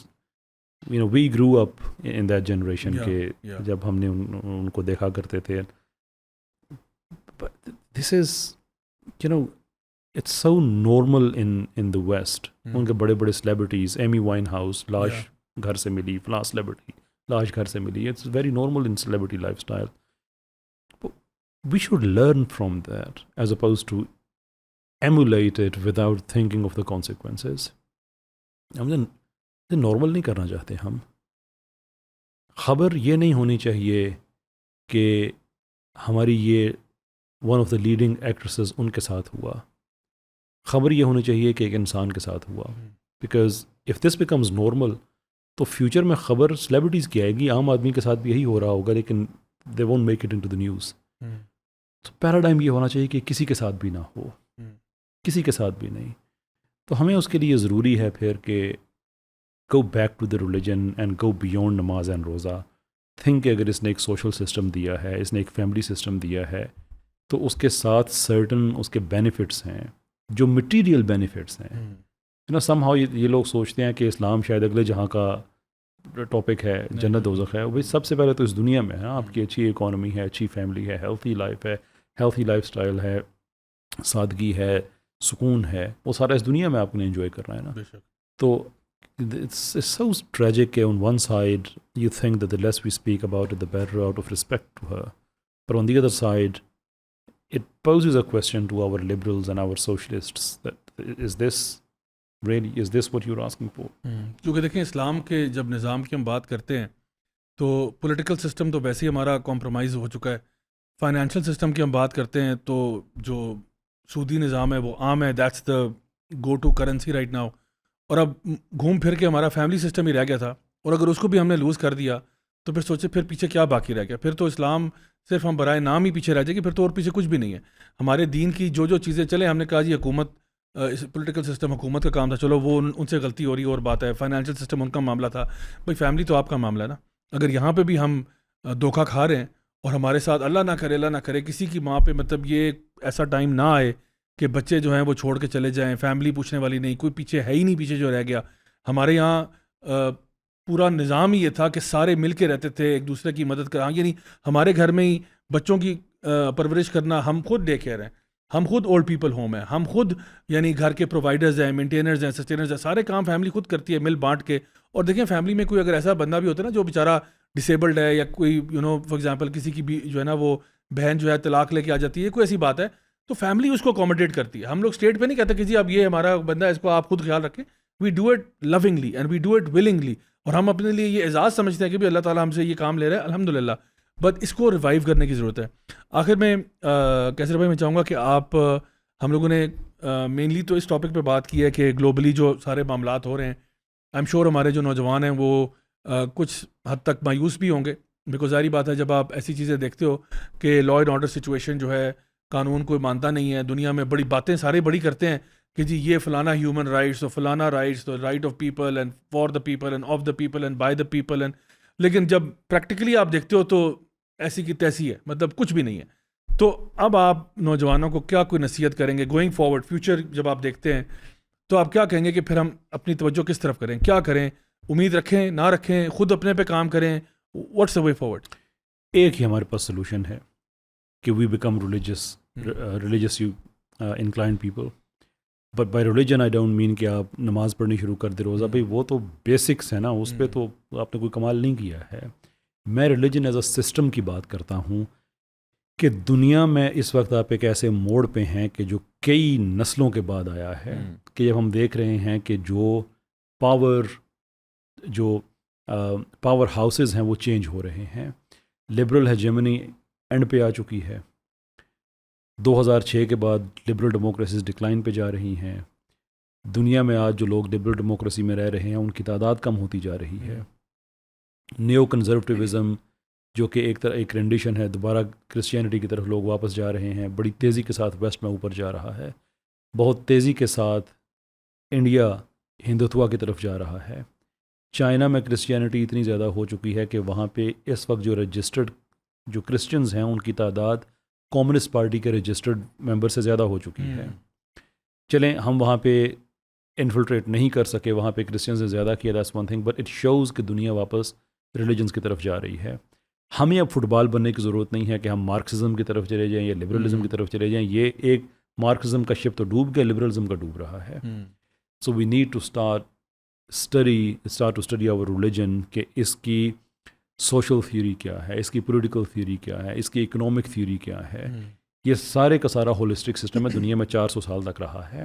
we grew up in that generation کہ جب ہم نے ان کو دیکھا کرتے تھے. But this is it's so normal in the West. ان کے بڑے بڑے celebrities, ایمی وائن ہاؤس, لاش گھر سے ملی, فلاں celebrity لاش گھر سے ملی. It's very normal in celebrity lifestyle. We should learn from that as opposed to emulate it without thinking of the consequences. ہم نارمل نہیں کرنا چاہتے. ہم خبر یہ نہیں ہونی چاہیے کہ ہماری یہ one of the leading actresses ان کے ساتھ ہوا. خبر یہ ہونی چاہیے کہ ایک انسان کے ساتھ ہوا. Because if this becomes normal, تو فیوچر میں خبر سیلیبریٹیز کی آئے گی, عام آدمی کے ساتھ بھی یہی ہو رہا ہوگا, لیکن they won't make it into the news. تو پیراڈائم یہ ہونا چاہیے کہ کسی کے ساتھ بھی نہ ہو, کسی کے ساتھ بھی نہیں. تو ہمیں اس کے لیے ضروری ہے پھر کہ go back to the religion and go beyond نماز اینڈ روزہ. تھنک کہ اگر اس نے ایک سوشل سسٹم دیا ہے, اس نے ایک فیملی سسٹم دیا ہے, تو اس کے ساتھ سرٹن اس کے بینیفٹس ہیں جو مٹیریل بینیفٹس ہیں. سم ہاؤ یہ لوگ سوچتے ہیں کہ اسلام شاید اگلے جہاں کا ٹاپک ہے, جنت دوزخ ہے. وہ سب سے پہلے تو اس دنیا میں ہے. آپ کی اچھی اکانومی ہے, اچھی فیملی ہے, ہیلتھی لائف ہے, ہیلتھی لائف سٹائل ہے, سادگی ہے, سکون ہے, وہ سارا اس دنیا میں آپ نے انجوائے کر رہا ہے نا. بے شک. تو it's so tragic کہ on one side you think that the less we speak about it the better out of respect to her, but on the other side it poses a question to our liberals and our socialists that is this what you're asking for. کیونکہ دیکھیں اسلام کے جب نظام کی ہم بات کرتے ہیں تو پولیٹیکل سسٹم تو ویسے ہی ہمارا کمپرومائز ہو چکا ہے. فائنینشیل سسٹم کی ہم بات کرتے ہیں تو جو سودی نظام ہے وہ عام ہے, that's the go to currency right now. اور اب گھوم پھر کے ہمارا فیملی سسٹم ہی رہ گیا تھا, اور اگر اس کو بھی ہم نے لوز کر دیا تو پھر سوچے پھر پیچھے کیا باقی رہ گیا. پھر تو اسلام صرف ہم برائے نام ہی پیچھے رہ جائے گی, پھر تو اور پیچھے کچھ بھی نہیں ہے. ہمارے دین کی جو چیزیں چلیں, ہم نے کہا جی حکومت, پولیٹیکل سسٹم حکومت کا کام تھا, چلو وہ ان سے غلطی ہو رہی ہے اور بات ہے. فائنینشیل سسٹم ان کا معاملہ تھا, بھائی فیملی تو آپ کا معاملہ ہے نا. اگر یہاں پہ بھی ہم دھوکہ کھا رہے ہیں اور ہمارے ساتھ اللہ نہ کرے کسی کی ماں پہ مطلب یہ ایسا ٹائم نہ آئے کہ بچے جو ہیں وہ چھوڑ کے چلے جائیں, فیملی پوچھنے والی نہیں, کوئی پیچھے ہے ہی نہیں, پیچھے جو رہ گیا. ہمارے یہاں پورا نظام ہی یہ تھا کہ سارے مل کے رہتے تھے, ایک دوسرے کی مدد کر, یعنی ہمارے گھر میں ہی بچوں کی پرورش کرنا, ہم خود ڈے کیئر ہیں, ہم خود اولڈ پیپل ہوم ہیں, ہم خود یعنی گھر کے پرووائڈرز ہیں, مینٹینرز ہیں, سسٹینرز ہیں, سارے کام فیملی خود کرتی ہے مل بانٹ کے. اور دیکھیں فیملی میں کوئی اگر ایسا بندہ بھی ہوتا ہے نا جو بیچارہ ڈسیبلڈ ہے, یا کوئی فار ایگزامپل کسی کی بھی جو ہے نا وہ بہن جو ہے طلاق لے کے آ جاتی ہے, کوئی ایسی بات ہے, تو فیملی اس کو اکوموڈیٹ کرتی ہے. ہم لوگ اسٹیٹ پہ نہیں کہتے کہ جی اب یہ ہمارا بندہ ہے, اس کو آپ خود خیال رکھیں. We do it lovingly and we do it willingly, اور ہم اپنے لیے یہ اعزاز سمجھتے ہیں کہ بھی اللہ تعالیٰ ہم سے یہ کام لے رہا ہے, الحمدللہ. بٹ اس کو ریوائیو کرنے کی ضرورت ہے. آخر میں کیسر بھائی میں چاہوں گا کہ آپ, ہم لوگوں نے مینلی تو اس ٹاپک پہ بات کی ہے کہ گلوبلی جو سارے معاملات ہو رہے ہیں, آئی ایم شیور ہمارے جو نوجوان ہیں وہ کچھ حد تک مایوس بھی ہوں گے, بیکاز ظاہری بات ہے جب آپ ایسی چیزیں دیکھتے ہو کہ لا اینڈ آرڈر سچویشن جو ہے, قانون کوئی مانتا نہیں ہے, دنیا میں بڑی باتیں سارے بڑی کرتے ہیں کہ جی یہ فلانا ہیومن رائٹس, اور فلانا رائٹس, تو right of people and for the people and of the people and by the people, and لیکن جب پریکٹیکلی آپ دیکھتے ہو تو ایسی کی تیسی ہے, مطلب کچھ بھی نہیں ہے. تو اب آپ نوجوانوں کو کیا کوئی نصیحت کریں گے گوئنگ فارورڈ, فیوچر جب آپ دیکھتے ہیں تو آپ کیا کہیں گے کہ پھر ہم اپنی توجہ کس طرف کریں, کیا کریں, امید رکھیں نہ رکھیں, خود اپنے پہ کام کریں, واٹس دا وے فارورڈ؟ ایک ہی ہمارے پاس سلوشن ہے کہ we become religious inclined people. But by religion I don't mean کہ آپ نماز پڑھنی شروع کر دے روزہ, بھائی وہ تو بیسکس ہے نا, اس پہ تو آپ نے کوئی کمال نہیں کیا ہے. میں ریلیجن ایز اے سسٹم کی بات کرتا ہوں کہ دنیا میں اس وقت آپ ایک ایسے موڑ پہ ہیں کہ جو کئی نسلوں کے بعد آیا ہے, کہ جب ہم دیکھ رہے ہیں کہ جو پاور ہاؤسز ہیں وہ چینج ہو رہے ہیں. لبرل ہیجمنی اینڈ پہ آ چکی ہے. 2006 کے بعد لبرل ڈیموکریسیز ڈکلائن پہ جا رہی ہیں. دنیا میں آج جو لوگ لبرل ڈیموکریسی میں رہ رہے ہیں ان کی تعداد کم ہوتی جا رہی ہے. نیو کنزرویٹیوزم جو کہ ایک رینڈیشن ہے, دوبارہ کرسچینٹی کی طرف لوگ واپس جا رہے ہیں, بڑی تیزی کے ساتھ ویسٹ میں اوپر جا رہا ہے. بہت تیزی کے ساتھ انڈیا ہندوتوا کی طرف جا رہا ہے. چائنا میں کرسچینٹی اتنی زیادہ ہو چکی ہے کہ وہاں پہ اس وقت جو رجسٹرڈ جو کرسچنز ہیں ان کی تعداد کمیونسٹ پارٹی کے رجسٹرڈ ممبر سے زیادہ ہو چکی ہے. چلیں ہم وہاں پہ انفلٹریٹ نہیں کر سکے, وہاں پہ کرسچنز نے زیادہ کیا, that's one thing, but it shows کہ دنیا واپس ریلیجنس کی طرف جا رہی ہے. ہمیں اب فٹ بال بننے کی ضرورت نہیں ہے کہ ہم مارکسزم کی طرف چلے جائیں یا لبرلزم کی طرف چلے جائیں. یہ ایک مارکسزم کا شپ تو ڈوب گیا, لبرلزم کا ڈوب رہا ہے. So we need to start to study our religion کہ اس کی سوشل تھیوری کیا ہے, اس کی پولیٹیکل تھیوری کیا ہے, اس کی اکنامک تھیوری کیا ہے. یہ سارے کا سارا ہولسٹک سسٹم ہے, دنیا میں 400 سال تک رہا ہے.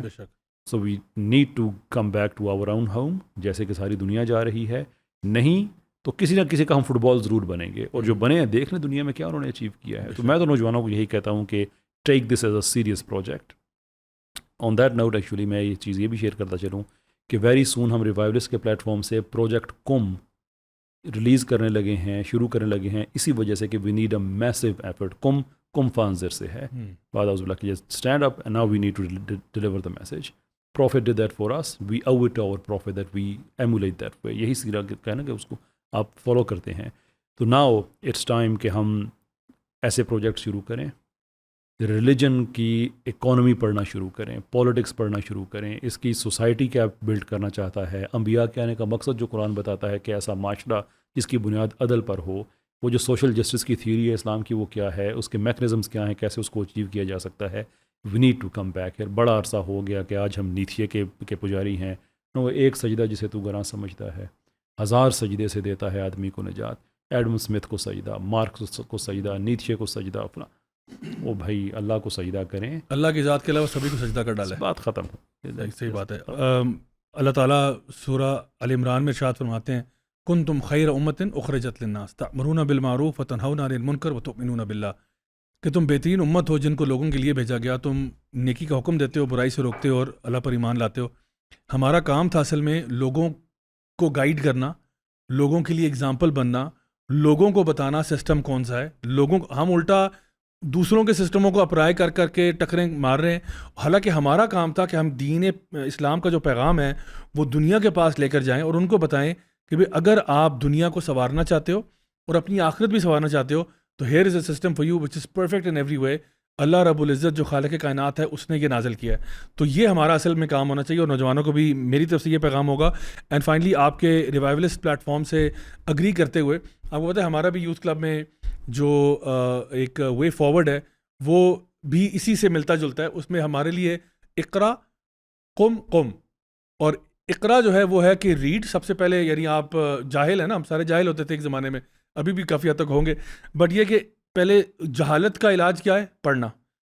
So we need to come back to our own home, جیسے کہ ساری دنیا جا رہی ہے. نہیں تو کسی نہ کسی کا ہم فٹ بال ضرور بنیں گے, اور جو بنے ہیں دیکھ لیں دنیا میں کیا انہوں نے اچیو کیا ہے. تو میں تو نوجوانوں کو یہی کہتا ہوں کہ take this as a serious project. On that note actually میں یہ چیز یہ بھی شیئر کرتا چلوں کہ ویری سون ہم ریوائولسٹ کے پلیٹ فارم سے پروجیکٹ کم ریلیز کرنے لگے ہیں, شروع کرنے لگے ہیں, اسی وجہ سے کہ we need a Meesho effort. کم فانزر سے ہے, بعد از اللہ کہ stand up and now we need to deliver the message. Prophet did that for us, we owe it to our prophet that we emulate that way. یہی سیرا کہنا کہ اس کو آپ فالو کرتے ہیں. تو ناؤ اٹس ٹائم کہ ہم ایسے پروجیکٹ شروع کریں, ریلیجن کی اکانومی پڑھنا شروع کریں, پالیٹکس پڑھنا شروع کریں, اس کی سوسائٹی کیا بلڈ کرنا چاہتا ہے, انبیاء کے آنے کا مقصد جو قرآن بتاتا ہے کہ ایسا معاشرہ جس کی بنیاد عدل پر ہو, وہ جو سوشل جسٹس کی تھیوری ہے اسلام کی وہ کیا ہے, اس کے میکنزمس کیا ہیں, کیسے اس کو اچیو کیا جا سکتا ہے. We need to come back یار. بڑا عرصہ ہو گیا کہ آج ہم نیتھیے کے پجاری ہیں. وہ ایک سجدہ جسے تو گراں سمجھتا ہے 1000 سجدے سے دیتا ہے آدمی کو نجات. ایڈم اسمتھ کو سجدہ, مارکس کو سجدہ, نیتھیے کو سجدہ, اپنا وہ بھائی اللہ کو سجدہ کریں, اللہ کی ذات کے علاوہ سبھی کو سجدہ کر ڈالے. بات ختم. صحیح بات ہے. اللہ تعالیٰ سورہ ال عمران میں ارشاد فرماتے ہیں کنتم خیر امۃ اخرجت للناس تأمرون بالمعروف وتنہون عن المنکر وتؤمنون باللہ, کہ تم بہترین امت ہو جن کو لوگوں کے لیے بھیجا گیا, تم نیکی کا حکم دیتے ہو, برائی سے روکتے ہو اور اللہ پر ایمان لاتے ہو. ہمارا کام تھا اصل میں لوگوں کو گائیڈ کرنا, لوگوں کے لیے اگزامپل بننا, لوگوں کو بتانا سسٹم کون سا ہے. ہم الٹا دوسروں کے سسٹموں کو اپرائی کر کر کے ٹکریں مار رہے ہیں. حالانکہ ہمارا کام تھا کہ ہم دین اسلام کا جو پیغام ہے وہ دنیا کے پاس لے کر جائیں اور ان کو بتائیں کہ بھئی اگر آپ دنیا کو سنوارنا چاہتے ہو اور اپنی آخرت بھی سنوارنا چاہتے ہو تو here is a system for you which is perfect in every way. اللہ رب العزت جو خالق کائنات ہے اس نے یہ نازل کیا ہے. تو یہ ہمارا اصل میں کام ہونا چاہیے اور نوجوانوں کو بھی میری طرف سے یہ پیغام ہوگا. اینڈ فائنلی آپ کے ریوائولسٹ پلیٹ فارم سے اگری کرتے ہوئے آپ کو پتہ ہے ہمارا بھی یوتھ کلب میں جو ایک وے فارورڈ ہے وہ بھی اسی سے ملتا جلتا ہے. اس میں ہمارے لیے اقرا قم اور اقرا جو ہے وہ ہے کہ ریڈ سب سے پہلے, یعنی آپ جاہل ہیں نا, ہم سارے جاہل ہوتے تھے ایک زمانے میں, ابھی بھی کافی حد تک ہوں گے, بٹ یہ کہ پہلے جہالت کا علاج کیا ہے؟ پڑھنا.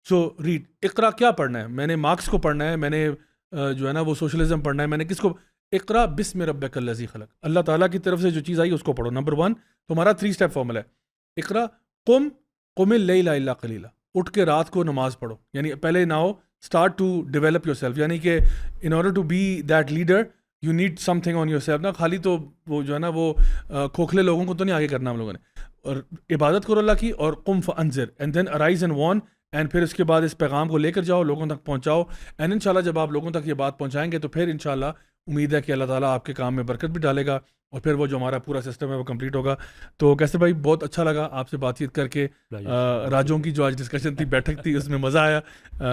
سو ریڈ. اقرا کیا پڑھنا ہے؟ میں نے مارکس کو پڑھنا ہے, میں نے جو ہے نا وہ سوشلزم پڑھنا ہے, میں نے کس کو؟ اقرا بسم ربک الذی خلق, اللہ تعالیٰ کی طرف سے جو چیز آئی اس کو پڑھو. نمبر 1 تو ہمارا 3 اسٹیپ فارمولا ہے. اقرا قم اللیل الا قلیلا, اٹھ کے رات کو نماز پڑھو. یعنی پہلے now start to develop yourself, یعنی کہ in order to be that leader you need something on yourself. نا خالی تو وہ جو ہے نا وہ کھوکھلے لوگوں کو تو نہیں آگے کرنا ہم لوگوں نے. اور عبادت کرو اللہ کی, اور قم فانذر and then arise and warn, and پھر اس کے بعد اس پیغام کو لے کر جاؤ, لوگوں تک پہنچاؤ. اینڈ انشاءاللہ جب آپ لوگوں تک یہ بات پہنچائیں گے تو پھر انشاءاللہ امید ہے کہ اللہ تعالیٰ آپ کے کام میں برکت بھی ڈالے گا اور پھر وہ جو ہمارا پورا سسٹم ہے وہ کمپلیٹ ہوگا. تو کیسے بھائی بہت اچھا لگا آپ سے بات چیت کر کے. راجوں کی جو آج ڈسکشن تھی, بیٹھک تھی, اس میں مزہ آیا.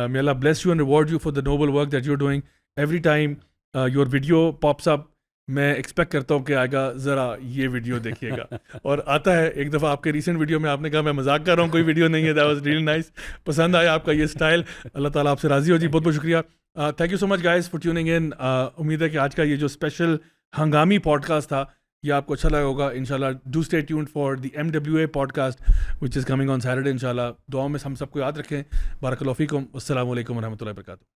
may Allah bless you and reward you for the noble work that you're doing. every time your video pops up میں ایکسپیکٹ کرتا ہوں کہ آئے گا ذرا یہ ویڈیو دیکھیے گا, اور آتا ہے. ایک دفعہ آپ کے ریسنٹ ویڈیو میں آپ نے کہا میں مذاق کر رہا ہوں, کوئی ویڈیو نہیں ہے. دیٹ واز ریئلی نائس, پسند آیا آپ کا یہ اسٹائل. اللہ تعالیٰ آپ سے راضی ہو جی. بہت بہت شکریہ. Thank you so much guys for tuning in. امید ہے کہ آج کا یہ جو اسپیشل ہنگامی پوڈ کاسٹ تھا یہ آپ کو اچھا لگا ہوگا. انشاءاللہ do stay tuned for the MWA podcast which is coming on Saturday. انشاءاللہ دعاؤں میں ہم سب کو یاد رکھیں. بارک اللہ فیکم. السلام علیکم ورحمۃ اللہ وبرکاتہ.